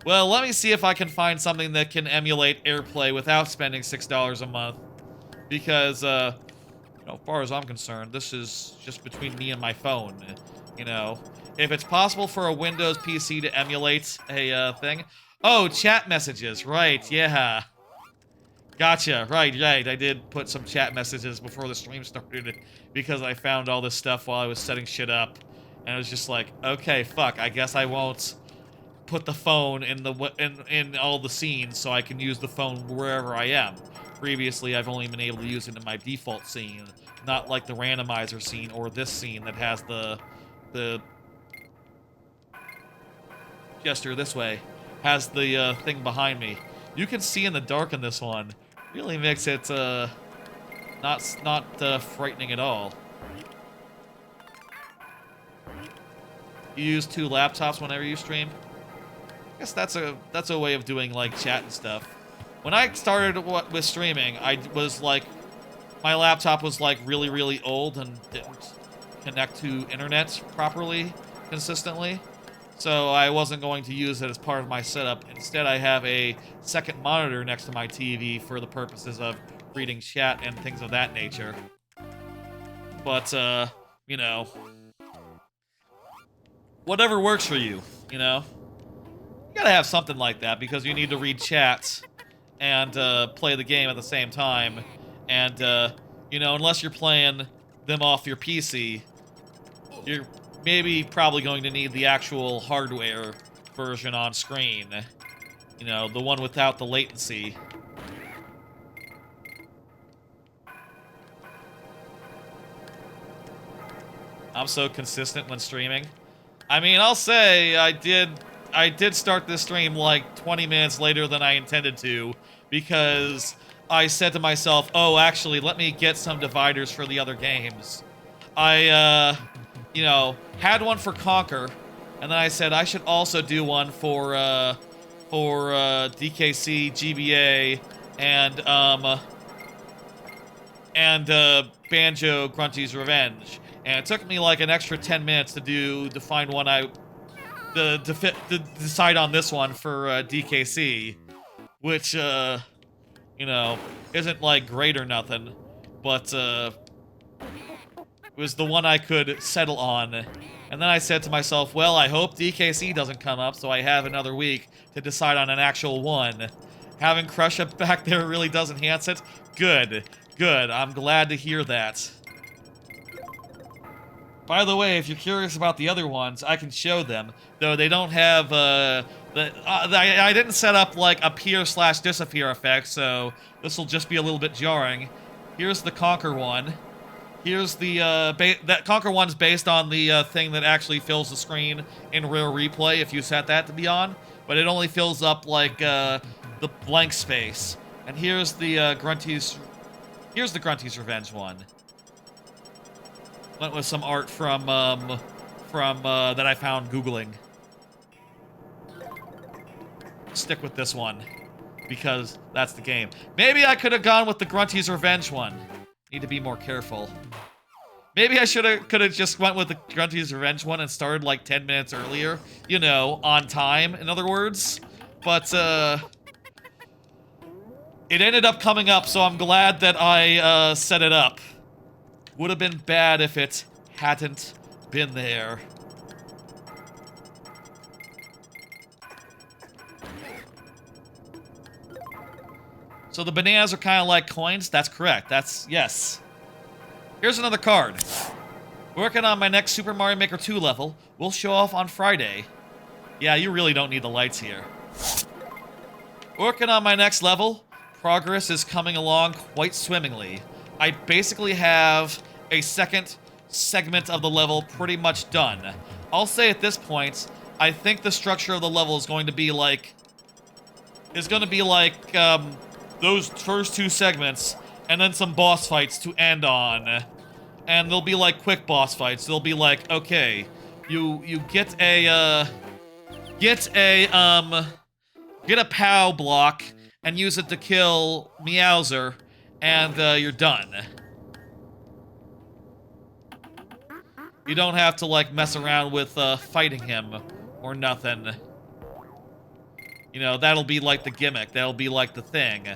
let me see if I can find something that can emulate AirPlay without spending $6 a month. Because, you know, as far as I'm concerned, this is just between me and my phone, you know. If it's possible for a Windows PC to emulate a, thing... Oh, chat messages, right, yeah. Gotcha, right, I did put some chat messages before the stream started because I found all this stuff while I was setting shit up. And I was just like, okay, fuck, I guess I won't put the phone in all the scenes so I can use the phone wherever I am. Previously, I've only been able to use it in my default scene, not like the randomizer scene or this scene that has the gesture this way, has the thing behind me. You can see in the dark in this one. Really makes it not frightening at all. You use 2 laptops whenever you stream? I guess that's a way of doing like chat and stuff. When I started with streaming, I was like, my laptop was like really old and didn't connect to internet properly, consistently. So I wasn't going to use it as part of my setup. Instead, I have a second monitor next to my TV for the purposes of reading chat and things of that nature. But, you know, whatever works for you, you know? You gotta have something like that because you need to read chats and play the game at the same time. And, you know, unless you're playing them off your PC, you're probably going to need the actual hardware version on screen. You know, the one without the latency. I'm so consistent when streaming. I mean, I'll say I did start this stream like 20 minutes later than I intended to because I said to myself, oh, actually, let me get some dividers for the other games. You know, had one for Conquer, and then I said I should also do one for DKC GBA and Banjo Grunty's Revenge. And it took me like an extra 10 minutes to find one to decide on this one for DKC, which you know, isn't like great or nothing, but it was the one I could settle on. And then I said to myself, well, I hope DKC doesn't come up, so I have another week to decide on an actual one. Having Crush Up back there really does enhance it? Good. Good. I'm glad to hear that. By the way, if you're curious about the other ones, I can show them. Though they don't have, I didn't set up, like, appear/disappear effect, so this will just be a little bit jarring. Here's the Conquer one. Here's the, that Conquer one's based on the thing that actually fills the screen in Rare Replay if you set that to be on. But it only fills up, like, the blank space. And here's the, Grunty's Revenge one. Went with some art from that I found Googling. Stick with this one, because that's the game. Maybe I could have gone with the Grunty's Revenge one. Need to be more careful. Maybe I could have just went with the Grunty's Revenge one and started like 10 minutes earlier. You know, on time, in other words. but it ended up coming up, so I'm glad that I set it up. Would have been bad if it hadn't been there. So the bananas are kind of like coins? That's correct. Yes. Here's another card. Working on my next Super Mario Maker 2 level. We'll show off on Friday. Yeah, you really don't need the lights here. Working on my next level. Progress is coming along quite swimmingly. I basically have a second segment of the level pretty much done. I'll say at this point, I think the structure of the level is going to be like... those first two segments, and then some boss fights to end on. And they'll be like quick boss fights. They'll be like, okay, you get a POW block and use it to kill Meowser, and you're done. You don't have to like mess around with fighting him or nothing. You know, that'll be like the gimmick. That'll be like the thing.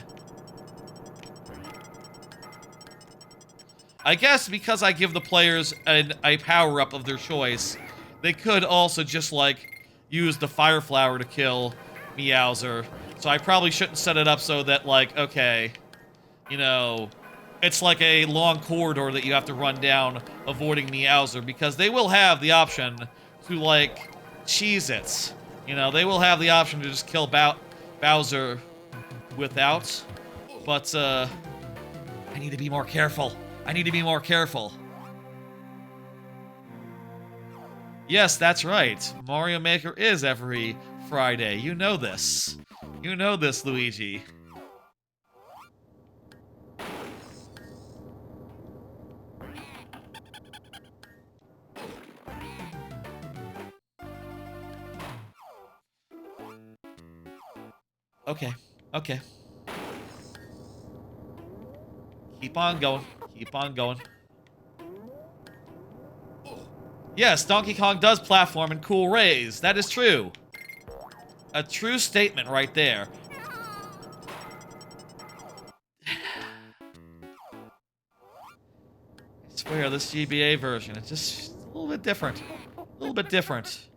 I guess because I give the players a power-up of their choice, they could also just, like, use the Fire Flower to kill Meowser. So I probably shouldn't set it up so that, like, okay, you know, it's like a long corridor that you have to run down avoiding Meowser, because they will have the option to, like, cheese it. You know, they will have the option to just kill Bowser without, but, I need to be more careful. I need to be more careful. Yes, that's right. Mario Maker is every Friday. You know this. You know this, Luigi. Okay. Okay. Keep on going. Keep on going. Yes, Donkey Kong does platform in cool ways. That is true. A true statement right there. I swear, this GBA version, it's just a little bit different. A little bit different.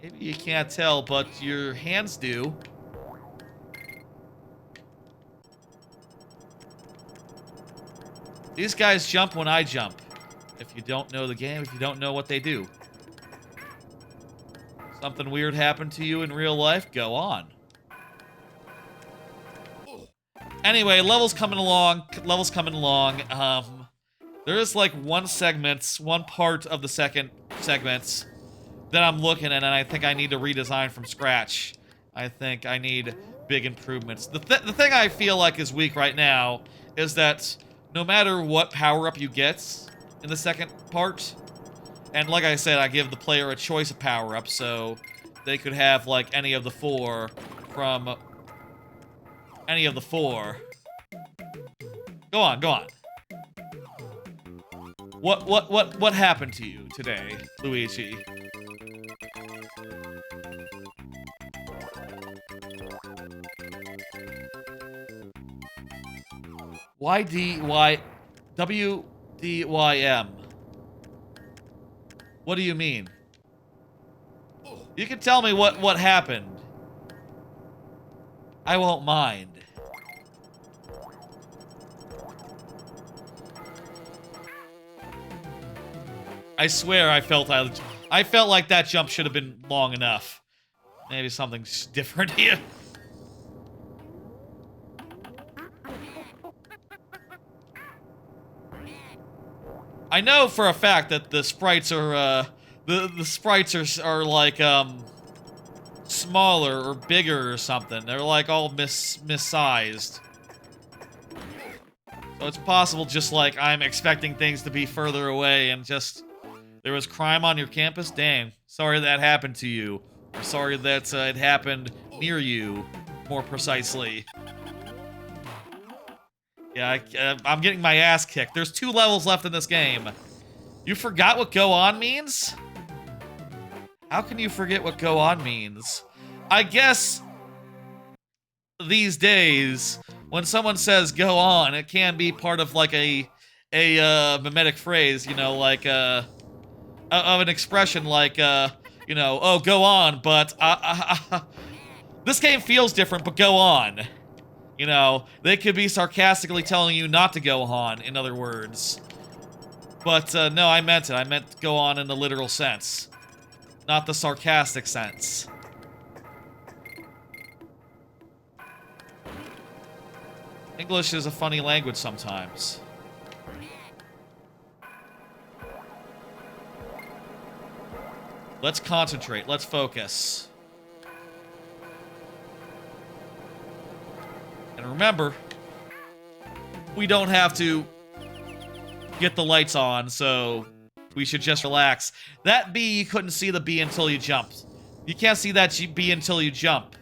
Maybe you can't tell, but your hands do. These guys jump when I jump. If you don't know the game, if you don't know what they do. Something weird happened to you in real life? Go on. Anyway, levels coming along. Levels coming along. There is like one part of the second segments that I'm looking at, and I think I need to redesign from scratch. I think I need big improvements. The thing I feel like is weak right now is that no matter what power-up you get in the second part, and like I said, I give the player a choice of power-up, so they could have, like, any of the four from... any of the four. Go on, go on. What happened to you today, Luigi? WDYM. What do you mean? You can tell me what happened. I won't mind. I swear I felt like that jump should have been long enough. Maybe something's different here. I know for a fact that the sprites are, the sprites are like, smaller or bigger or something. They're like all missized. So it's possible just like I'm expecting things to be further away and just... There was crime on your campus? Dang. Sorry that happened to you. Or sorry that it happened near you, more precisely. Yeah, I'm getting my ass kicked. There's 2 levels left in this game. You forgot what go on means? How can you forget what go on means? I guess these days, when someone says "go on," it can be part of like a mimetic phrase, you know, like of an expression like you know, oh, go on, but this game feels different, but go on. You know, they could be sarcastically telling you not to go on, in other words. But no, I meant it. I meant go on in the literal sense, not the sarcastic sense. English is a funny language sometimes. Let's concentrate. Let's focus. And remember, we don't have to get the lights on, so we should just relax. That bee, you couldn't see the bee until you jumped. You can't see that bee until you jump.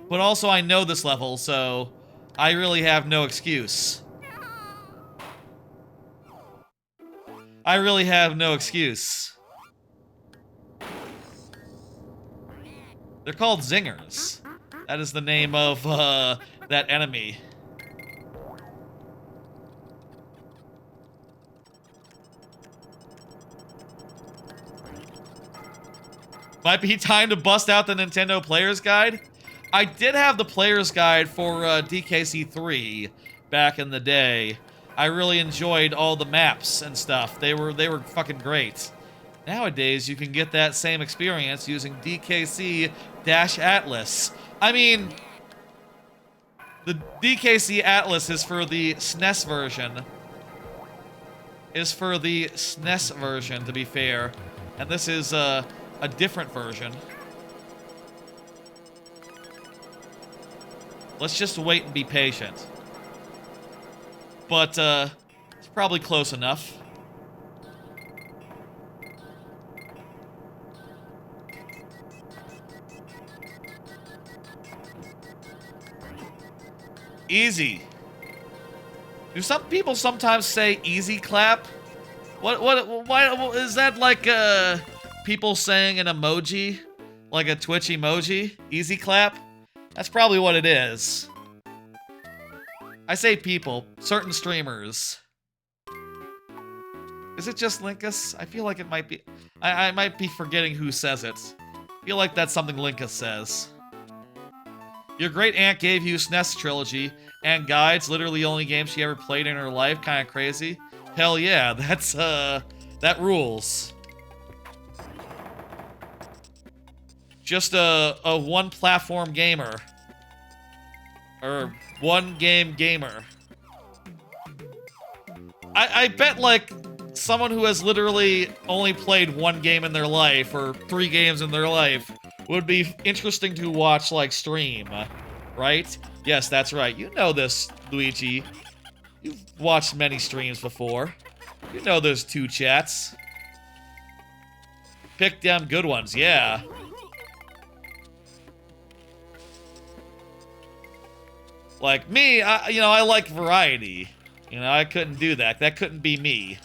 But also, I know this level, so I really have no excuse. I really have no excuse. They're called zingers. That is the name of that enemy. Might be time to bust out the Nintendo Player's Guide. I did have the Player's Guide for DKC3 back in the day. I really enjoyed all the maps and stuff. They were fucking great. Nowadays, you can get that same experience using DKC-Atlas. I mean, the DKC Atlas is for the SNES version. To be fair. And this is a different version. Let's just wait and be patient. But, it's probably close enough. Easy. Do some people sometimes say easy clap? Why is that like, people saying an emoji? Like a Twitch emoji? Easy clap? That's probably what it is. I say people. Certain streamers. Is it just Linkus? I feel like it might be... I might be forgetting who says it. I feel like that's something Linkus says. Your great aunt gave you SNES Trilogy and guides, literally the only game she ever played in her life. Kind of crazy. Hell yeah, that's, that rules. Just a one-platform gamer. Or one-game gamer. I bet, like, someone who has literally only played one game in their life, or 3 games in their life, would be interesting to watch, like, stream. Right? Yes, that's right. You know this, Luigi. You've watched many streams before. You know there's 2 chats. Pick them good ones, yeah. Like me, I like variety. You know, I couldn't do that. That couldn't be me.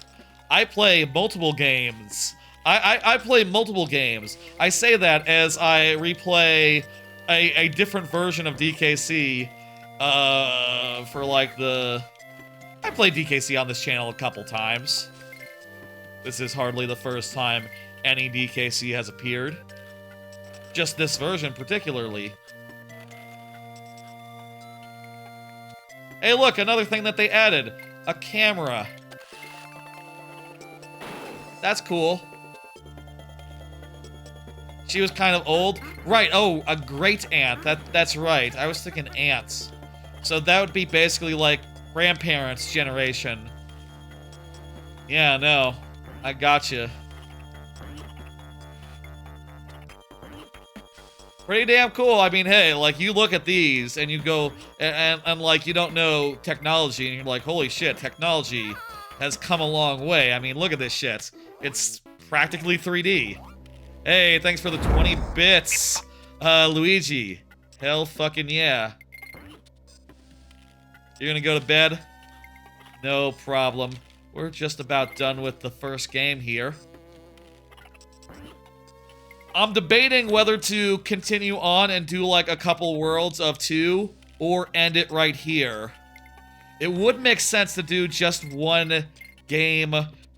I play multiple games. I play multiple games. I say that as I replay a different version of DKC for like the... I played DKC on this channel a couple times. This is hardly the first time any DKC has appeared. Just this version particularly. Hey look, another thing that they added. A camera. That's cool. She was kind of old. Right, oh, a great aunt. That's right. I was thinking aunts. So that would be basically like grandparents' generation. Yeah, no. I gotcha. Pretty damn cool. I mean, hey, like, you look at these and you go, and like, you don't know technology, and you're like, holy shit, technology has come a long way. I mean, look at this shit. It's practically 3D. Hey, thanks for the 20 bits, Luigi. Hell fucking yeah. You're gonna go to bed? No problem. We're just about done with the first game here. I'm debating whether to continue on and do like a couple worlds of 2 or end it right here. It would make sense to do just one game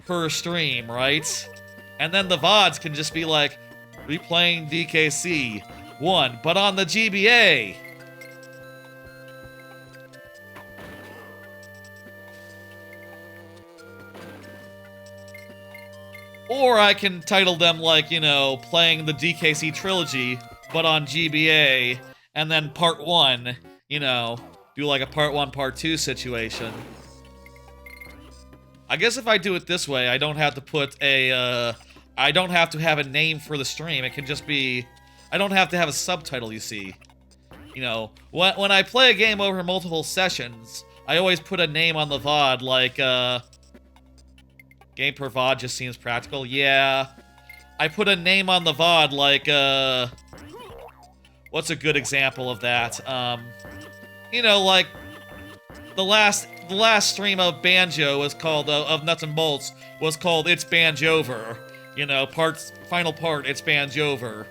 per stream, right? And then the VODs can just be like, replaying DKC 1, but on the GBA. Or I can title them like, you know, playing the DKC trilogy, but on GBA, and then part 1, you know, do like a part 1, part 2 situation. I guess if I do it this way, I don't have to put a, I don't have to have a name for the stream. It can just be, I don't have to have a subtitle, you see. You know, when I play a game over multiple sessions, I always put a name on the VOD, like, game per VOD just seems practical. Yeah. I put a name on the VOD, like, what's a good example of that? You know, like, the last stream of Banjo was called, of Nuts and Bolts, was called It's Banjover. You know, final part, It's Banjover.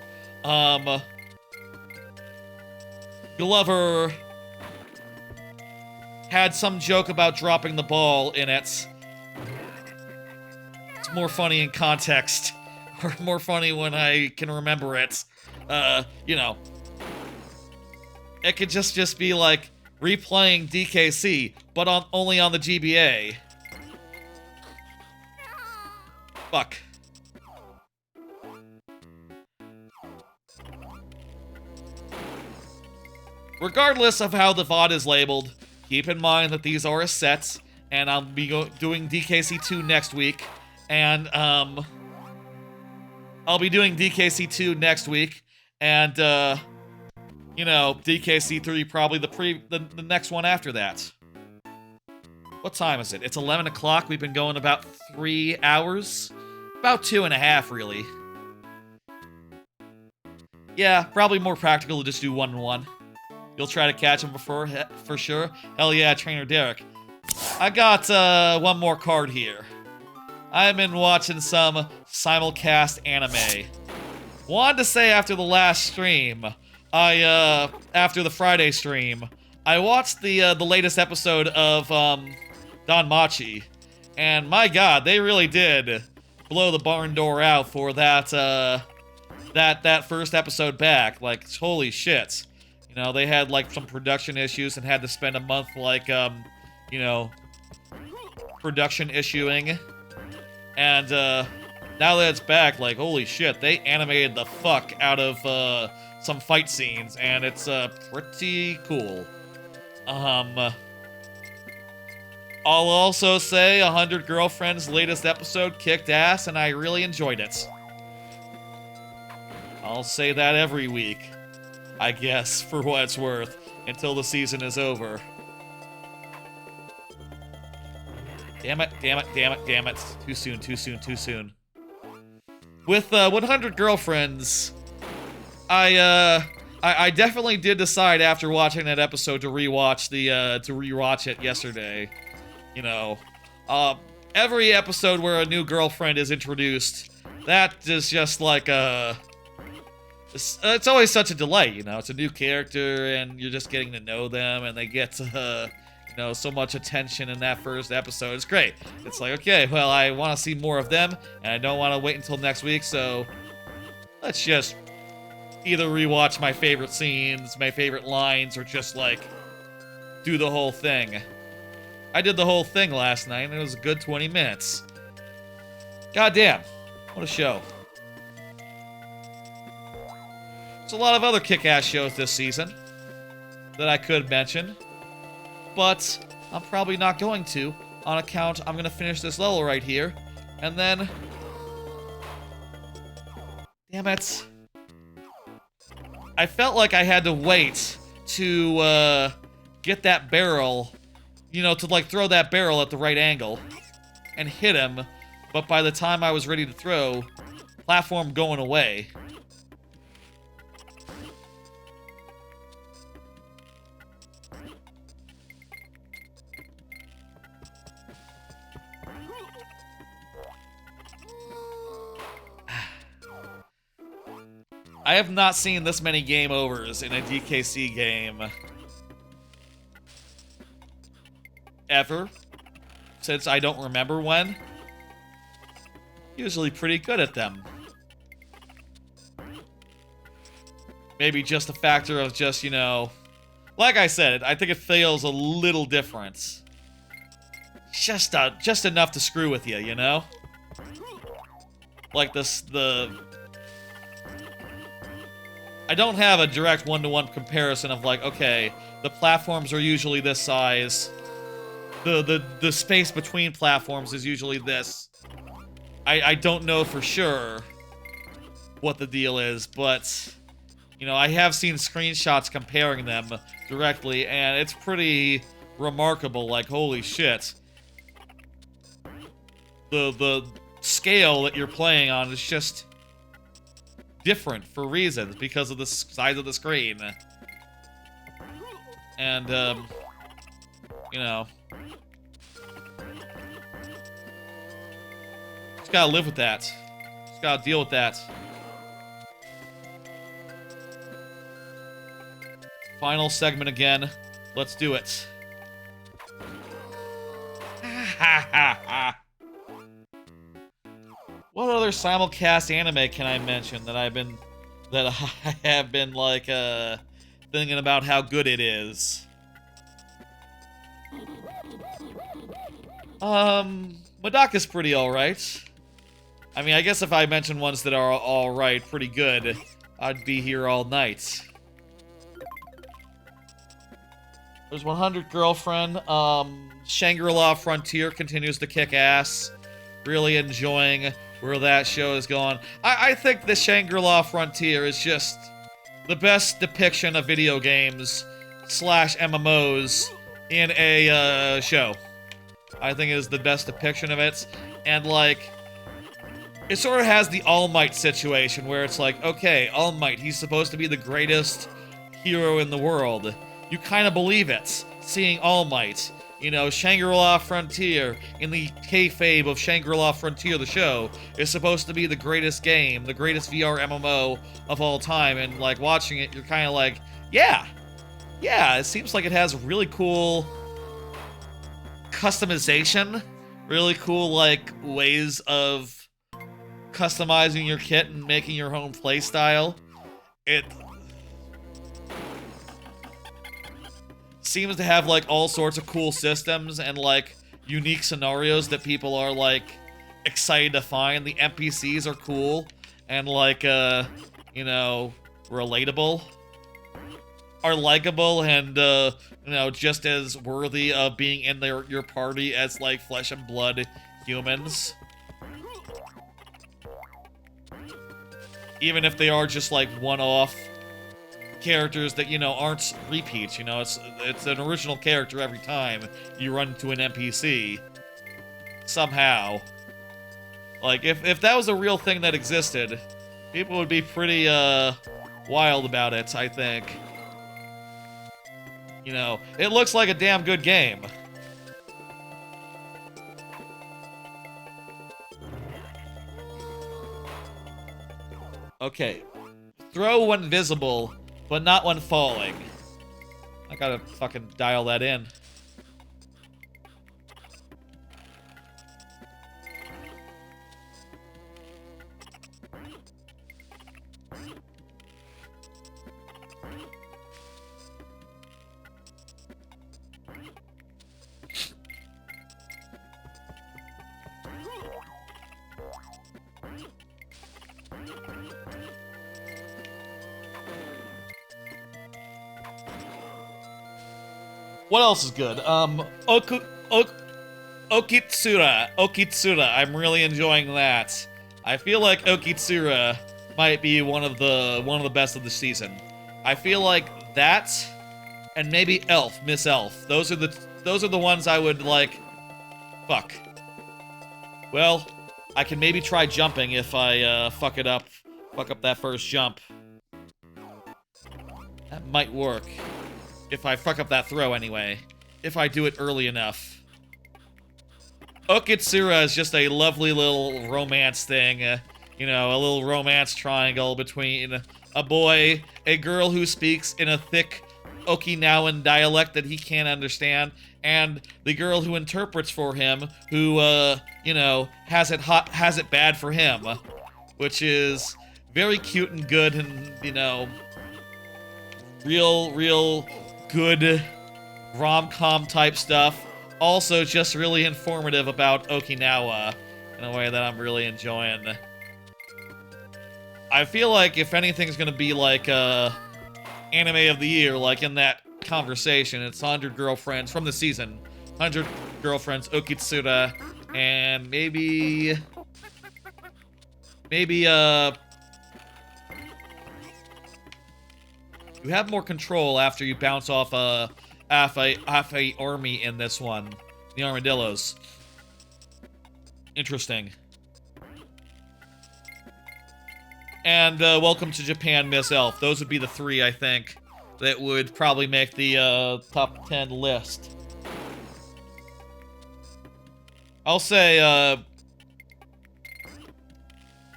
Glover had some joke about dropping the ball in it. It's more funny in context, or more funny when I can remember it. You know. It could just be like replaying DKC, but only on the GBA. Fuck. Regardless of how the VOD is labeled, keep in mind that these are a set, and I'll be doing DKC2 next week, and, I'll be doing DKC2 next week, and, you know, DKC3 probably the next one after that. What time is it? It's 11 o'clock. We've been going about 3 hours. About 2.5, really. Yeah, probably more practical to just do 1-1. You'll try to catch him before, for sure. Hell yeah, Trainer Derek. I got, one more card here. I've been watching some simulcast anime. Wanted to say after the last stream, after the Friday stream, I watched the latest episode of, Danmachi, and my god, they really did blow the barn door out for that, that first episode back. Like, holy shit. You know, they had, like, some production issues and had to spend a month, like, you know, production issuing. And, now that it's back, like, holy shit, they animated the fuck out of, some fight scenes, and it's, pretty cool. I'll also say 100 Girlfriends' latest episode kicked ass, and I really enjoyed it. I'll say that every week, I guess, for what it's worth, until the season is over. Damn it, damn it, damn it, damn it. Too soon, too soon, too soon. With 100 Girlfriends, I definitely did decide after watching that episode to rewatch it yesterday. You know, every episode where a new girlfriend is introduced, that is just like it's always such a delight, you know. It's a new character, and you're just getting to know them, and they get, you know, so much attention in that first episode. It's great. It's like, okay, well, I want to see more of them, and I don't want to wait until next week, so let's just either rewatch my favorite scenes, my favorite lines, or just, like, do the whole thing. I did the whole thing last night, and it was a good 20 minutes. Goddamn. What a show. There's a lot of other kick-ass shows this season that I could mention, but I'm probably not going to, on account I'm going to finish this level right here, and then... Damn it. I felt like I had to wait to, get that barrel, you know, to, like, throw that barrel at the right angle and hit him, but by the time I was ready to throw, platform going away. I have not seen this many game overs in a DKC game. ever, since I don't remember when. Usually pretty good at them. Maybe just a factor of just, you know... Like I said, I think it feels a little different. Just enough to screw with you, you know? Like I don't have a direct one-to-one comparison of like, okay, the platforms are usually this size. The space between platforms is usually this. I don't know for sure what the deal is, but, you know, I have seen screenshots comparing them directly, and it's pretty remarkable, like, holy shit. The scale that you're playing on is just different for reasons, because of the size of the screen. And, you know... Just gotta live with that. Just gotta deal with that. Final segment again. Let's do it. What other simulcast anime can I mention that I have been like thinking about how good it is? Madaka's pretty alright. I mean, I guess if I mention ones that are alright, pretty good, I'd be here all night. There's 100 Girlfriend. Shangri-La Frontier continues to kick ass. Really enjoying where that show is going. I think the Shangri-La Frontier is just the best depiction of video games / MMOs in a show. I think it is the best depiction of it. And, like, it sort of has the All Might situation where it's like, okay, All Might, he's supposed to be the greatest hero in the world. You kind of believe it, seeing All Might. You know, Shangri-La Frontier, in the kayfabe of Shangri-La Frontier, the show, is supposed to be the greatest game, the greatest VR MMO of all time, and, like, watching it, you're kind of like, yeah, it seems like it has really cool customization, really cool, like, ways of customizing your kit and making your own playstyle. It seems to have, like, all sorts of cool systems and, like, unique scenarios that people are, like, excited to find. The NPCs are cool and, like, you know, relatable. Are likable and, you know, just as worthy of being in your party as, like, flesh and blood humans. Even if they are just, like, one-off characters that, you know, aren't repeats, you know, it's an original character every time you run into an NPC. Somehow. Like, if that was a real thing that existed, people would be pretty, wild about it, I think. You know, it looks like a damn good game. Okay. Throw when visible, but not when falling. I gotta fucking dial that in. What else is good? Okitsura. I'm really enjoying that. I feel like Okitsura might be one of the best of the season. I feel like that, and maybe Miss Elf. Those are the ones I would like. Fuck. Well, I can maybe try jumping if I fuck up that first jump. That might work. If I fuck up that throw, anyway. If I do it early enough. Okitsura is just a lovely little romance thing. You know, a little romance triangle between a boy, a girl who speaks in a thick Okinawan dialect that he can't understand, and the girl who interprets for him, who, you know, has it bad for him, which is very cute and good, and, you know, real good rom-com type stuff. Also, just really informative about Okinawa in a way that I'm really enjoying. I feel like if anything's gonna be like, anime of the year, like in that conversation, it's 100 Girlfriends from the season. 100 Girlfriends, Okitsura, and maybe, you have more control after you bounce off half a army in this one. The Armadillos. Interesting. And Welcome to Japan, Miss Elf. Those would be the three, I think, that would probably make the top 10 list. I'll say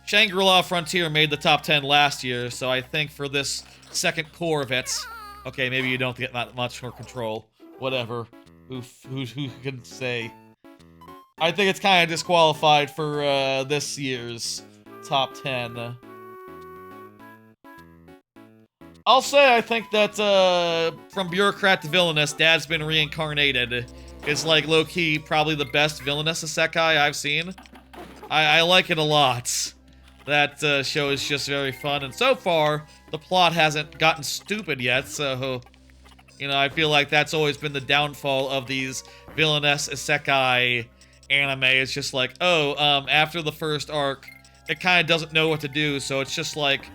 Shangri-La Frontier made the top 10 last year, so I think for this second core of it, okay, maybe you don't get that much more control. Whatever. Who can say? I think it's kind of disqualified for this year's top 10. I'll say I think that from bureaucrat to villainous, Dad's been reincarnated. Is like low-key probably the best villainous isekai I've seen. I like it a lot. That show is just very fun, and so far the plot hasn't gotten stupid yet. So, you know, I feel like that's always been the downfall of these villainous isekai anime. It's just like, oh, after the first arc, it kind of doesn't know what to do, so it's just like,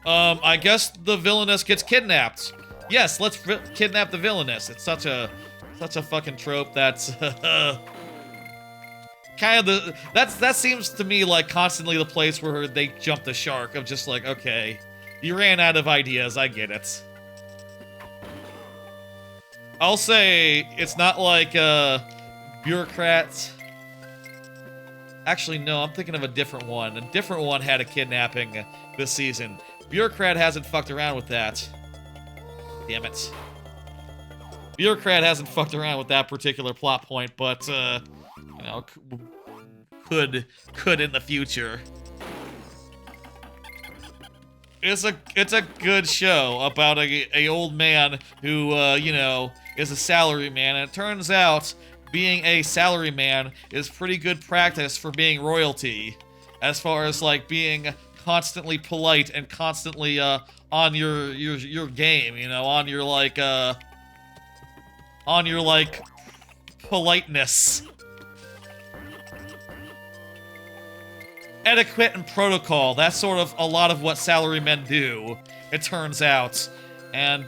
I guess the villainess gets kidnapped. Yes, let's kidnap the villainess. It's such a fucking trope that's kind of that seems to me like constantly the place where they jump the shark of just like, okay, you ran out of ideas, I get it. I'll say it's not like bureaucrats. Actually, no, I'm thinking of a different one. A different one had a kidnapping this season. Bureaucrat hasn't fucked around with that. Damn it. Bureaucrat hasn't fucked around with that particular plot point, but, you know, could in the future. It's a good show about a old man who, you know, is a salaryman, and it turns out being a salaryman is pretty good practice for being royalty, as far as, like, being constantly polite and constantly, on your game, you know, on your, like, politeness. Etiquette and protocol, that's sort of a lot of what salarymen do, it turns out. And,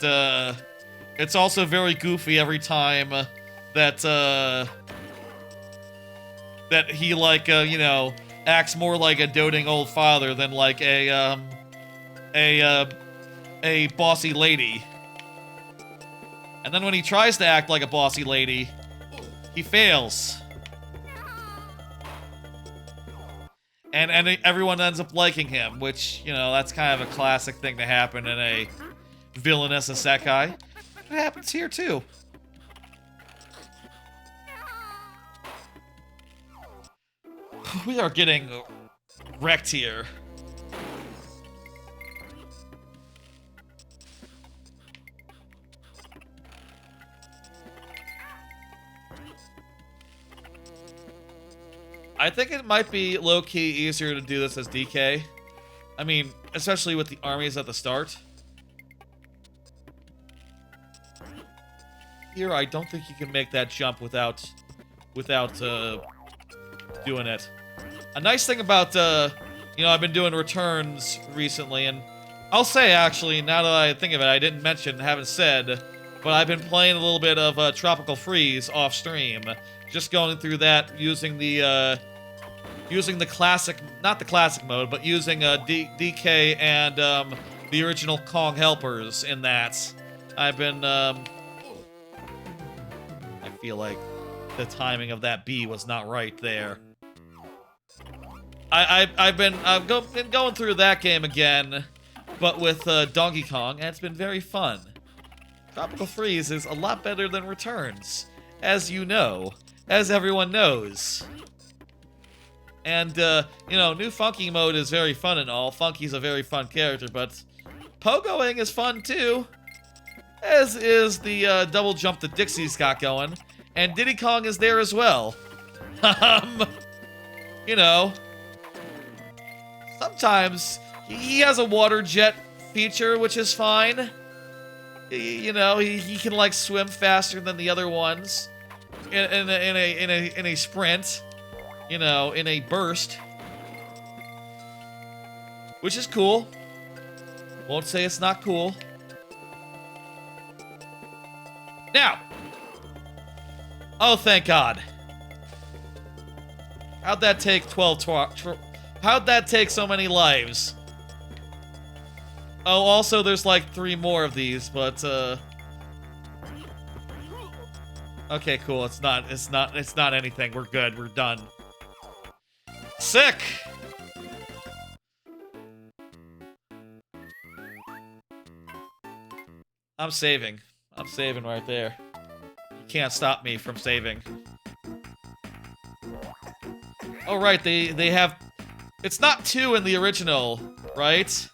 it's also very goofy every time that he, like, you know, acts more like a doting old father than like a bossy lady. And then when he tries to act like a bossy lady, he fails. And everyone ends up liking him, which, you know, that's kind of a classic thing to happen in a villainous isekai. It happens here, too. We are getting wrecked here. I think it might be low-key easier to do this as DK. I mean, especially with the armies at the start. Here, I don't think you can make that jump without doing it. A nice thing about, you know, I've been doing returns recently, and I'll say, actually, now that I think of it, I didn't mention, haven't said, but I've been playing a little bit of Tropical Freeze off-stream. Just going through that, using the classic, not the classic mode, but using DK and the original Kong helpers in that. I've been, I feel like the timing of that B was not right there. I've been going through that game again, but with Donkey Kong, and it's been very fun. Tropical Freeze is a lot better than Returns, as you know, as everyone knows. And, you know, new Funky mode is very fun and all. Funky's a very fun character, but pogoing is fun too. As is the double jump that Dixie's got going. And Diddy Kong is there as well. You know, sometimes he has a water jet feature, which is fine. You know, he can like swim faster than the other ones in a sprint. You know, in a burst, which is cool. Won't say it's not cool. Now, oh thank God. How'd that take 12? How'd that take so many lives? Oh, also there's like 3 more of these, but okay, cool. It's not anything. We're good. We're done. Sick! I'm saving. I'm saving right there. You can't stop me from saving. Oh, right, they have... It's not 2 in the original, right?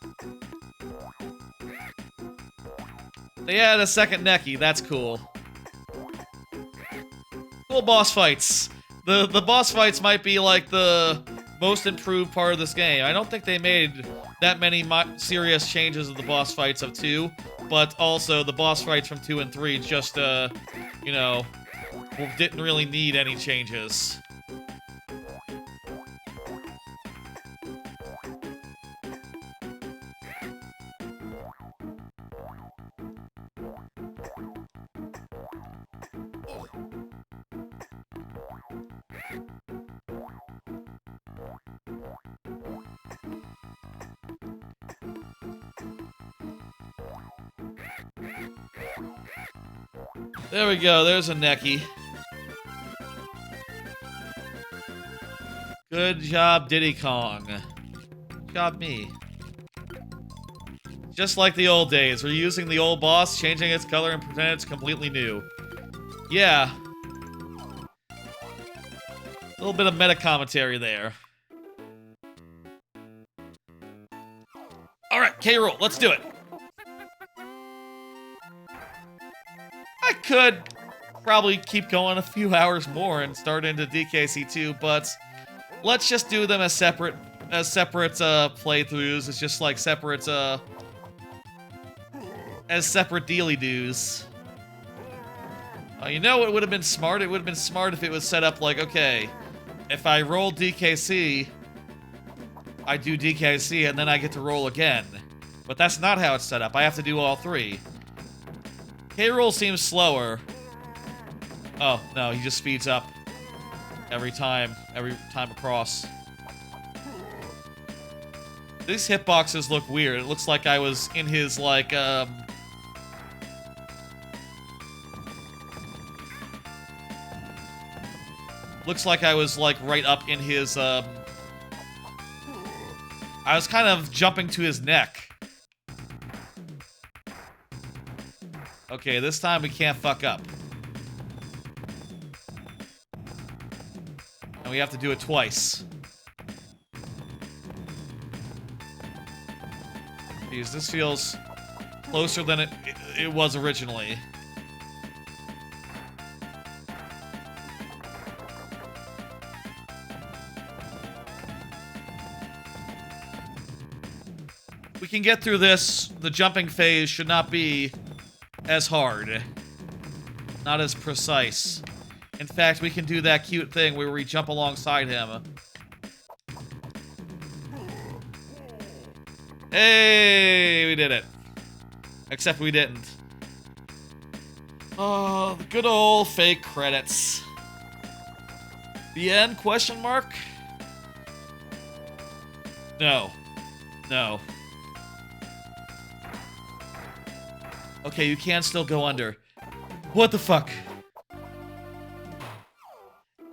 They added a second Neki, that's cool. Cool boss fights. The boss fights might be like the most improved part of this game. I don't think they made that many serious changes of the boss fights of 2, but also the boss fights from 2 and 3 just, you know, didn't really need any changes. There we go, there's a Neki. Good job, Diddy Kong. Good job, me. Just like the old days, we're using the old boss, changing its color and pretend it's completely new. Yeah. A little bit of meta commentary there. Alright, K-Rool, let's do it. I could probably keep going a few hours more and start into DKC2, but let's just do them as separate playthroughs. It's just like separate as separate dealy-doos. You know what would have been smart? It would have been smart if it was set up like, okay, if I roll DKC, I do DKC and then I get to roll again. But that's not how it's set up. I have to do all 3. K-Rool seems slower. Oh, no, he just speeds up every time across. These hitboxes look weird. It looks like I was in his, like, looks like I was, like, right up in his, I was kind of jumping to his neck. Okay, this time we can't fuck up. And we have to do it twice. Jeez, this feels closer than it was originally. We can get through this. The jumping phase should not be as hard. Not as precise. In fact, we can do that cute thing where we jump alongside him. Hey, we did it. Except we didn't. Oh, the good old fake credits. The end, question mark? No. No. Okay, you can still go under. What the fuck?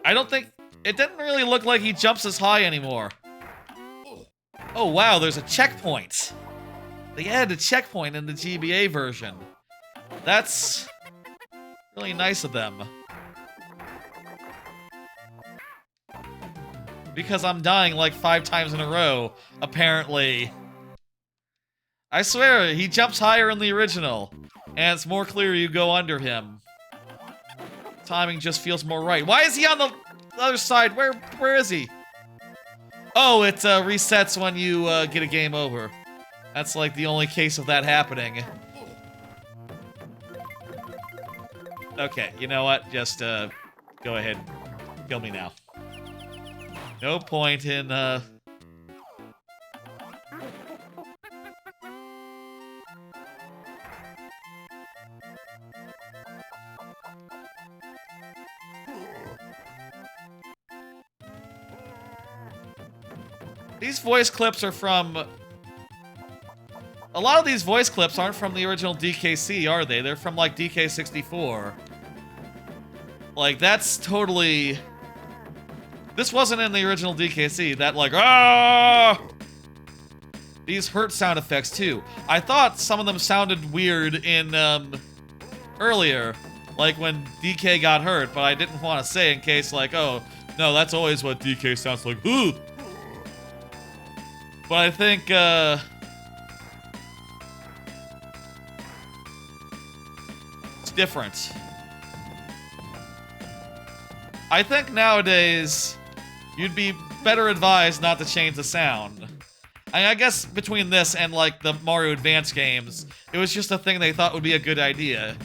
I don't think... It didn't really look like he jumps as high anymore. Oh wow, there's a checkpoint. They added a checkpoint in the GBA version. That's really nice of them. Because I'm dying like 5 times in a row, apparently. I swear, he jumps higher in the original, and it's more clear you go under him. Timing just feels more right. Why is he on the other side? Where is he? Oh, it resets when you get a game over. That's like the only case of that happening. Okay, you know what? Just go ahead. Kill me now. No point in These voice clips are from... A lot of these voice clips aren't from the original DKC, are they? They're from, like, DK64. Like, that's totally... This wasn't in the original DKC. That, like, ah! These hurt sound effects, too. I thought some of them sounded weird in, earlier. Like, when DK got hurt, but I didn't want to say in case, like, oh, no, that's always what DK sounds like. Ugh! But I think, it's different. I think nowadays, you'd be better advised not to change the sound. I guess between this and, like, the Mario Advance games, it was just a thing they thought would be a good idea.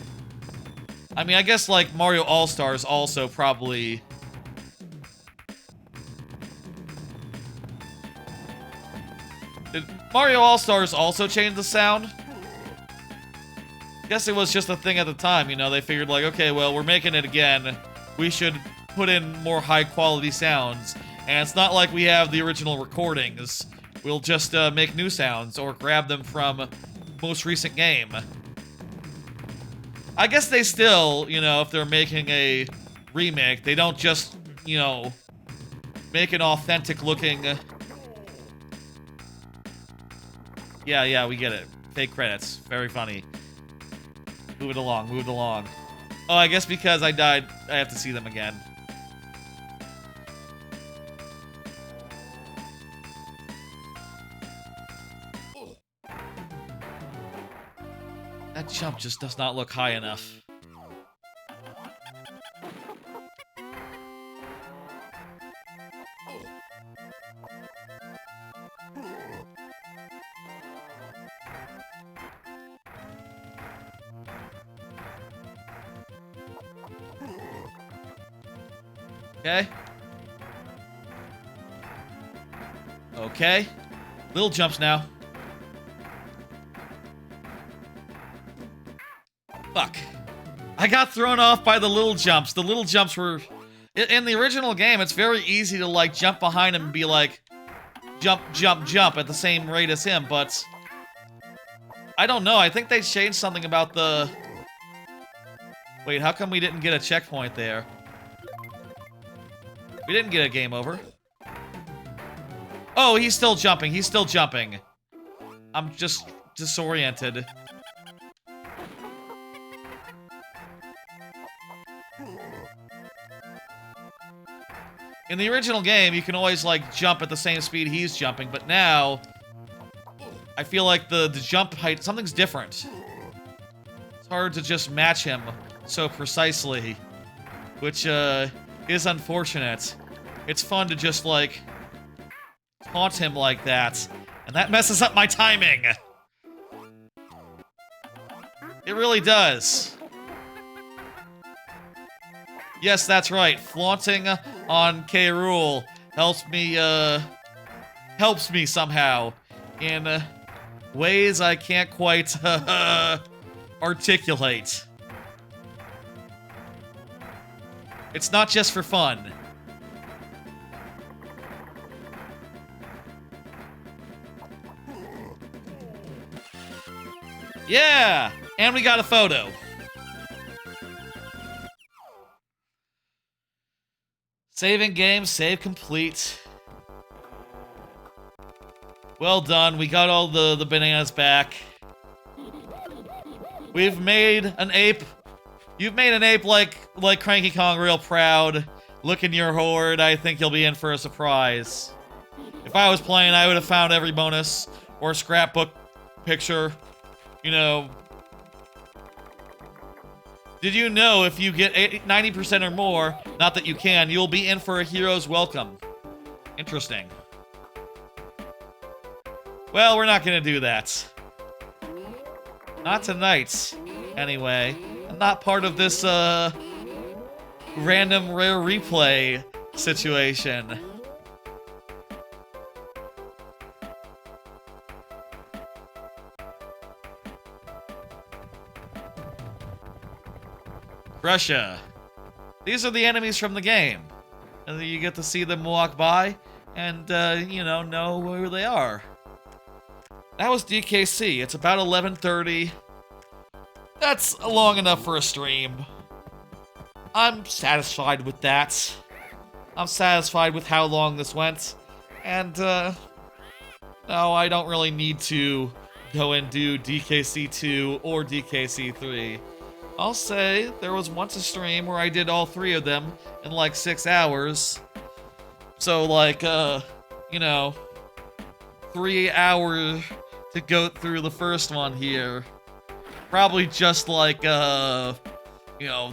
I mean, I guess, like, Mario All-Stars also probably... Did Mario All-Stars also change the sound? Guess it was just a thing at the time, you know, they figured like, okay, well, we're making it again. We should put in more high-quality sounds. And it's not like we have the original recordings. We'll just make new sounds or grab them from most recent game. I guess they still, you know, if they're making a remake, they don't just, you know, make an authentic-looking... Yeah, we get it. Fake credits. Very funny. Move it along, move it along. Oh, I guess because I died, I have to see them again. That jump just does not look high enough. Okay. Okay. Little jumps now. Fuck. I got thrown off by the little jumps. The little jumps were... In the original game, it's very easy to, like, jump behind him and be like... Jump, jump, jump at the same rate as him, but... I don't know. I think they changed something about the... Wait, how come we didn't get a checkpoint there? We didn't get a game over. Oh, he's still jumping. He's still jumping. I'm just disoriented. In the original game, you can always, like, jump at the same speed he's jumping, but now... I feel like the jump height... Something's different. It's hard to just match him so precisely. Which, is unfortunate. It's fun to just, like, taunt him like that. And that messes up my timing! It really does. Yes, that's right. Flaunting on K. Rool helps me somehow. In ways I can't quite articulate. It's not just for fun. Yeah! And we got a photo. Saving game, save complete. Well done, we got all the bananas back. We've made an ape. You've made an ape like Cranky Kong real proud. Look in your hoard. I think you'll be in for a surprise. If I was playing, I would have found every bonus or scrapbook picture. You know. Did you know if you get 90% or more, not that you can, you'll be in for a hero's welcome? Interesting. Well, we're not gonna do that. Not tonight, anyway. I'm not part of this, random rare replay situation. Russia. These are the enemies from the game. And you get to see them walk by and, you know where they are. That was DKC. It's about 11:30. That's long enough for a stream. I'm satisfied with that. I'm satisfied with how long this went. And, no, I don't really need to go and do DKC2 or DKC3. I'll say there was once a stream where I did all three of them in like 6 hours. So like, 3 hours to go through the first one here. Probably just like, the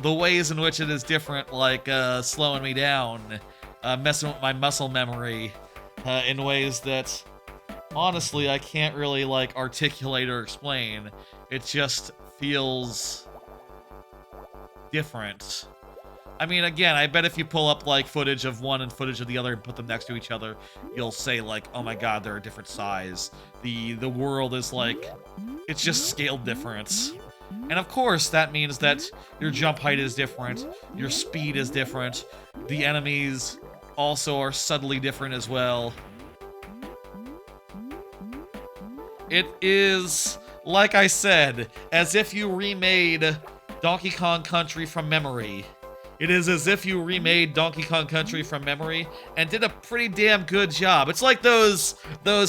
ways in which it is different, like, slowing me down, messing with my muscle memory, in ways that, honestly, I can't really, like, articulate or explain. It just feels different. I mean, again, I bet if you pull up, like, footage of one and footage of the other and put them next to each other, you'll say, like, oh my god, they're a different size. The world is, like, it's just scaled different. And of course, that means that your jump height is different, your speed is different, the enemies also are subtly different as well. It is, like I said, as if you remade Donkey Kong Country from memory. It is as if you remade Donkey Kong Country from memory and did a pretty damn good job. It's like those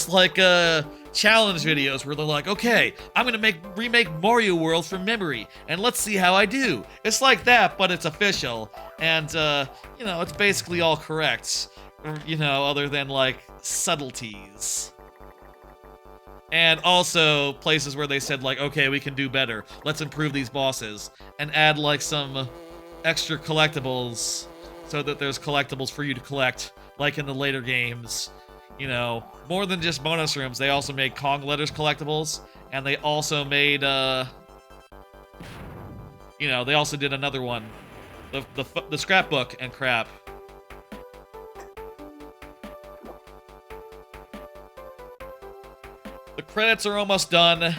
like challenge videos where they're like, okay, I'm gonna remake Mario World from memory and let's see how I do. It's like that, but it's official. And it's basically all correct. Other than like subtleties. And also places where they said like, okay, we can do better. Let's improve these bosses and add like some extra collectibles so that there's collectibles for you to collect, like in the later games. More than just bonus rooms, they also made Kong Letters collectibles, and they also made, they also did another one, the scrapbook and crap. The credits are almost done.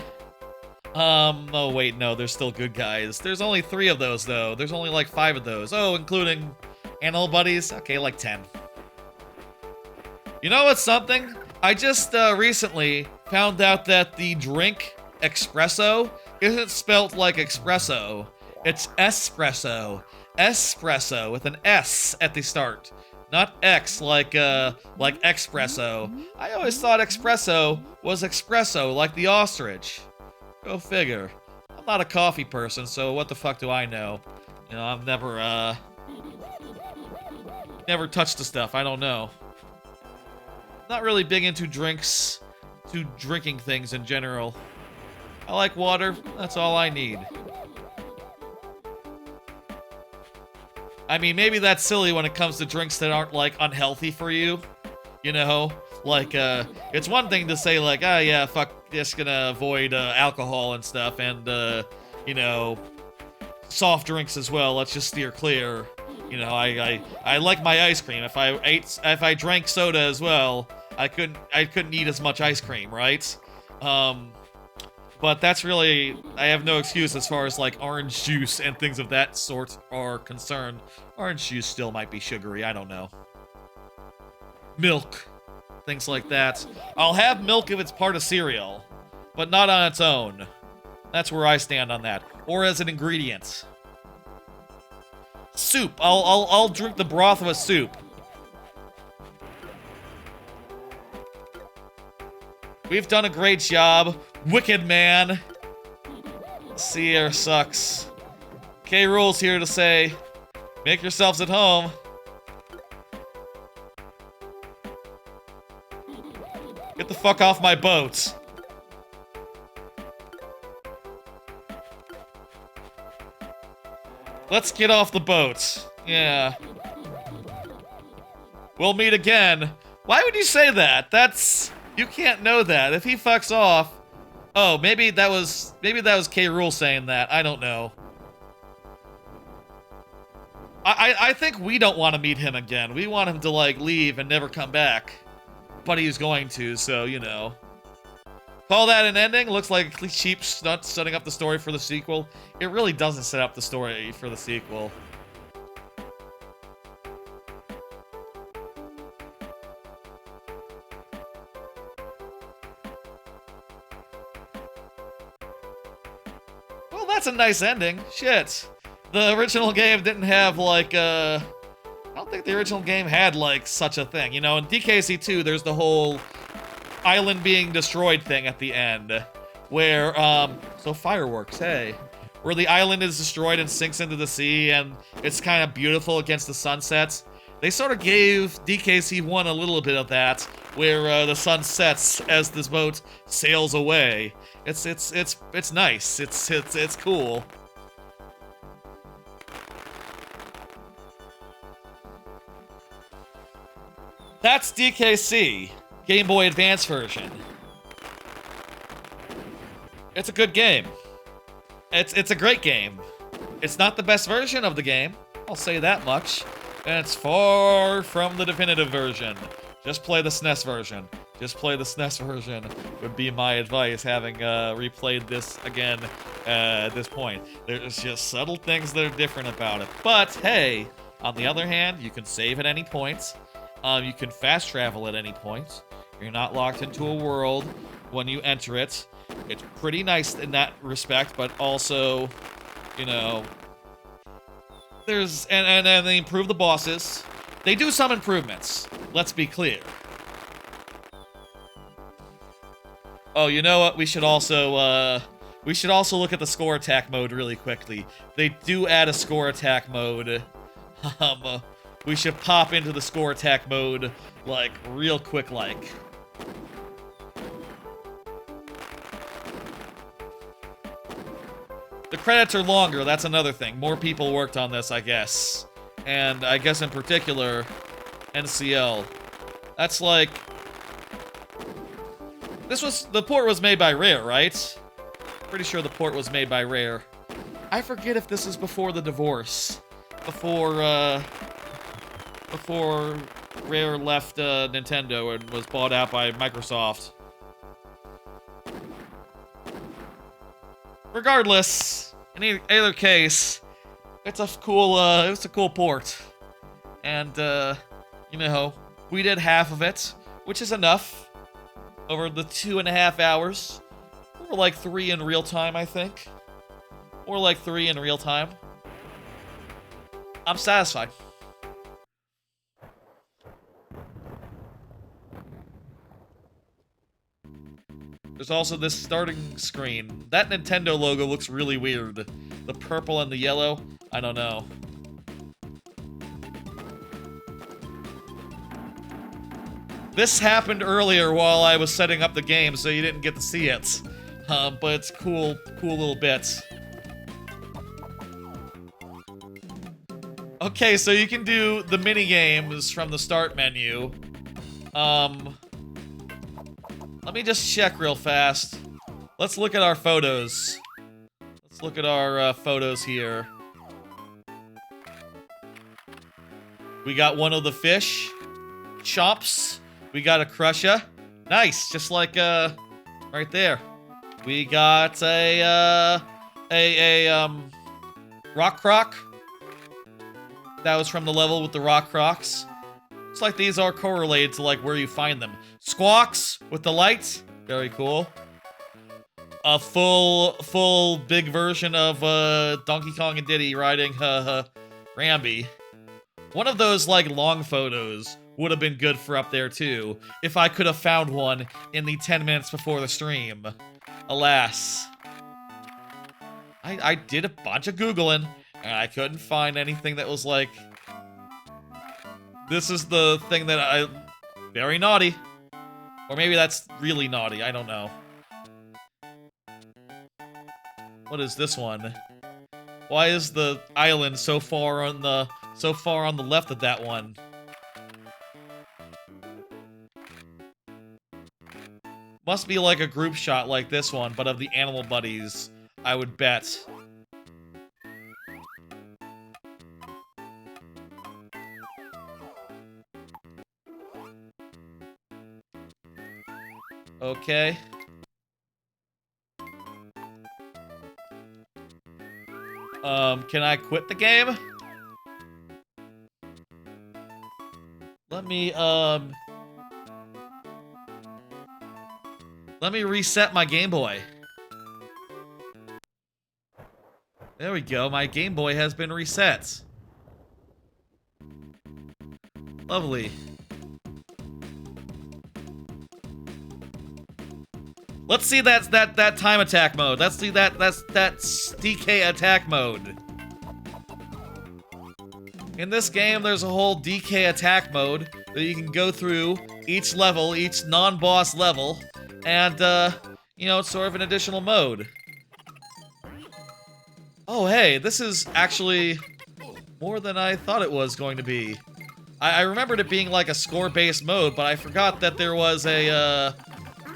Oh wait, no, there's still good guys. There's only 3 of those, though. There's only like 5 of those. Oh, including Animal Buddies? Okay, like 10. You know what's something? I just, recently found out that the drink espresso isn't spelt like espresso. It's espresso. Espresso with an S at the start. Not X like espresso. I always thought espresso was espresso like the ostrich. Go figure. I'm not a coffee person, so what the fuck do I know? I've never touched the stuff. I don't know. Not really big into drinking things in general. I like water. That's all I need. I mean, maybe that's silly when it comes to drinks that aren't, like, unhealthy for you. Like, it's one thing to say, like, oh, yeah, fuck, just gonna avoid, alcohol and stuff, and, soft drinks as well, let's just steer clear. I like my ice cream. If I drank soda as well, I couldn't eat as much ice cream, right? But that's really, I have no excuse as far as, like, orange juice and things of that sort are concerned. Orange juice still might be sugary, I don't know. Milk. Things like that. I'll have milk if it's part of cereal, but not on its own. That's where I stand on that. Or as an ingredient. Soup. I'll drink the broth of a soup. We've done a great job. Wicked Man. Sierra sucks. K. Rool's here to say, make yourselves at home. Get the fuck off my boat. Let's get off the boat. Yeah. We'll meet again. Why would you say that? That's... You can't know that. If he fucks off... Oh, maybe that was K. Rool saying that. I don't know. I think we don't want to meet him again. We want him to, like, leave and never come back. But he's going to, so, you know. Call that an ending? Looks like cheap stunt setting up the story for the sequel. It really doesn't set up the story for the sequel. Well, that's a nice ending. Shit. The original game didn't have, like, I don't think the original game had, like, such a thing. You know, in DKC2, there's the whole island being destroyed thing at the end. Where, so fireworks, hey. Where the island is destroyed and sinks into the sea, and it's kind of beautiful against the sunsets. They sort of gave DKC1 a little bit of that, where, the sun sets as this boat sails away. It's nice. It's cool. That's DKC, Game Boy Advance version. It's a good game. It's a great game. It's not the best version of the game, I'll say that much. And it's far from the definitive version. Just play the SNES version. Just play the SNES version would be my advice, having replayed this again at this point. There's just subtle things that are different about it. But hey, on the other hand, you can save at any point. You can fast travel at any point. You're not locked into a world when you enter it. It's pretty nice in that respect, but also, you know, there's and they improve the bosses. They do some improvements. Let's be clear. Oh, you know what? We should also look at the score attack mode really quickly. They do add a score attack mode. We should pop into the score attack mode, like, real quick, like. The credits are longer, that's another thing. More people worked on this, I guess. And I guess in particular, NCL. That's like... The port was made by Rare, right? Pretty sure the port was made by Rare. I forget if this is before the divorce. Before Rare left Nintendo and was bought out by Microsoft. Regardless, in either case, it's a cool port. And, you know, we did half of it, which is enough. Over the 2.5 hours. Or like 3 in real time, I think. Or like 3 in real time. I'm satisfied. There's also this starting screen. That Nintendo logo looks really weird. The purple and the yellow, I don't know. This happened earlier while I was setting up the game, so you didn't get to see it. But it's cool little bits. Okay, so you can do the minigames from the start menu. Let me just check real fast. Let's look at our photos. Let's look at our photos here. We got one of the fish. Chomps. We got a Crusher. Nice, just like, right there. We got a Rock Croc. That was from the level with the Rock Crocs. Looks like these are correlated to, like, where you find them. Squawks with the lights. Very cool. A full big version of, Donkey Kong and Diddy riding, Rambi. One of those, like, long photos would have been good for up there, too, if I could have found one in the 10 minutes before the stream. Alas. I did a bunch of Googling, and I couldn't find anything that was like, this is the thing that very naughty. Or maybe that's really naughty, I don't know. What is this one? Why is the island so far on the left of that one? Must be like a group shot like this one, but of the animal buddies, I would bet. Okay. Can I quit the game? Let me reset my Game Boy. There we go, my Game Boy has been reset. Lovely. Let's see that time attack mode. Let's see that's DK attack mode. In this game, there's a whole DK attack mode that you can go through each level, each non-boss level, and you know, it's sort of an additional mode. Oh hey, this is actually more than I thought it was going to be. I remembered it being like a score-based mode, but I forgot that there was a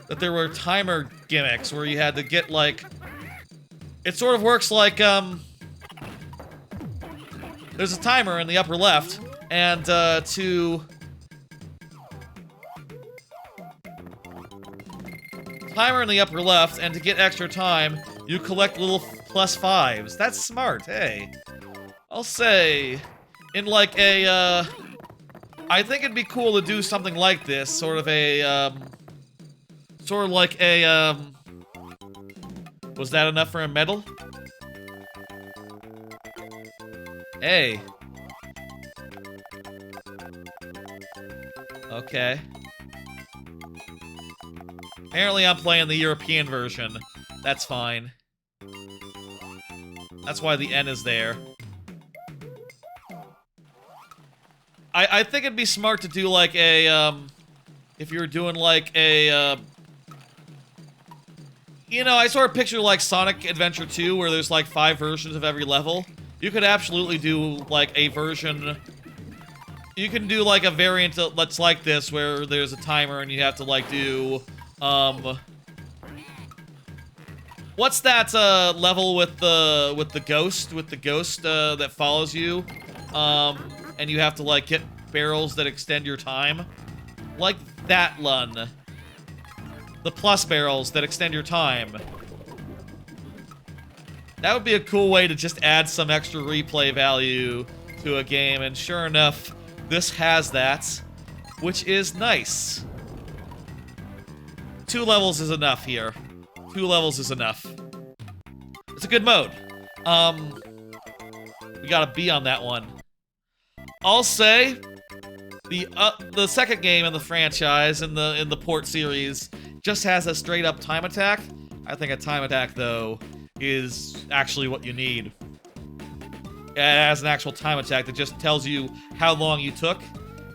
that there were timer gimmicks where you had to get like, it sort of works like there's a timer in the upper left, and timer in the upper left, and to get extra time, you collect little +5s. That's smart, hey. I'll say, in like a, I think it'd be cool to do something like this, sort of like a, was that enough for a medal? Hey. Okay. Apparently I'm playing the European version. That's fine. That's why the N is there. I think it'd be smart to do like a, if you're doing like a, you know, I sort of picture like Sonic Adventure 2 where there's like 5 versions of every level. You could absolutely do like a version, you can do like a variant that's like this where there's a timer and you have to like do, what's that level with the ghost that follows you? And you have to like get barrels that extend your time. Like that one. The plus barrels that extend your time. That would be a cool way to just add some extra replay value to a game, and sure enough, this has that, which is nice. 2 levels is enough here. 2 levels is enough. It's a good mode. We got a B on that one. I'll say the second game in the franchise in the port series just has a straight up time attack. I think a time attack though is actually what you need. It has an actual time attack that just tells you how long you took.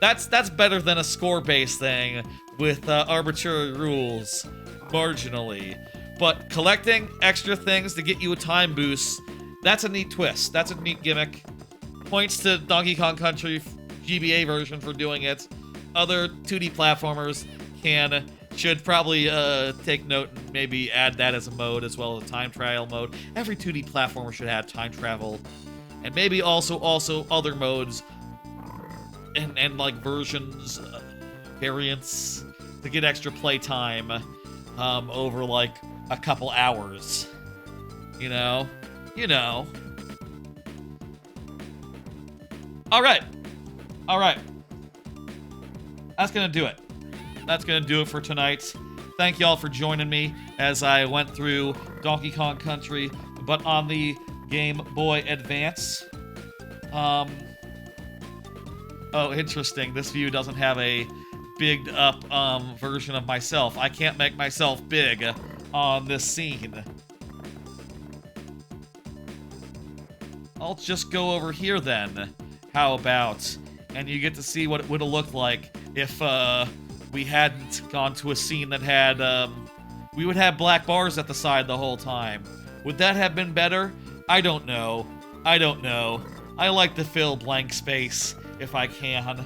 That's better than a score-based thing with arbitrary rules, marginally. But collecting extra things to get you a time boost, that's a neat twist. That's a neat gimmick. Points to Donkey Kong Country GBA version for doing it. Other 2D platformers should probably take note and maybe add that as a mode as well as a time trial mode. Every 2D platformer should have time travel. And maybe also other modes and like versions, variants to get extra play time over like a couple hours. You know? Alright. That's gonna do it. That's gonna do it for tonight. Thank y'all for joining me as I went through Donkey Kong Country, but on the Game Boy Advance. Oh, interesting. This view doesn't have a bigged up version of myself. I can't make myself big on this scene. I'll just go over here then. How about? And you get to see what it would have looked like if we hadn't gone to a scene that had we would have black bars at the side the whole time. Would that have been better? I don't know. I don't know. I like to fill blank space if I can.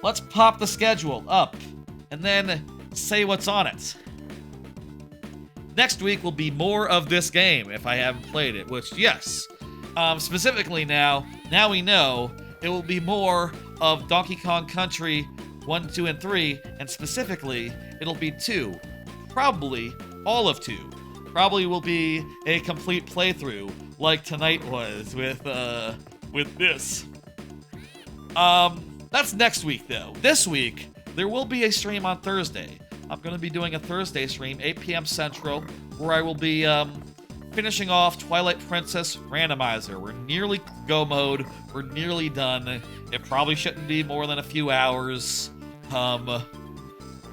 Let's pop the schedule up and then say what's on it. Next week will be more of this game if I haven't played it, which, yes. Specifically now we know it will be more of Donkey Kong Country 1, 2, and 3, and specifically, it'll be 2. Probably all of 2. Probably will be a complete playthrough, like tonight was with this. That's next week, though. This week, there will be a stream on Thursday. I'm going to be doing a Thursday stream, 8 p.m. Central, where I will be finishing off Twilight Princess Randomizer. We're nearly go mode. We're nearly done. It probably shouldn't be more than a few hours.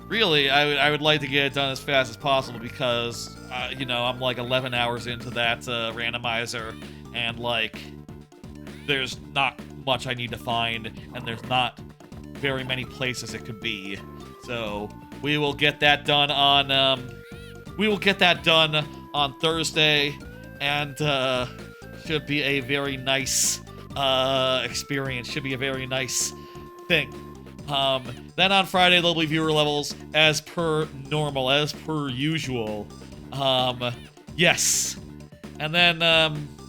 Really, I would like to get it done as fast as possible because, you know, I'm like 11 hours into that randomizer, and like, there's not much I need to find, and there's not very many places it could be. So we will get that done on Thursday, and should be a very nice experience. Should be a very nice thing. Then on Friday there'll be viewer levels as per normal, as per usual. Yes. And then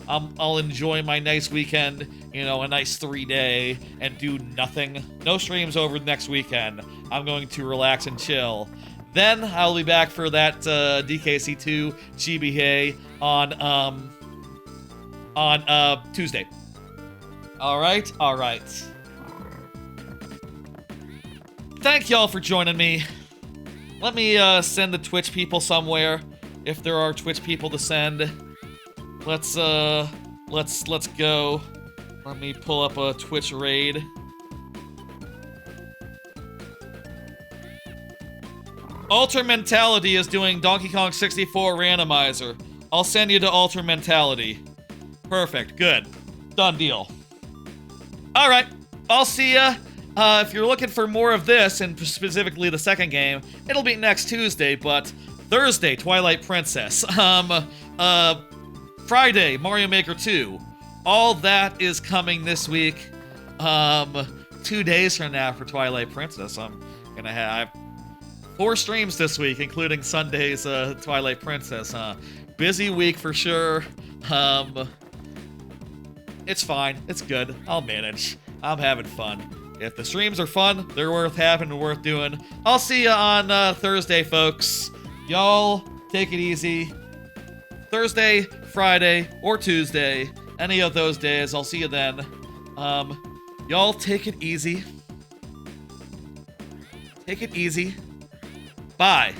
I'll enjoy my nice weekend, you know, a nice 3-day, and do nothing. No streams over next weekend. I'm going to relax and chill. Then I'll be back for that DKC2 GBA on Tuesday. All right. Thank y'all for joining me. Let me send the Twitch people somewhere, if there are Twitch people to send. Let's go. Let me pull up a Twitch raid. Alter Mentality is doing Donkey Kong 64 randomizer. I'll send you to Alter Mentality. Perfect, good. Done deal. Alright, I'll see ya. If you're looking for more of this, and specifically the second game, it'll be next Tuesday, but Thursday, Twilight Princess. Friday, Mario Maker 2. All that is coming this week. 2 days from now for Twilight Princess. I'm gonna have 4 streams this week, including Sunday's Twilight Princess. Busy week for sure. It's fine. It's good. I'll manage. I'm having fun. If the streams are fun, they're worth having and worth doing. I'll see you on Thursday, folks. Y'all take it easy. Thursday, Friday, or Tuesday. Any of those days. I'll see you then. Y'all take it easy. Take it easy. Bye.